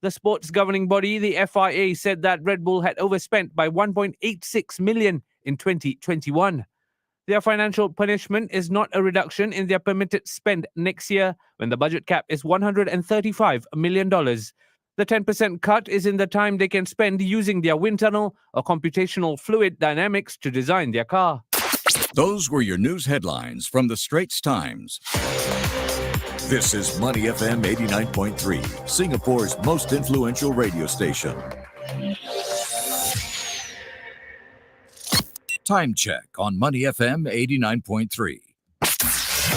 The sports governing body, the FIA, said that Red Bull had overspent by $1.86 million in 2021. Their financial punishment is not a reduction in their permitted spend next year, when the budget cap is $135 million. The 10% cut is in the time they can spend using their wind tunnel or computational fluid dynamics to design their car. Those were your news headlines from the Straits Times. This is Money FM 89.3, Singapore's most influential radio station. Time check on Money FM 89.3.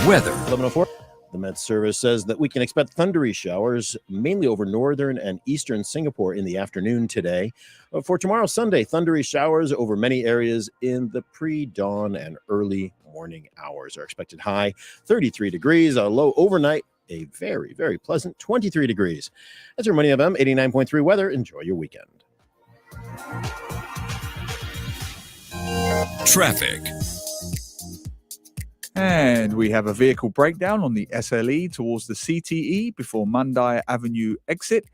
Weather. 11:04. The Met Service says that we can expect thundery showers mainly over northern and eastern Singapore in the afternoon today. For tomorrow, Sunday, thundery showers over many areas in the pre-dawn and early morning hours are expected. High 33 degrees, a low overnight, a very, very pleasant 23 degrees. That's your Money FM 89.3 weather. Enjoy your weekend. Traffic. And we have a vehicle breakdown on the SLE towards the CTE before Mandai Avenue exit.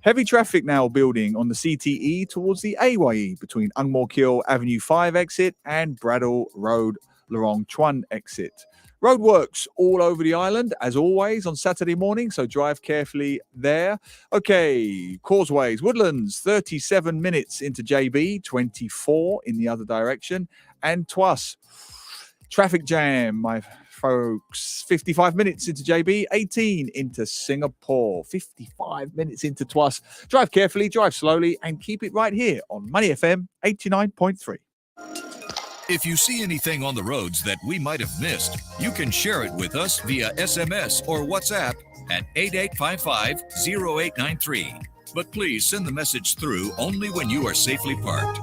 Heavy traffic now building on the CTE towards the AYE between Ang Mo Kio Avenue 5 exit and Bradall Road Lorong Chuan exit. Roadworks all over the island, as always, on Saturday morning, so drive carefully there. Okay, Causeways, Woodlands, 37 minutes into JB, 24 in the other direction, and Tuas. Traffic jam, my folks, 55 minutes into JB, 18 into Singapore, 55 minutes into Tuas. Drive carefully, drive slowly, and keep it right here on Money FM 89.3. If you see anything on the roads that we might have missed, you can share it with us via SMS or WhatsApp at 8855-0893. But please send the message through only when you are safely parked.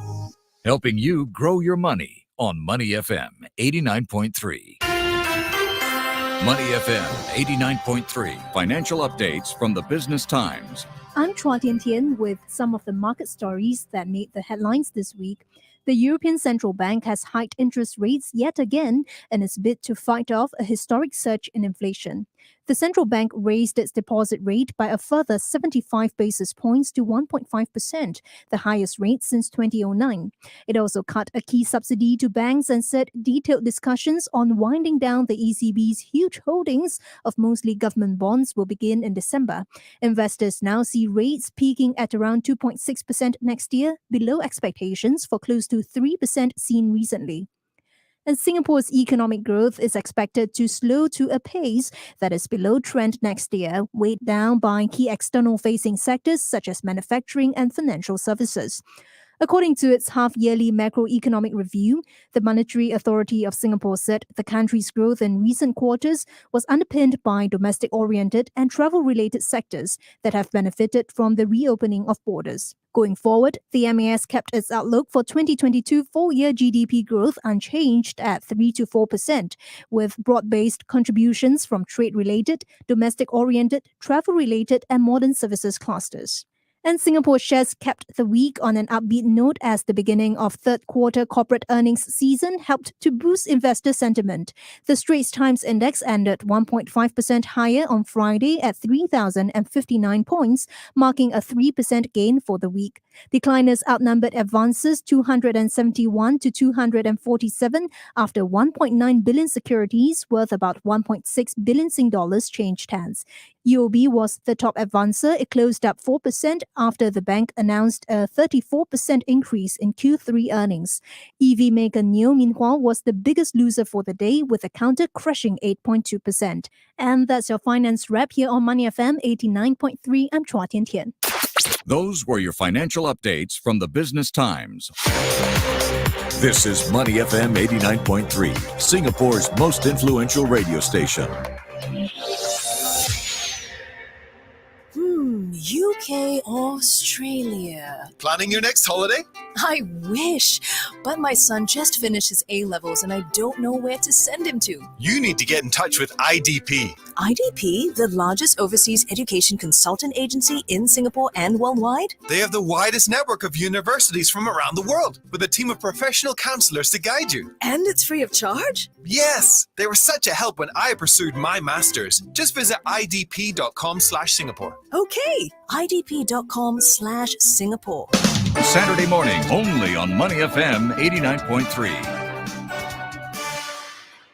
Helping you grow your money on Money FM 89.3. Money FM 89.3. Financial updates from the Business Times. I'm Chua Tian Tian with some of the market stories that made the headlines this week. The European Central Bank has hiked interest rates yet again in its bid to fight off a historic surge in inflation. The central bank raised its deposit rate by a further 75 basis points to 1.5%, the highest rate since 2009. It also cut a key subsidy to banks and said detailed discussions on winding down the ECB's huge holdings of mostly government bonds will begin in December. Investors now see rates peaking at around 2.6% next year, below expectations for close to 3% seen recently. And Singapore's economic growth is expected to slow to a pace that is below trend next year, weighed down by key external-facing sectors such as manufacturing and financial services. According to its half-yearly macroeconomic review, the Monetary Authority of Singapore said the country's growth in recent quarters was underpinned by domestic-oriented and travel-related sectors that have benefited from the reopening of borders. Going forward, the MAS kept its outlook for 2022 full-year GDP growth unchanged at 3 to 4%, with broad-based contributions from trade-related, domestic-oriented, travel-related and modern services clusters. And Singapore shares kept the week on an upbeat note as the beginning of third quarter corporate earnings season helped to boost investor sentiment. The Straits Times Index ended 1.5% higher on Friday at 3,059 points, marking a 3% gain for the week. Decliners outnumbered advances 271 to 247 after 1.9 billion securities worth about 1.6 billion Sing dollars changed hands. UOB was the top advancer. It closed up 4% after the bank announced a 34% increase in Q3 earnings. EV maker NIO, meanwhile, was the biggest loser for the day, with the counter crushing 8.2%. And that's your finance wrap here on Money FM 89.3. I'm Chua Tian Tian. Those were your financial updates from the Business Times. This is Money FM 89.3, Singapore's most influential radio station. UK, Australia. Planning your next holiday? I wish, but my son just finished his A-levels and I don't know where to send him to. You need to get in touch with IDP. IDP, the largest overseas education consultant agency in Singapore and worldwide? They have the widest network of universities from around the world, with a team of professional counselors to guide you. And it's free of charge? Yes, they were such a help when I pursued my master's. Just visit idp.com/Singapore. Okay, idp.com/Singapore. Saturday morning, only on Money FM 89.3.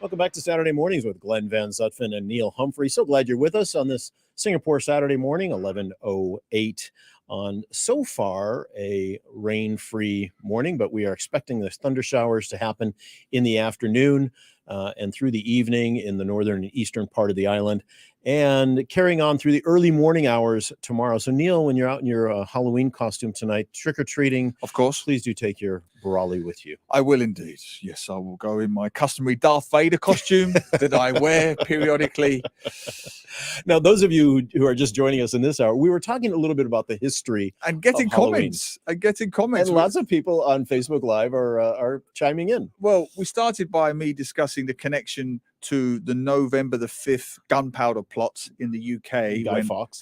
Welcome back to Saturday Mornings with Glenn Van Zutphen and Neil Humphrey. So glad you're with us on this Singapore Saturday morning, 11:08 on so far a rain-free morning, but we are expecting the thunder showers to happen in the afternoon and through the evening in the northern and eastern part of the island, and carrying on through the early morning hours tomorrow. So, Neil, when you're out in your Halloween costume tonight, trick-or-treating, of course, please do take your brolly with you. I will indeed. Yes, I will go in my customary Darth Vader costume that I wear periodically. Now, those of you who are just joining us in this hour, we were talking a little bit about the history and getting comments. And lots of people on Facebook Live are chiming in. Well, we started by me discussing the connection to the November the 5th gunpowder plot in the UK,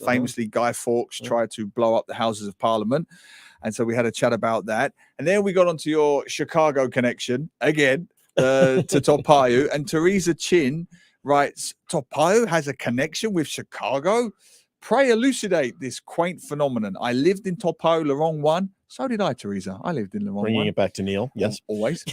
famously Guy Fawkes tried to blow up the Houses of Parliament. And so we had a chat about that. And then we got onto your Chicago connection again to Toa Payoh. And Teresa Chin writes, Toa Payoh has a connection with Chicago? Pray elucidate this quaint phenomenon. I lived in Toa Payoh, Lorong 1. So did I, Teresa. I lived in Lorong 1. Bringing it back to Neil. Yes. Always.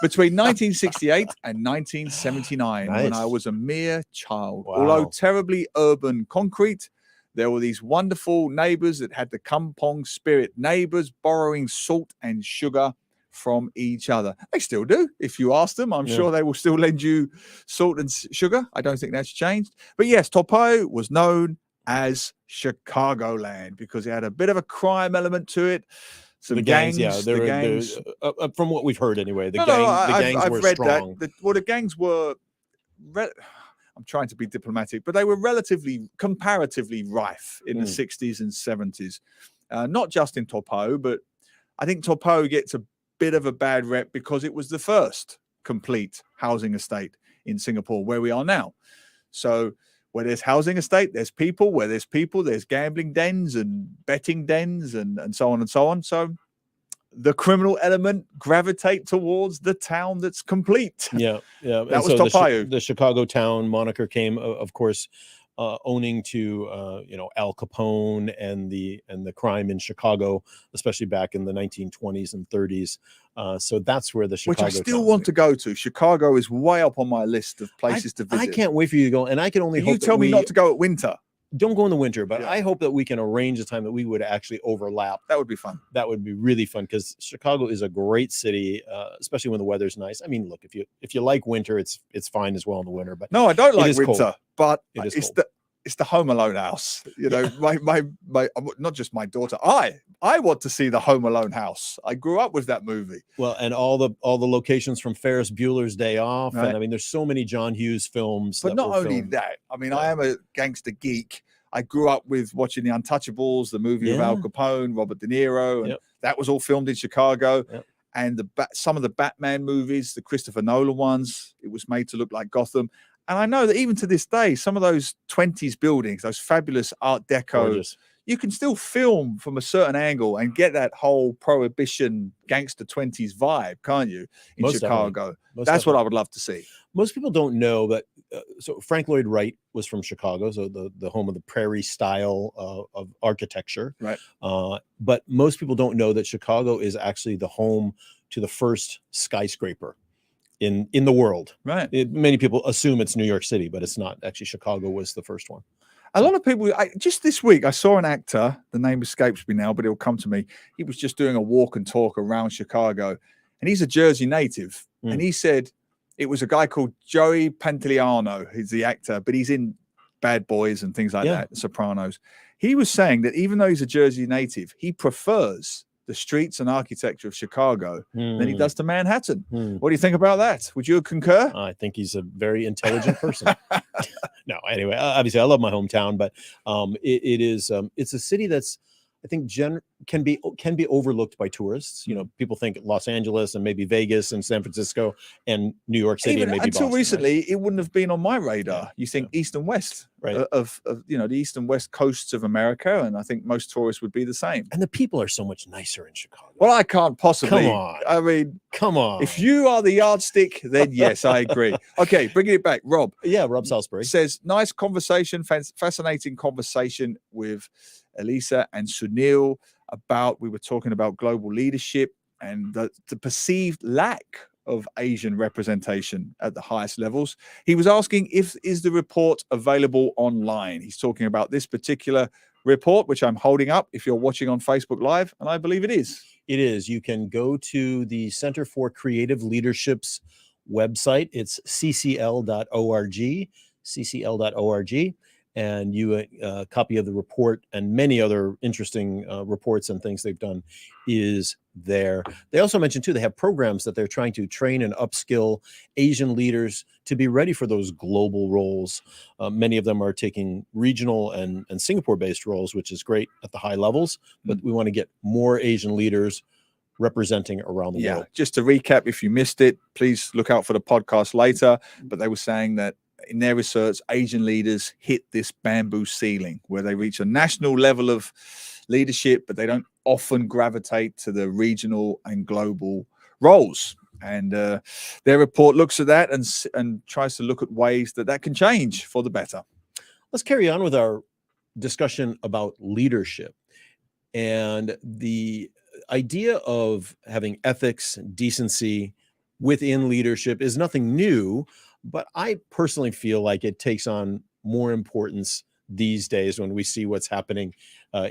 Between 1968 and 1979, when I was a mere child. Wow. Although terribly urban concrete, there were these wonderful neighbors that had the kampong spirit, neighbors borrowing salt and sugar from each other. They still do. If you ask them, I'm sure they will still lend you salt and sugar. I don't think that's changed. But yes, Toa Payoh was known as Chicagoland because it had a bit of a crime element to it. Some gangs, from what we've heard anyway, the gangs I've were read strong. That. The gangs were, I'm trying to be diplomatic, but they were comparatively rife in the 60s and 70s. Not just in Toa Payoh, but I think Toa Payoh gets a bit of a bad rep because it was the first complete housing estate in Singapore, where we are now. So where there's housing estate, there's people. Where there's people, there's gambling dens and betting dens and so on and so on. So the criminal element gravitate towards the town that's complete. Yeah. That was Toa Payoh. The Chicago town moniker came, of course, owning to Al Capone and the crime in Chicago, especially back in the 1920s and 30s. So that's where the Chicago, which I still want to go to. Chicago is way up on my list of places to visit. I can't wait for you to go, and I can only hope. You tell me not to go at winter. don't go in the winter, but I hope that we can arrange a time that we would actually overlap. That would be fun. That would be really fun because Chicago is a great city, especially when the weather's nice. I mean, look, if you like winter, it's fine as well in the winter. But no, I don't like winter, cold. but it's the Home Alone house. You know, my not just my daughter. I want to see the Home Alone house. I grew up with that movie. Well, and all the locations from Ferris Bueller's Day Off, Right. and I mean, there's so many John Hughes films. But that not were only filmed. that, I mean, I am a gangster geek. I grew up with watching The Untouchables, the movie of Al Capone, Robert De Niro, and that was all filmed in Chicago. And some of the Batman movies, the Christopher Nolan ones, it was made to look like Gotham. And I know that even to this day, some of those 20s buildings, those fabulous Art Deco, Gorgeous. you can still film from a certain angle and get that whole prohibition gangster 20s vibe, can't you, in Most Chicago? definitely. Most That's what definitely. I would love to see. Most people don't know that. So Frank Lloyd Wright was from Chicago, so the home of the prairie style of architecture. Right. But most people don't know that Chicago is actually the home to the first skyscraper in the world. Right. Many people assume it's New York City, but it's not. Actually, Chicago was the first one. A lot of people, just this week, I saw an actor, the name escapes me now, but it'll come to me. He was just doing a walk and talk around Chicago, and he's a Jersey native. And he said it was a guy called Joey Pantoliano. He's the actor, but he's in Bad Boys and things like that, The Sopranos. He was saying that even though he's a Jersey native, he prefers the streets and architecture of Chicago than he does to Manhattan. What do you think about that? Would you concur? I think he's a very intelligent person. No, anyway, obviously I love my hometown, but it's a city that's, I think, can be overlooked by tourists. You know, people think Los Angeles and maybe Vegas and San Francisco and New York City Even and maybe until Boston, recently, it wouldn't have been on my radar. You think east and west, right? Of the east and west coasts of America, and I think most tourists would be the same. And the people are so much nicer in Chicago. Well, I can't possibly. Come on. I mean, come on. If you are the yardstick, then yes, I agree. Okay, bringing it back, Rob. Yeah, Rob Salisbury says, nice conversation, fascinating conversation with Elisa and Sunil we were talking about global leadership and the perceived lack of Asian representation at the highest levels. He was asking is the report available online? He's talking about this particular report, which I'm holding up if you're watching on Facebook Live, and I believe it is. It is. You can go to the Center for Creative Leadership's website. It's ccl.org, ccl.org. And a copy of the report and many other interesting reports and things they've done is there. They also mentioned, too, they have programs that they're trying to train and upskill Asian leaders to be ready for those global roles. Many of them are taking regional and Singapore-based roles, which is great at the high levels, but we want to get more Asian leaders representing around the world. Just to recap, if you missed it, please look out for the podcast later. But they were saying that in their research, Asian leaders hit this bamboo ceiling where they reach a national level of leadership, but they don't often gravitate to the regional and global roles. And their report looks at that and tries to look at ways that can change for the better. Let's carry on with our discussion about leadership. And the idea of having ethics and decency within leadership is nothing new. But I personally feel like it takes on more importance these days when we see what's happening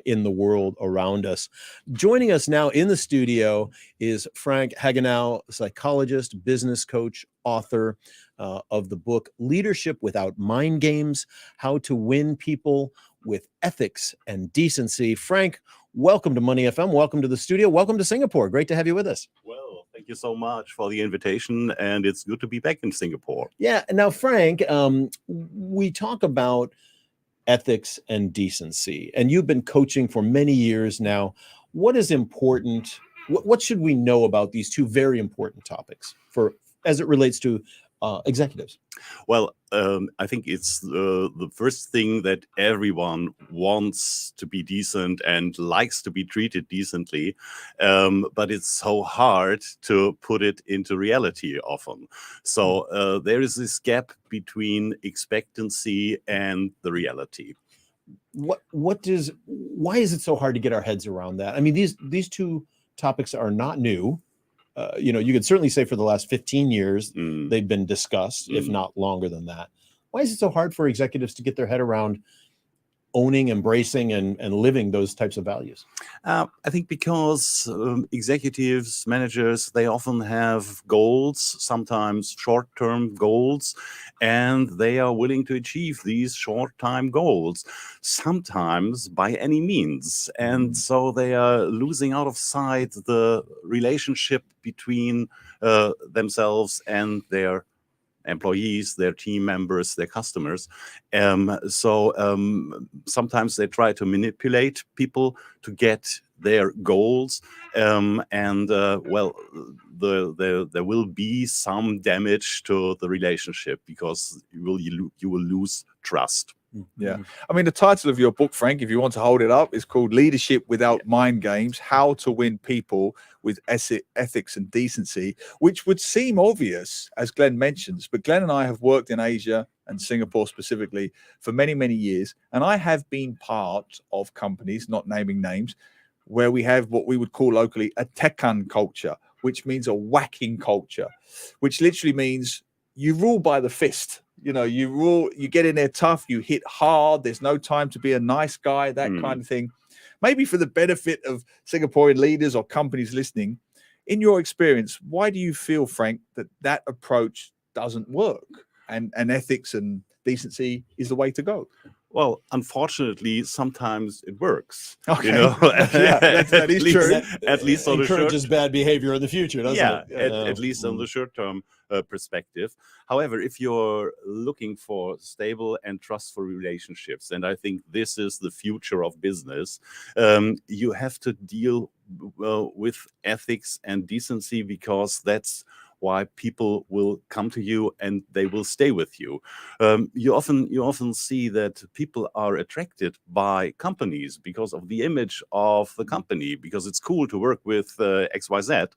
in the world around us. Joining us now in the studio is Frank Hagenow, psychologist, business coach, author of the book Leadership Without Mind Games: How to Win People with Ethics and Decency. Frank, welcome to Money FM. Welcome to the studio. Welcome to Singapore. Great to have you with us. Well, thank you so much for the invitation, and it's good to be back in Singapore. Yeah. Now, Frank, we talk about ethics and decency, and you've been coaching for many years now. What is important? What should we know about these two very important topics as it relates to executives? Well, I think it's the first thing that everyone wants to be decent and likes to be treated decently, but it's so hard to put it into reality often. So there is this gap between expectancy and the reality. Why is it so hard to get our heads around that? I mean, these two topics are not new. You could certainly say for the last 15 years, they've been discussed, if not longer than that. Why is it so hard for executives to get their head around owning, embracing, and living those types of values? I think because executives, managers, they often have goals, sometimes short-term goals, and they are willing to achieve these short-term goals, sometimes by any means. And so they are losing out of sight the relationship between themselves and their employees, their team members, their customers. Sometimes they try to manipulate people to get their goals. There will be some damage to the relationship because you will lose trust. Yeah. I mean, the title of your book, Frank, if you want to hold it up, is called Leadership Without Mind Games, How to Win People with Ethics and Decency, which would seem obvious, as Glenn mentions. But Glenn and I have worked in Asia and Singapore specifically for many, many years. And I have been part of companies, not naming names, where we have what we would call locally a tekan culture, which means a whacking culture, which literally means you rule by the fist. You know, you rule, you get in there tough, you hit hard, there's no time to be a nice guy, that kind of thing. Maybe for the benefit of Singaporean leaders or companies listening, in your experience, why do you feel, Frank, that approach doesn't work and ethics and decency is the way to go? Well, unfortunately, sometimes it works. Okay. You know, that is true. At least on the short encourages bad behavior in the future, doesn't it? At least on the short-term perspective. However, if you're looking for stable and trustful relationships, and I think this is the future of business, you have to deal with ethics and decency, because that's why people will come to you and they will stay with you. You often see that people are attracted by companies because of the image of the company, because it's cool to work with XYZ.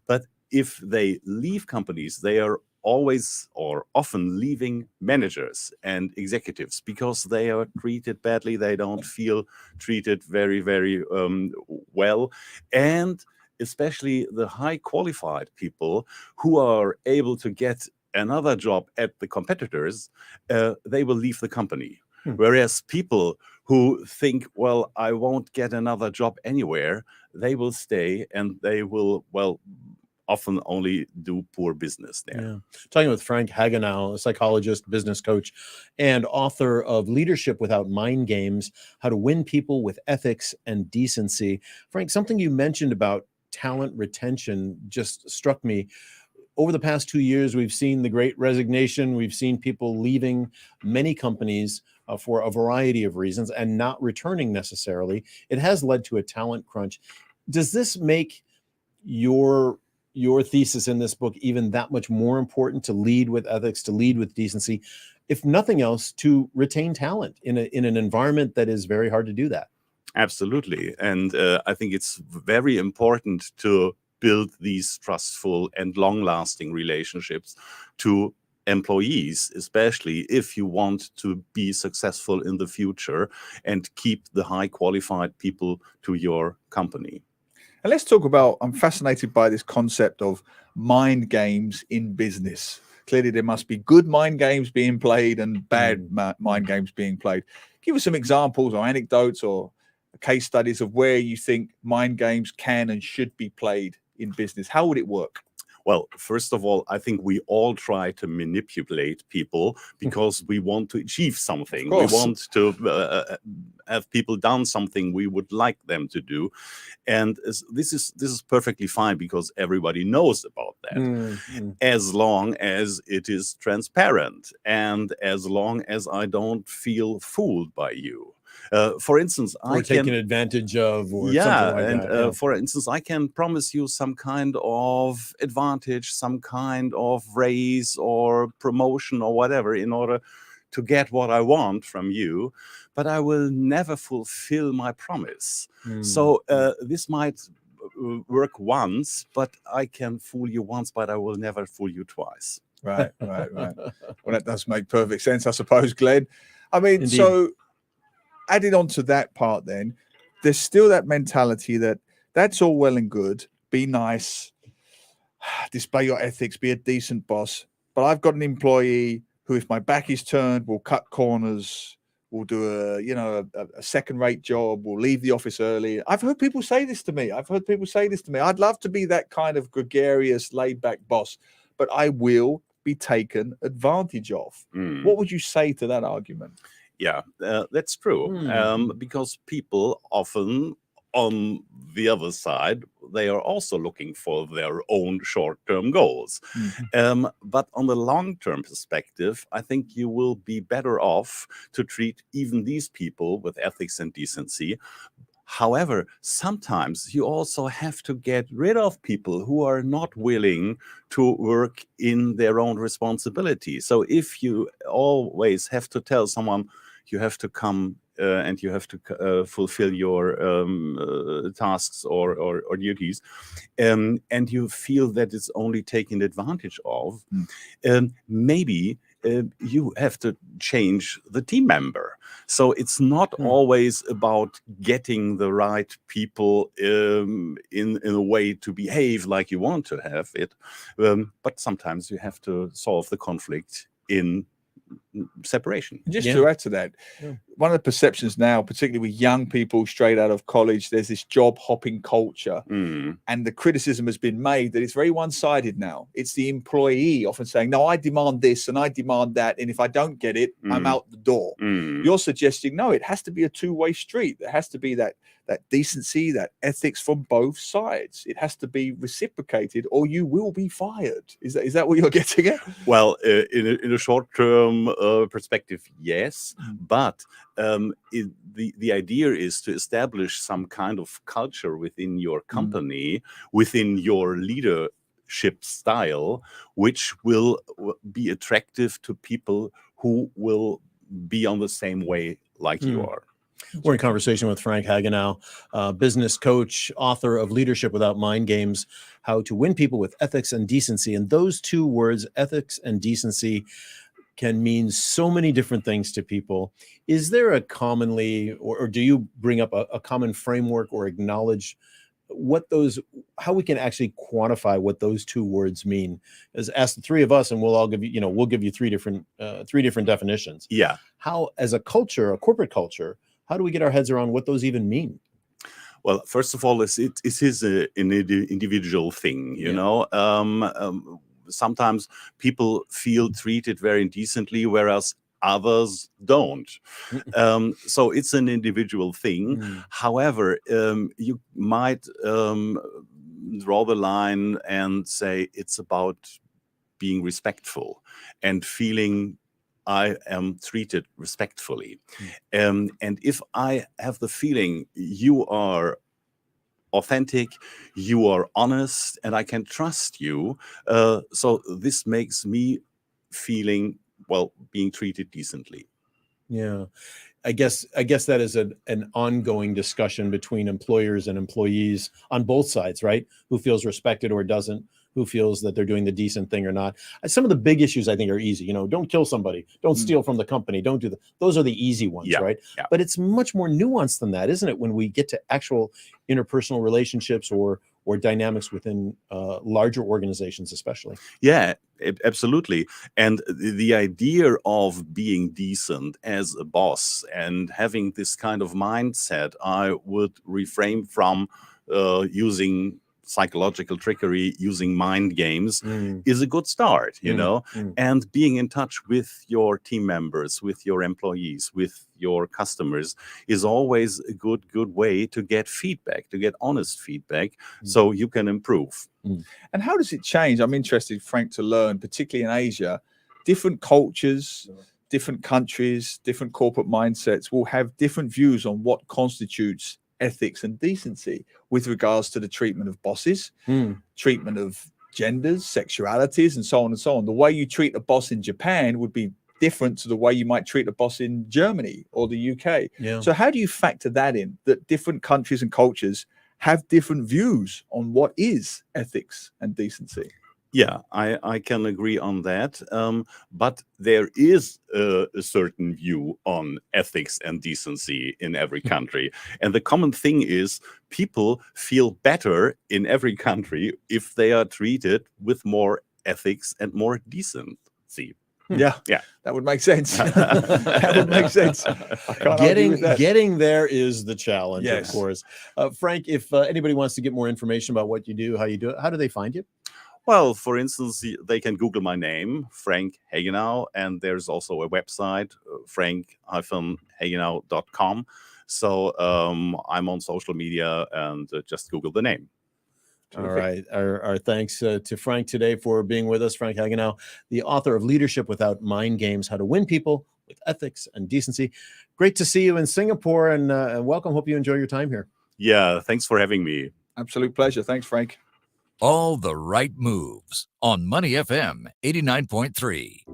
But if they leave companies, they are always or often leaving managers and executives because they are treated badly. They don't feel treated very, very well. And especially the high qualified people who are able to get another job at the competitors, they will leave the company. Whereas people who think, well, I won't get another job anywhere, they will stay and they will, often only do poor business there. Yeah. Talking with Frank Hagenow, a psychologist, business coach, and author of Leadership Without Mind Games, How to Win People with Ethics and Decency. Frank, something you mentioned about talent retention just struck me. Over the past 2 years, we've seen the Great Resignation. We've seen people leaving many companies for a variety of reasons and not returning necessarily. It has led to a talent crunch. Does this make your thesis in this book even that much more important, to lead with ethics, to lead with decency, if nothing else, to retain talent in an environment that is very hard to do that? Absolutely. And I think it's very important to build these trustful and long-lasting relationships to employees, especially if you want to be successful in the future and keep the high qualified people to your company. And let's talk about, I'm fascinated by this concept of mind games in business. Clearly, there must be good mind games being played and bad mind games being played. Give us some examples or anecdotes or case studies of where you think mind games can and should be played in business. How would it work? Well, first of all, I think we all try to manipulate people because we want to achieve something. We want to have people done something we would like them to do. And this is perfectly fine because everybody knows about that. As long as it is transparent and as long as I don't feel fooled by you. For instance, or taken advantage of, or something like that. For instance, I can promise you some kind of advantage, some kind of raise or promotion or whatever in order to get what I want from you, but I will never fulfill my promise. So this might work once, but I can fool you once, but I will never fool you twice. Right. Well, that does make perfect sense, I suppose, Glenn. I mean, Indeed. So added on to that part, then there's still that mentality that that's all well and good, be nice, display your ethics, be a decent boss, but I've got an employee who, if my back is turned, will cut corners, will do a second-rate job, will leave the office early. I've heard people say this to me. I'd love to be that kind of gregarious, laid-back boss, but I will be taken advantage of. What would you say to that argument? Yeah, that's true. Because people often on the other side, they are also looking for their own short-term goals. But on the long-term perspective, I think you will be better off to treat even these people with ethics and decency. However, sometimes you also have to get rid of people who are not willing to work in their own responsibility. So if you always have to tell someone, you have to come and you have to fulfill your tasks or duties, and you feel that it's only taken advantage of, maybe you have to change the team member. So it's not always about getting the right people in a way to behave like you want to have it, but sometimes you have to solve the conflict in separation. Just to add to that, one of the perceptions now, particularly with young people straight out of college, there's this job hopping culture, and the criticism has been made that it's very one-sided now. It's the employee often saying, no, I demand this and I demand that, and if I don't get it, I'm out the door. You're suggesting, no, it has to be a two-way street. There has to be that decency, that ethics from both sides. It has to be reciprocated or you will be fired. Is that what you're getting at? Well, in a short-term perspective, yes. But the idea is to establish some kind of culture within your company, within your leadership style, which will be attractive to people who will be on the same way like you are. We're in conversation with Frank Hagenow, business coach, author of Leadership Without Mind Games, How to Win People with Ethics and Decency. And those two words, ethics and decency, can mean so many different things to people. Is there a commonly, or do you bring up a common framework or acknowledge how we can actually quantify what those two words mean? As ask the three of us, and we'll all give you, we'll give you three different definitions. Yeah. How, as a culture, a corporate culture, how do we get our heads around what those even mean? Well, first of all, it is an individual thing, you know. Sometimes people feel treated very indecently, whereas others don't. So it's an individual thing. However, you might draw the line and say it's about being respectful and feeling I am treated respectfully. And if I have the feeling you are authentic, you are honest, and I can trust you, so this makes me feeling, well, being treated decently. Yeah. I guess that is an ongoing discussion between employers and employees on both sides, right? Who feels respected or doesn't, who feels that they're doing the decent thing or not. Some of the big issues I think are easy. Don't kill somebody, don't steal from the company, don't do those are the easy ones, right? Yeah. But it's much more nuanced than that, isn't it? When we get to actual interpersonal relationships or dynamics within larger organizations, especially. Yeah, absolutely. And the idea of being decent as a boss and having this kind of mindset, I would refrain from using psychological trickery, using mind games, is a good start, you know, and being in touch with your team members, with your employees, with your customers is always a good way to get feedback, to get honest feedback, so you can improve. And how does it change? I'm interested, Frank, to learn, particularly in Asia, different cultures, different countries, different corporate mindsets will have different views on what constitutes ethics and decency with regards to the treatment of bosses, treatment of genders, sexualities, and so on and so on. The way you treat a boss in Japan would be different to the way you might treat a boss in Germany or the UK. Yeah. So how do you factor that in, that different countries and cultures have different views on what is ethics and decency? Yeah, I can agree on that. But there is a certain view on ethics and decency in every country. And the common thing is people feel better in every country if they are treated with more ethics and more decency. Yeah, Yeah. that would make sense. That would make sense. I can't argue with that. Getting there is the challenge, Yes. of course. Frank, if anybody wants to get more information about what you do, how you do it, how do they find you? Well, for instance, they can Google my name, Frank Hagenow, and there's also a website, frank-hagenow.com. So I'm on social media, and just Google the name. All right. Our thanks to Frank today for being with us. Frank Hagenow, the author of Leadership Without Mind Games, How to Win People with Ethics and Decency. Great to see you in Singapore, and welcome. Hope you enjoy your time here. Yeah, thanks for having me. Absolute pleasure. Thanks, Frank. All the right moves on Money FM 89.3.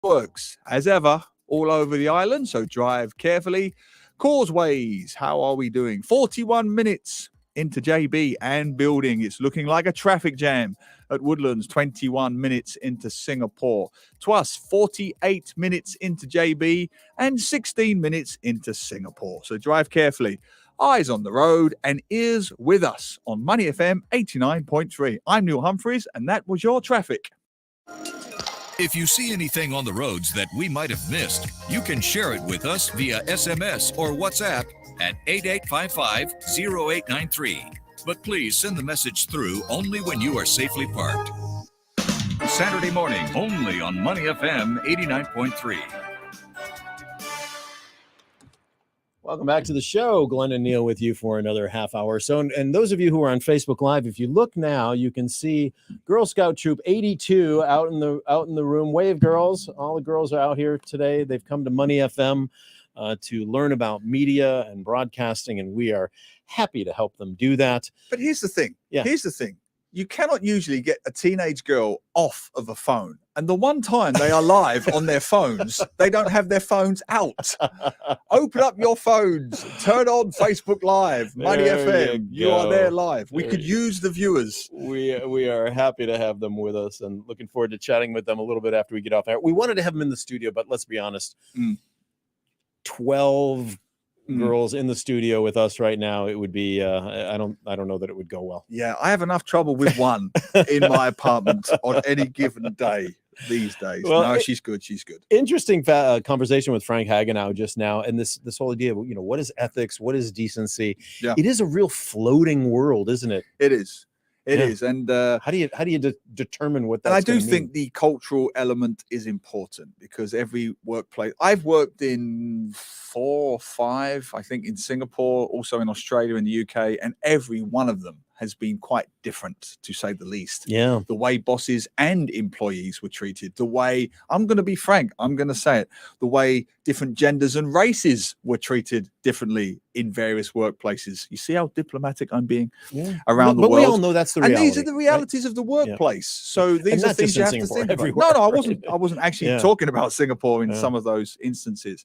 Works as ever all over the island, so drive carefully. Causeways, how are we doing? 41 minutes into JB and building. It's looking like a traffic jam at Woodlands. 21 minutes into Singapore. Twas 48 minutes into JB and 16 minutes into Singapore. So drive carefully. Eyes on the road and ears with us on Money FM 89.3. I'm Neil Humphreys, and that was your traffic. If you see anything on the roads that we might have missed, you can share it with us via SMS or WhatsApp at 8855-0893. But please send the message through only when you are safely parked. Saturday morning, only on Money FM 89.3. Welcome back to the show. Glenn and Neil with you for another half hour or so. And those of you who are on Facebook Live, if you look now, you can see Girl Scout Troop 82 out in the room. Wave, girls. All the girls are out here today. They've come to Money FM to learn about media and broadcasting, and we are happy to help them do that. But here's the thing. Yeah. Here's the thing. You cannot usually get a teenage girl off of a phone. And the one time they are live on their phones, they don't have their phones out. Open up your phones. Turn on Facebook Live, Money FM. You are there live. We could use the viewers. We are happy to have them with us and looking forward to chatting with them a little bit after we get off air. We wanted to have them in the studio, but let's be honest. 12 girls in the studio with us right now, it would be I don't know that it would go well. Yeah, I have enough trouble with one in my apartment on any given day these days. Well, no, she's good. Interesting conversation with Frank Hagenow just now, and this whole idea of, what is ethics, what is decency? Yeah. It is a real floating world, isn't it? It is. It is. And how do you determine what that's and I do gonna think mean? the cultural element is important, because every workplace, I've worked in 4 or 5, I think, in Singapore, also in Australia, in the UK, and every one of them has been quite different, to say the least. Yeah. The way bosses and employees were treated, the way, I'm going to be frank, I'm going to say it, the way different genders and races were treated differently in various workplaces. You see how diplomatic I'm being around the world. But we all know that's the reality. And these are the realities of the workplace. So these are things you have to think about. No, I wasn't actually talking about Singapore in some of those instances.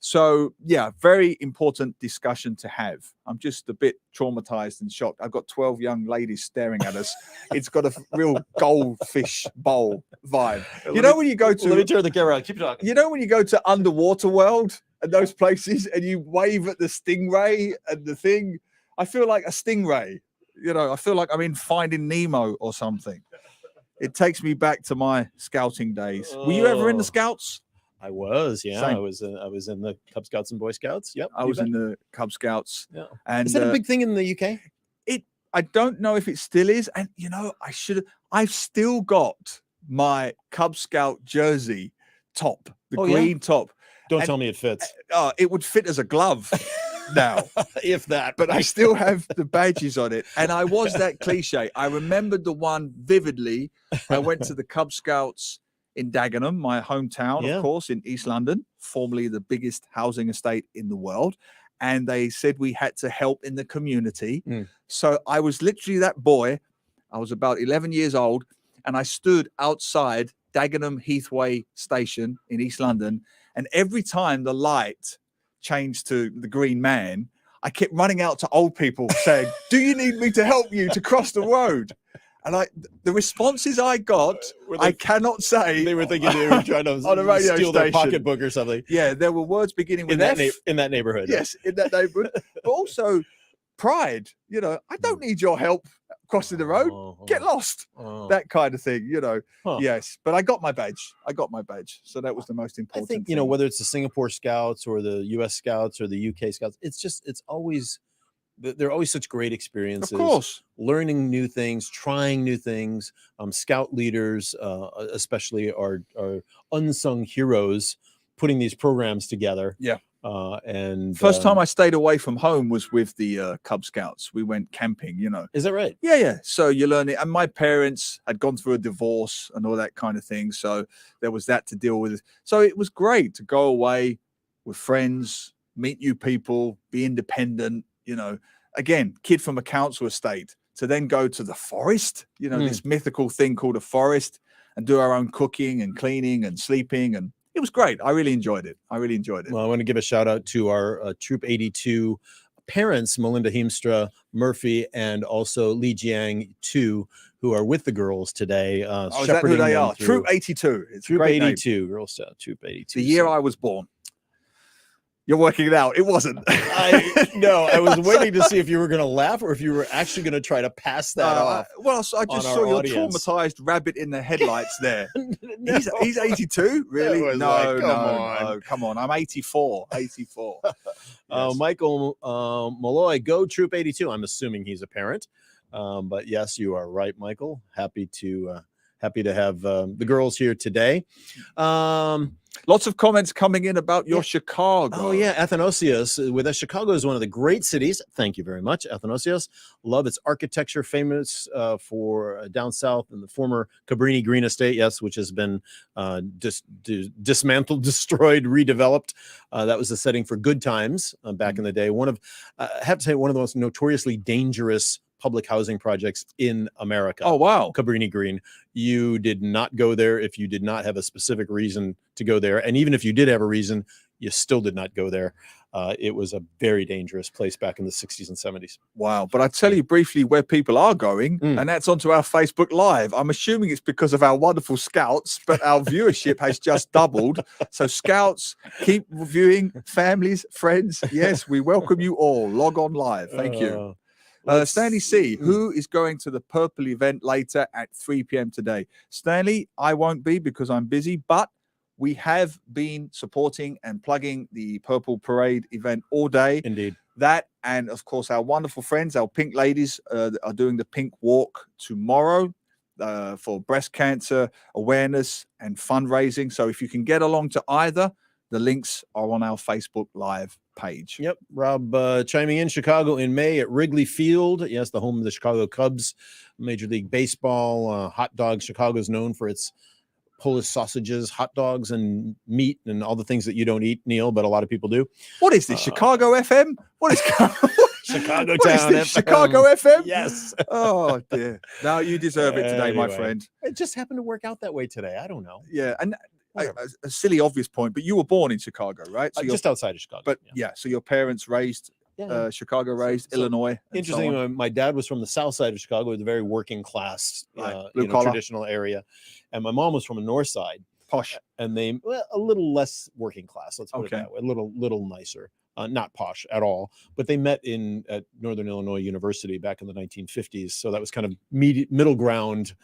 So, yeah, very important discussion to have. I'm just a bit traumatized and shocked. I've got 12 young ladies staring at us. It's got a real goldfish bowl vibe. When you go to... Let me turn the camera on. Keep talking. You know when you go to Underwater World and those places and you wave at the stingray and the thing? I feel like a stingray. I feel like I'm in Finding Nemo or something. It takes me back to my scouting days. Were you ever in the Scouts? I was, yeah. Same. I was in the Cub Scouts and Boy Scouts. Yep. I was in the Cub Scouts. Yeah. And is that a big thing in the UK? I don't know if it still is. And I've still got my Cub Scout jersey top, the green top. Don't tell me it fits. It would fit as a glove now, if that. But I still have the badges on it. And I was that cliche. I remembered the one vividly. I went to the Cub Scouts in Dagenham, my hometown, of course, in East London, formerly the biggest housing estate in the world. And they said we had to help in the community. So I was literally that boy. I was about 11 years old, and I stood outside Dagenham Heathway station in East London. And every time the light changed to the green man, I kept running out to old people saying, "Do you need me to help you to cross the road?" And the responses I got, I cannot say. They were thinking they were trying to on a radio steal station. their pocketbook or something. Yeah, there were words beginning with in that neighborhood. Yes, in that neighborhood. But also pride. I don't need your help crossing the road. Get lost. That kind of thing. Yes. But I got my badge. So that was the most important. I think thing. whether it's the Singapore Scouts or the U.S. Scouts or the UK Scouts, they're always such great experiences. Of course. Learning new things, trying new things. Scout leaders, especially, are unsung heroes putting these programs together. Yeah. And first time I stayed away from home was with the Cub Scouts. We went camping, Is that right? Yeah. So you learn it. And my parents had gone through a divorce and all that kind of thing. So there was that to deal with. So it was great to go away with friends, meet new people, be independent. Again, kid from a council estate, to then go to the forest, this mythical thing called a forest, and do our own cooking and cleaning and sleeping. And it was great. I really enjoyed it. Well, I want to give a shout out to our Troop 82 parents, Melinda Heemstra Murphy, and also Li Jiang, too, who are with the girls today. Is that who they are? Troop 82. It's Troop a great 82, Girl Scout Troop 82. The year I was born. You're working it out. It wasn't. No, I was waiting to see if you were going to laugh or if you were actually going to try to pass that off. Well, so I just saw your traumatized rabbit in the headlights there. He's 82? Really? No, come on. I'm 84. Yes. Michael Malloy, go Troop 82. I'm assuming he's a parent. But yes, you are right, Michael. Happy to happy to have the girls here today. Lots of comments coming in about your Chicago. Oh, yeah. Athanasios with us. Chicago is one of the great cities. Thank you very much, Athanasios. Love its architecture, famous for down south in the former Cabrini Green Estate, yes, which has been dismantled, destroyed, redeveloped. That was the setting for Good Times back in the day. I have to say, one of the most notoriously dangerous public housing projects in America. Oh, wow. Cabrini Green. You did not go there if you did not have a specific reason to go there. And even if you did have a reason, you still did not go there. It was a very dangerous place back in the 60s and 70s. Wow. But I tell you briefly where people are going, and that's onto our Facebook Live. I'm assuming it's because of our wonderful scouts, but our viewership has just doubled. So scouts, keep reviewing, families, friends. Yes, we welcome you all. Log on live. Thank you. Stanley C, who is going to the Purple event later at 3 p.m. today? Stanley, I won't be because I'm busy, but we have been supporting and plugging the Purple Parade event all day. Indeed. That, and of course, our wonderful friends, our pink ladies, are doing the pink walk tomorrow for breast cancer awareness and fundraising. So if you can get along to either, the links are on our Facebook Live page. Yep. Rob chiming in. Chicago in May at Wrigley Field. Yes, the home of the Chicago Cubs. Major League Baseball. Hot dogs. Chicago is known for its Polish sausages, hot dogs, and meat, and all the things that you don't eat, Neil, but a lot of people do. What is this, Chicago FM? What is Chicago what Town is this, FM? Chicago FM? Yes. Oh, dear. No, you deserve it today, my Anyway, friend. It just happened to work out that way today. I don't know. Yeah, and a silly, obvious point, but you were born in Chicago, right? So Just outside of Chicago. But so your parents raised Chicago, raised Illinois. and so Interesting. on. My dad was from the south side of Chicago, with a very working class, Blue collar. traditional area, and my mom was from the north side, posh, and they a little less working class. Let's put it that way, a little nicer. Not posh at all, but they met at Northern Illinois University back in the 1950s. So that was kind of middle ground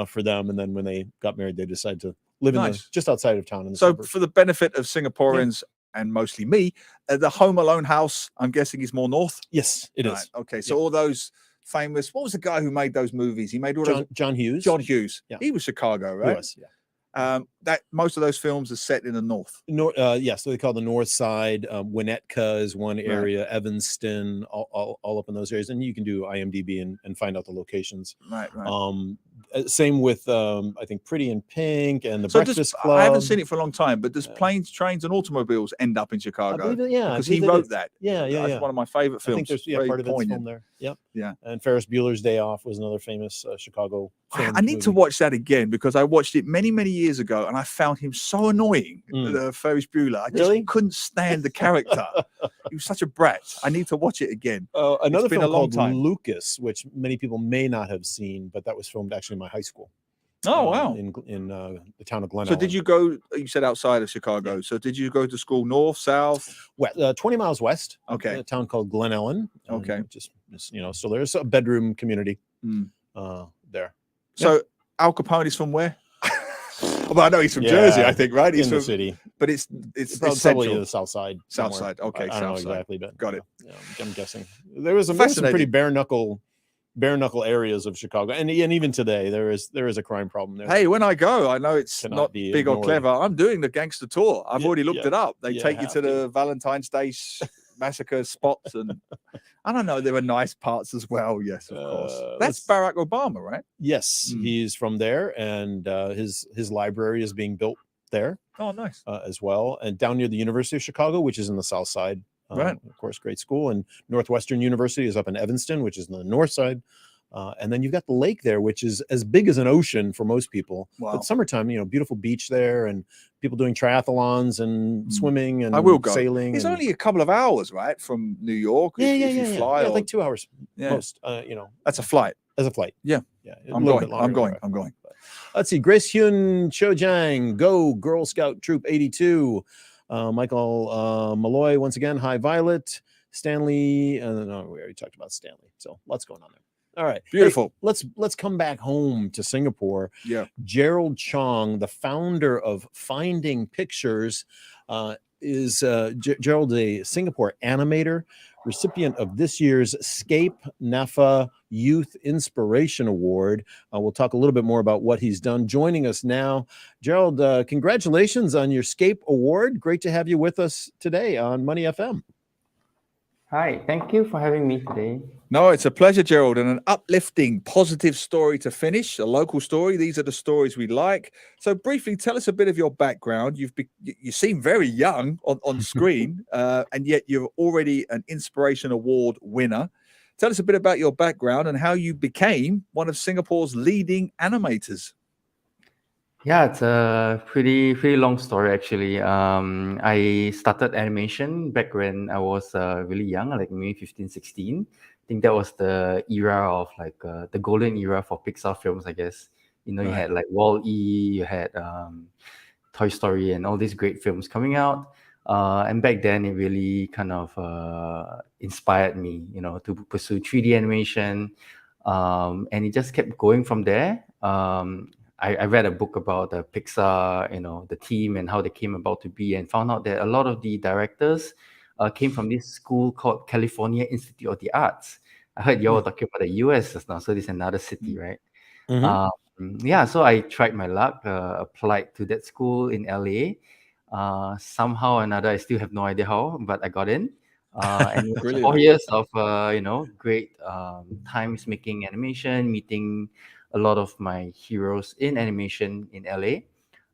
for them. And then when they got married, they decided to live just outside of town. In the suburbs. For the benefit of Singaporeans and mostly me, the Home Alone house, I'm guessing, is more north. Yes, it is. Okay, so all those famous. What was the guy who made those movies? He made all those. John Hughes. John Hughes. Yeah. He was Chicago, right? He was, yeah. That most of those films are set in the north. Yes, so they call the north side. Winnetka is one area, Evanston, all up in those areas, and you can do IMDb and find out the locations. Right. Same with I think Pretty in Pink and the Breakfast Club. I haven't seen it for a long time, but does Planes, Trains, and Automobiles end up in Chicago? I believe because he wrote that. Yeah. That's one of my favorite films. I think there's Very part of it's poignant. filmed there. Yep. Yeah. And Ferris Bueller's Day Off was another famous Chicago film. I need to watch that again because I watched it many, many years ago and I found him so annoying, Ferris Bueller. I just couldn't stand the character. He was such a brat. I need to watch it again. Another It's been film a long called time. Lucas, which many people may not have seen, but that was filmed actually in my high school. Oh, wow. In the town of Glen So Ellen. did you go, you said outside of Chicago. So did you go to school north, south? 20 miles west. Okay. A town called Glen Ellen. Okay. Just so there's a bedroom community there. So Al Capone's from where? Well, I know he's from Jersey, I think, right? He's in from the city. But it's Probably central. the south side. South somewhere. side. Okay, I don't know south side. exactly, but Got it. I'm guessing there was some pretty bare knuckle areas of Chicago, and even today there is a crime problem there. Hey, when I go, I know it's Cannot not be big or ignored. clever. I'm doing the gangster tour. I've already looked it up. They You take you have to the Valentine's Day massacre spots, and I don't know. There were nice parts as well. Yes, of course. That's Barack Obama, right? Yes, he's from there, and his library is being built there. Oh, nice. As well, and down near the University of Chicago, which is in the south side. Right. Of course, great school. And Northwestern University is up in Evanston, which is in the north side. And then you've got the lake there, which is as big as an ocean for most people. Wow. But summertime, beautiful beach there, and people doing triathlons and swimming and I will go. sailing. It's and- only a couple of hours, right, from New York. if you fly, Yeah, or- like 2 hours Yeah. most. That's a flight. As a flight. Yeah. A I'm little bit going. longer I'm going. Let's see. Grace Hyun Cho Jang, go Girl Scout Troop 82. Michael Malloy, once again, hi Violet. Stanley, no, we already talked about Stanley. So lots going on there. All right. Beautiful. Hey, let's come back home to Singapore. Yeah. Jerrold Chong, the founder of Finding Pictures, is Jerrold a Singapore animator recipient of this year's SCAPE NYFA Youth Inspiration Award. We'll talk a little bit more about what he's done. Joining us now, Jerrold, congratulations on your SCAPE Award. Great to have you with us today on Money FM. Hi, thank you for having me today. No, it's a pleasure, Jerrold, and an uplifting, positive story to finish, a local story. These are the stories we like. So briefly, tell us a bit of your background. You seem very young on screen, and yet you're already an Inspiration Award winner. Tell us a bit about your background and how you became one of Singapore's leading animators. Yeah, it's a pretty long story actually. I started animation back when I was really young, like maybe 15, 16. I think that was the era of like the golden era for Pixar films, I guess. You know, you had like Wall-E, you had Toy Story and all these great films coming out. And back then it really kind of inspired me, you know, to pursue 3D animation. And it just kept going from there. I read a book about the Pixar, you know, the team and how they came about to be, and found out that a lot of the directors came from this school called California Institute of the Arts. I heard you all talking about the US just now, so this is another city, right? Yeah, so I tried my luck, applied to that school in LA. Somehow or another, I still have no idea how, but I got in. And it was 4 years of, you know, great times making animation, meeting a lot of my heroes in animation in LA,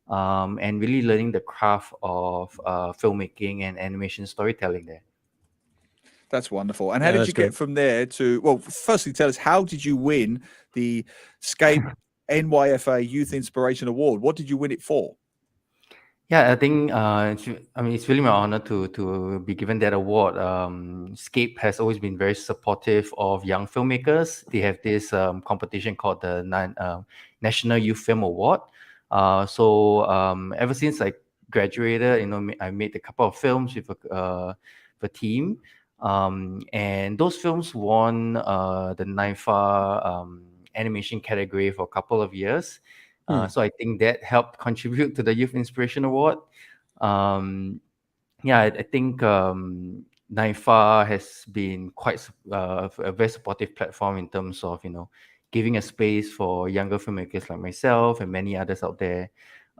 and really learning the craft of filmmaking and animation storytelling there. That's wonderful. And how did you get from there to, well, firstly, tell us, how did you win the SCAPE NYFA Youth Inspiration Award? What did you win it for? Yeah, I think it's really my honor to be given that award. SCAPE has always been very supportive of young filmmakers. They have this competition called the National Youth Film Award. So ever since I graduated, you know, I made a couple of films with a team, and those films won the NYFA animation category for a couple of years. So I think that helped contribute to the Youth Inspiration Award. Yeah, I think NYFA has been quite a very supportive platform in terms of, you know, giving a space for younger filmmakers like myself and many others out there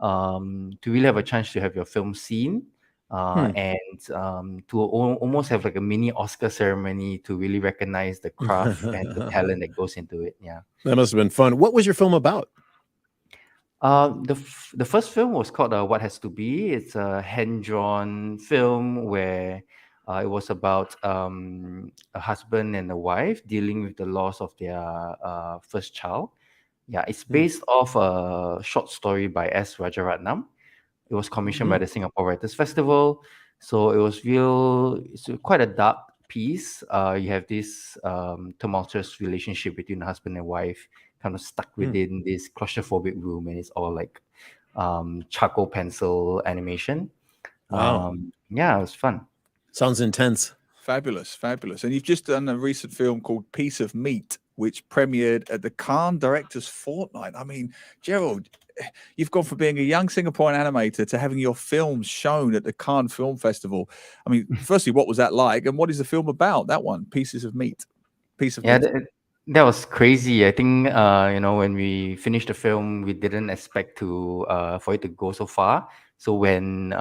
to really have a chance to have your film seen, and to almost have like a mini Oscar ceremony to really recognize the craft and the talent that goes into it. Yeah, that must have been fun. What was your film about? The first film was called What Has to Be. It's a hand-drawn film where it was about a husband and a wife dealing with the loss of their first child. Yeah, it's based off a short story by S. Rajaratnam. It was commissioned by the Singapore Writers Festival. So it's quite a dark piece. You have this tumultuous relationship between the husband and wife, kind of stuck within this claustrophobic room, and it's all like charcoal pencil animation. Wow. Yeah, it was fun. Sounds intense. Fabulous. And you've just done a recent film called Piece of Meat, which premiered at the Cannes Directors Fortnight. I mean, Jerrold, you've gone from being a young Singaporean animator to having your films shown at the Cannes Film Festival. I mean, firstly, what was that like? And what is the film about? That one, Pieces of Meat. Yeah, that was crazy. I think, you know, when we finished the film, we didn't expect for it to go so far. So when,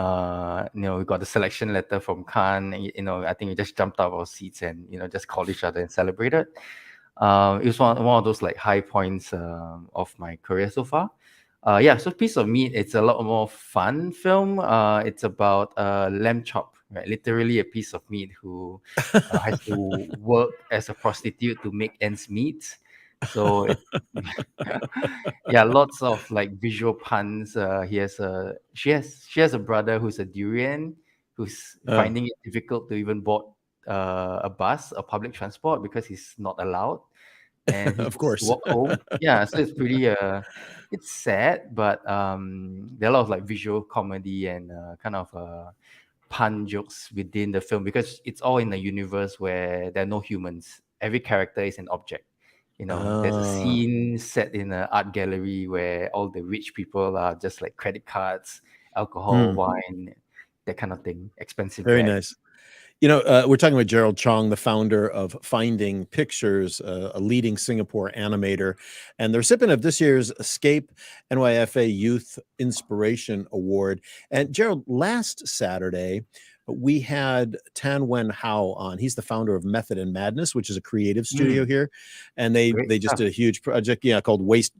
you know, we got the selection letter from Cannes, you know, I think we just jumped out of our seats and, you know, just called each other and celebrated. It was one of those like high points of my career so far. Yeah, so Piece of Meat, it's a lot more fun film. It's about a lamb chop, right? Literally a piece of meat who has to work as a prostitute to make ends meet. So yeah, lots of like visual puns. She has a brother who's a durian, who's finding it difficult to even board a bus or public transport because he's not allowed. And he of course walk home. Yeah, so it's pretty it's sad, but there are a lot of like visual comedy and kind of pun jokes within the film, because it's all in a universe where there are no humans. Every character is an object. You know, there's a scene set in an art gallery where all the rich people are just like credit cards, alcohol, wine, that kind of thing, expensive. Very bags. nice. We're talking with Jerrold Chong, the founder of Finding Pictures, a leading Singapore animator, and the recipient of this year's SCAPE NYFA Youth Inspiration Award. And Jerrold, last Saturday, we had Tan Wen Hao on. He's the founder of Method and Madness, which is a creative studio here, and they just did a huge project, called Waste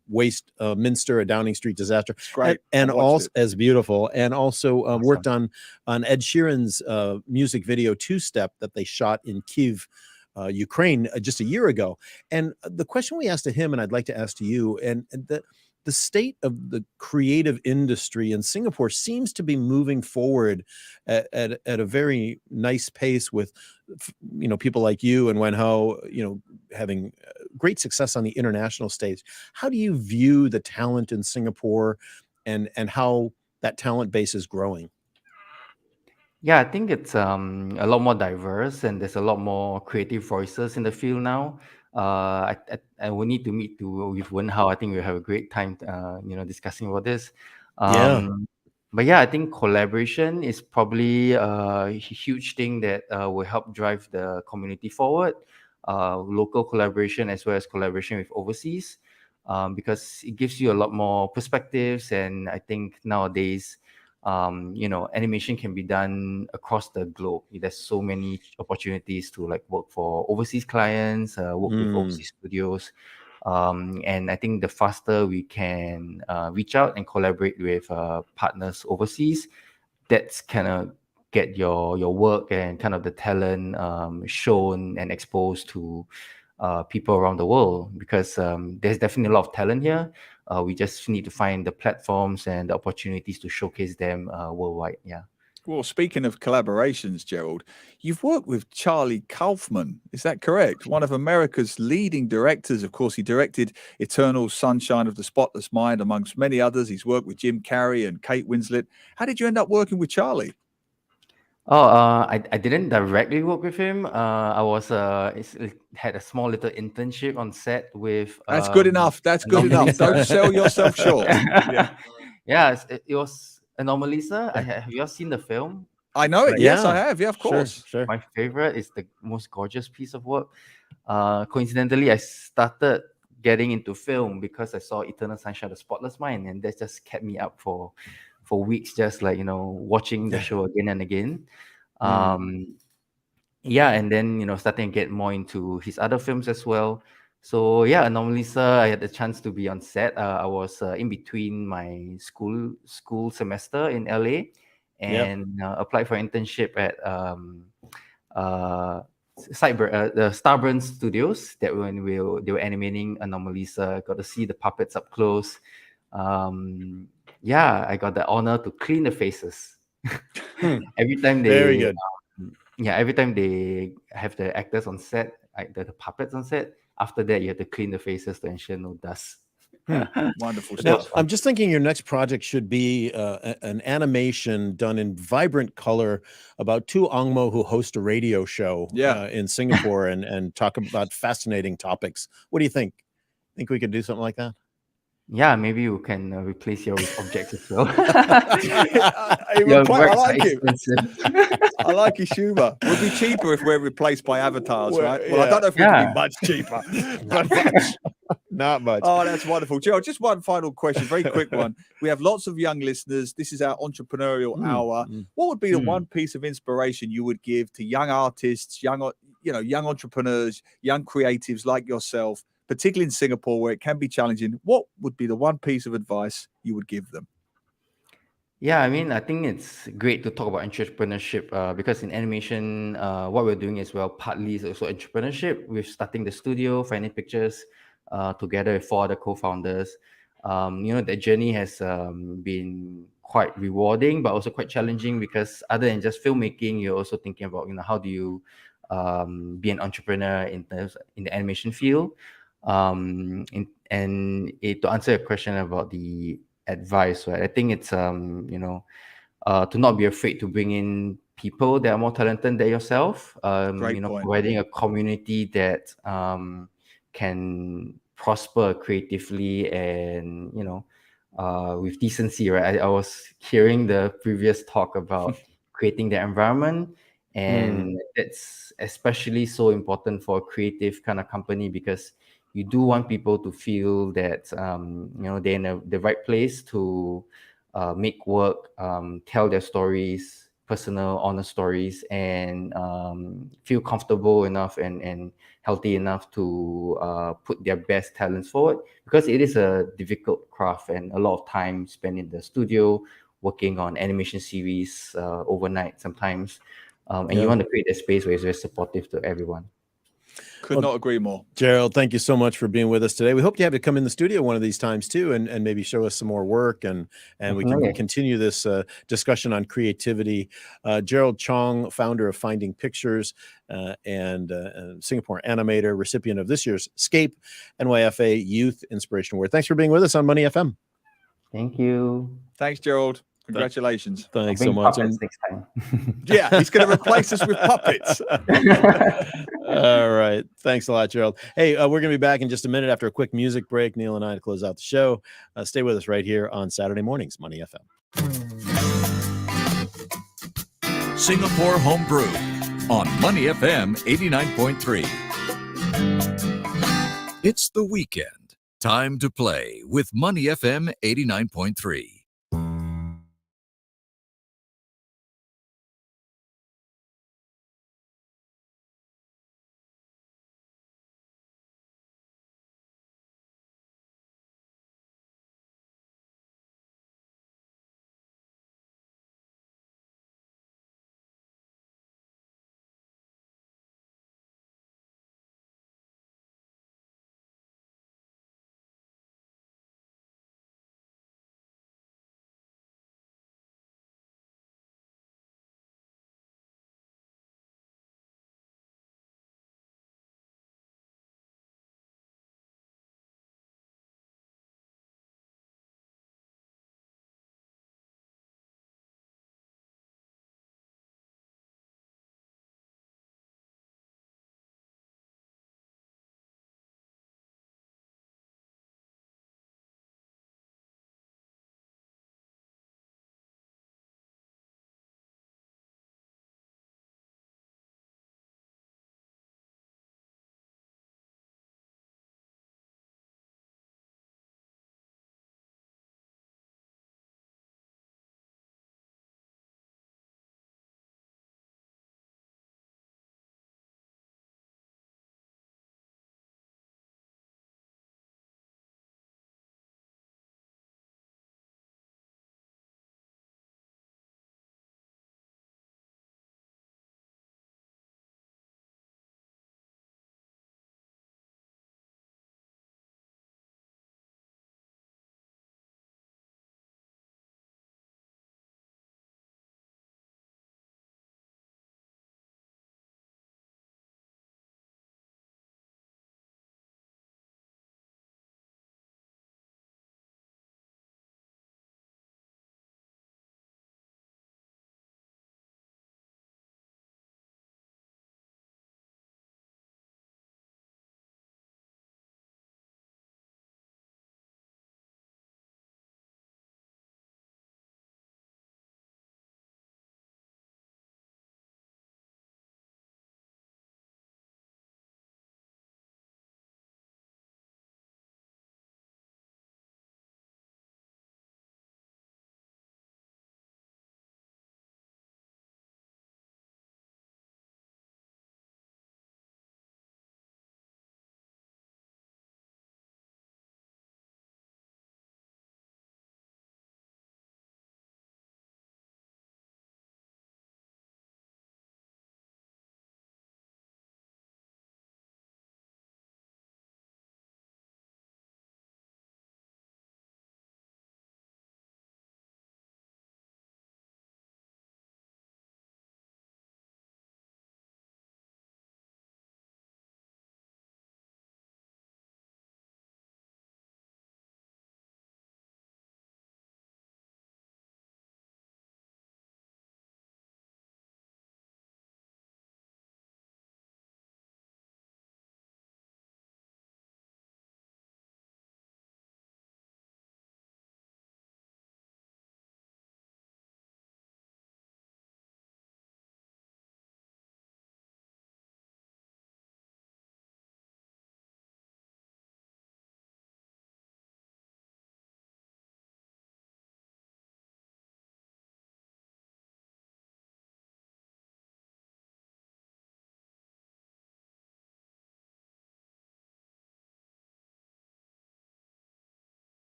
Minster, a Downing Street disaster. Great, and also as beautiful, and also worked on Ed Sheeran's music video Two Step that they shot in Kyiv, Ukraine, just a year ago. And the question we asked to him, and I'd like to ask to you, and the state of the creative industry in Singapore seems to be moving forward at a very nice pace with, people like you and Wen Ho, having great success on the international stage. How do you view the talent in Singapore and how that talent base is growing? Yeah, I think it's a lot more diverse, and there's a lot more creative voices in the field now. I will need to meet with Wen Hao. I think we'll have a great time, discussing about this. But yeah, I think collaboration is probably a huge thing that will help drive the community forward. Local collaboration as well as collaboration with overseas, because it gives you a lot more perspectives. And I think nowadays, animation can be done across the globe. There's so many opportunities to work for overseas clients, work with overseas studios. And I think the faster we can reach out and collaborate with partners overseas, that's kind of get your work and kind of the talent shown and exposed to people around the world, because there's definitely a lot of talent here. We just need to find the platforms and the opportunities to showcase them worldwide. Yeah. Well, speaking of collaborations, Jerrold, you've worked with Charlie Kaufman. Is that correct? One of America's leading directors. Of course, he directed Eternal Sunshine of the Spotless Mind, amongst many others. He's worked with Jim Carrey and Kate Winslet. How did you end up working with Charlie? I didn't directly work with him. I was had a small little internship on set with. That's good enough. That's good enough. Don't sell yourself short. Yeah, it was Anomalisa. Have you all seen the film? I know it. Yes, I have. Yeah, of course. Sure. My favorite is the most gorgeous piece of work. Coincidentally, I started getting into film because I saw Eternal Sunshine of the Spotless Mind, and that just kept me up for weeks, just watching the show again and again. And then starting to get more into his other films as well. So yeah, Anomalisa, I had the chance to be on set. I was in between my school semester in LA, and applied for internship at the Starburn Studios. That when they were animating Anomalisa, got to see the puppets up close. I got the honor to clean the faces. Every time they very good. Every time they have the actors on set, the puppets on set. After that, you have to clean the faces to ensure no dust. Wonderful Now, stuff. I'm just thinking your next project should be an animation done in vibrant color about two Angmo who host a radio show in Singapore and talk about fascinating topics. What do you think? Think we could do something like that? Yeah, maybe you can replace your objects as well. I like it. I like his humor. It would be cheaper if we're replaced by avatars, right? Well, I don't know if it would be much cheaper, but not much. Oh, that's wonderful. Jerrold, just one final question, very quick one. We have lots of young listeners. This is our entrepreneurial hour. What would be the one piece of inspiration you would give to young artists, young entrepreneurs, young creatives like yourself, particularly in Singapore, where it can be challenging? What would be the one piece of advice you would give them? Yeah, I mean, I think it's great to talk about entrepreneurship because in animation, what we're doing as well, partly is also entrepreneurship. We're starting the studio, Finding Pictures, together with 4 other co-founders. The journey has been quite rewarding, but also quite challenging because other than just filmmaking, you're also thinking about, how do you be an entrepreneur in the animation field. To answer your question about the advice, right? I think it's to not be afraid to bring in people that are more talented than yourself. Providing a community that can prosper creatively and with decency, right? I was hearing the previous talk about creating the environment, And it's especially so important for a creative kind of company, because you do want people to feel that they're in the right place to make work, tell their stories, personal, honest stories, and feel comfortable enough and healthy enough to put their best talents forward, because it is a difficult craft and a lot of time spent in the studio working on animation series overnight sometimes. And you want to create a space where it's very supportive to everyone. Could not agree more. Jerrold, thank you so much for being with us today. We hope to have you come in the studio one of these times too, and maybe show us some more work, and we can continue this discussion on creativity. Jerrold Chong, founder of Finding Pictures, and Singapore animator, recipient of this year's SCAPE NYFA Youth Inspiration Award. Thanks for being with us on Money FM. Thank you. Thanks, Jerrold. Congratulations. Thanks so much. Next time. Yeah, he's going to replace us with puppets. All right. Thanks a lot, Jerrold. Hey, we're going to be back in just a minute after a quick music break. Neil and I to close out the show. Stay with us right here on Saturday mornings, Money FM. Singapore Homebrew on Money FM 89.3. It's the weekend. Time to play with Money FM 89.3.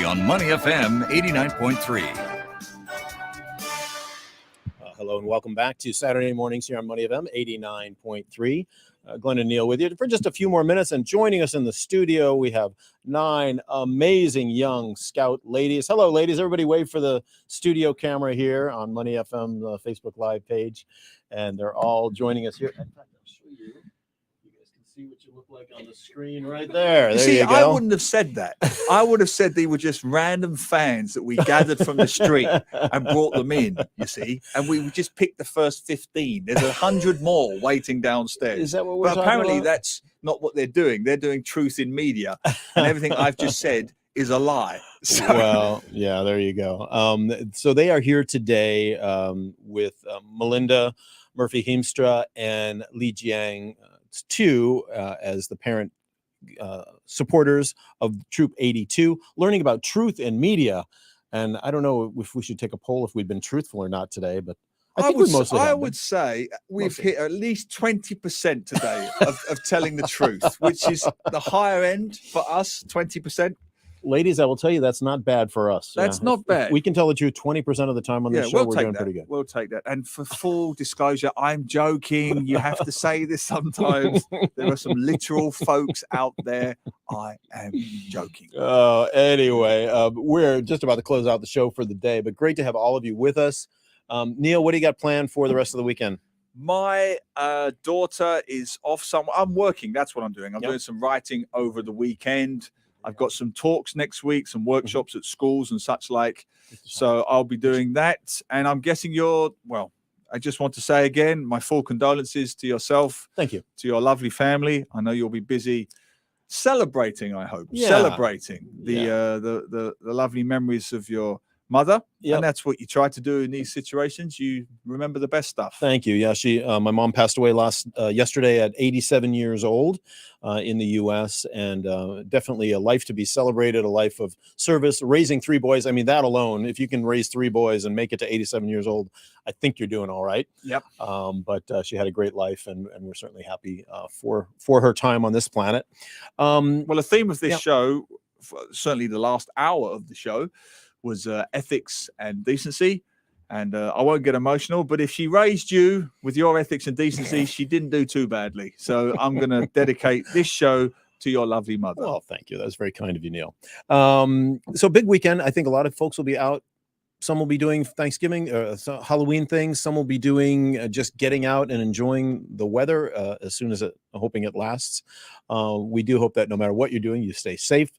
on Money FM 89.3. Hello and welcome back to Saturday mornings here on Money FM 89.3. Glenn and Neil with you for just a few more minutes. And joining us in the studio, we have 9 amazing young Scout ladies. Hello, ladies. Everybody wave for the studio camera here on Money FM Facebook Live page. And they're all joining us here. In fact, I'll show you. You guys can see what you look like on the screen right there. There See, you go. I wouldn't have said that. I would have said they were just random fans that we gathered from the street and brought them in, you see. And we just picked the first 15. There's 100 more waiting downstairs. Is that what we're But talking apparently about? that's not what they're doing. They're doing truth in media. And everything I've just said is a lie. So, well, yeah, there you go. So they are here today with Melinda Murphy-Heemstra and Li Jiang, too, as the parent supporters of Troop 82, learning about truth in media. And I don't know if we should take a poll if we've been truthful or not today, but I think we mostly have been. would say we've hit at least 20% today of telling the truth, which is the higher end for us, 20%. Ladies, I will tell you that's not bad for us. That's Yeah. not bad. If we can tell the truth 20% of the time on this show, we're doing that. pretty good. We'll take that. And for full disclosure, I'm joking. You have to say this sometimes. There are some literal folks out there. I am joking. Anyway, we're just about to close out the show for the day, but great to have all of you with us. Neil, what do you got planned for the rest of the weekend? My daughter is off somewhere. I'm working. That's what I'm doing. I'm doing some writing over the weekend. I've got some talks next week, some workshops at schools and such like. So I'll be doing that. And I'm guessing I just want to say again, my full condolences to yourself. Thank you. To your lovely family. I know you'll be busy celebrating, I hope. Yeah. Celebrating the lovely memories of your mother. And that's what you try to do in these situations. You remember the best stuff. Thank you. Yeah, my mom passed away yesterday at 87 years old in the U.S. and definitely a life to be celebrated, a life of service, raising 3 boys. I mean, that alone, if you can raise 3 boys and make it to 87 years old, I think you're doing all right. Yep. But she had a great life, and we're certainly happy for her time on this planet. Well, the theme of this show, certainly the last hour of the show, was ethics and decency. And I won't get emotional, but if she raised you with your ethics and decency, she didn't do too badly. So I'm going to dedicate this show to your lovely mother. Well, thank you. That's very kind of you, Neil. So big weekend. I think a lot of folks will be out. Some will be doing Thanksgiving, Halloween things. Some will be doing just getting out and enjoying the weather as soon as hoping it lasts. We do hope that no matter what you're doing, you stay safe.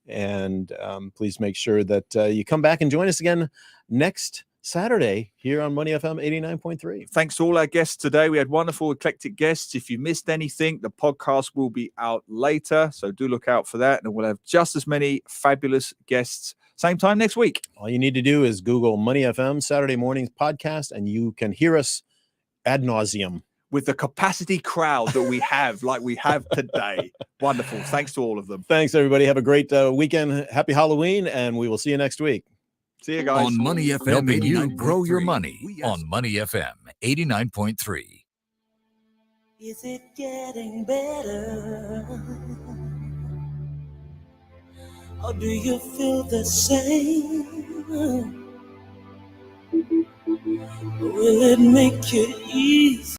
And please make sure that you come back and join us again next Saturday here on Money FM 89.3. Thanks to all our guests today. We had wonderful, eclectic guests. If you missed anything, the podcast will be out later. So do look out for that. And we'll have just as many fabulous guests same time next week. All you need to do is Google Money FM Saturday mornings podcast, and you can hear us ad nauseum. With the capacity crowd that we have, like we have today. Wonderful. Thanks to all of them. Thanks, everybody. Have a great weekend. Happy Halloween, and we will see you next week. See you guys. On Money FM, helping you grow your money on Money FM 89.3. Is it getting better? Or do you feel the same? Will it make it easy?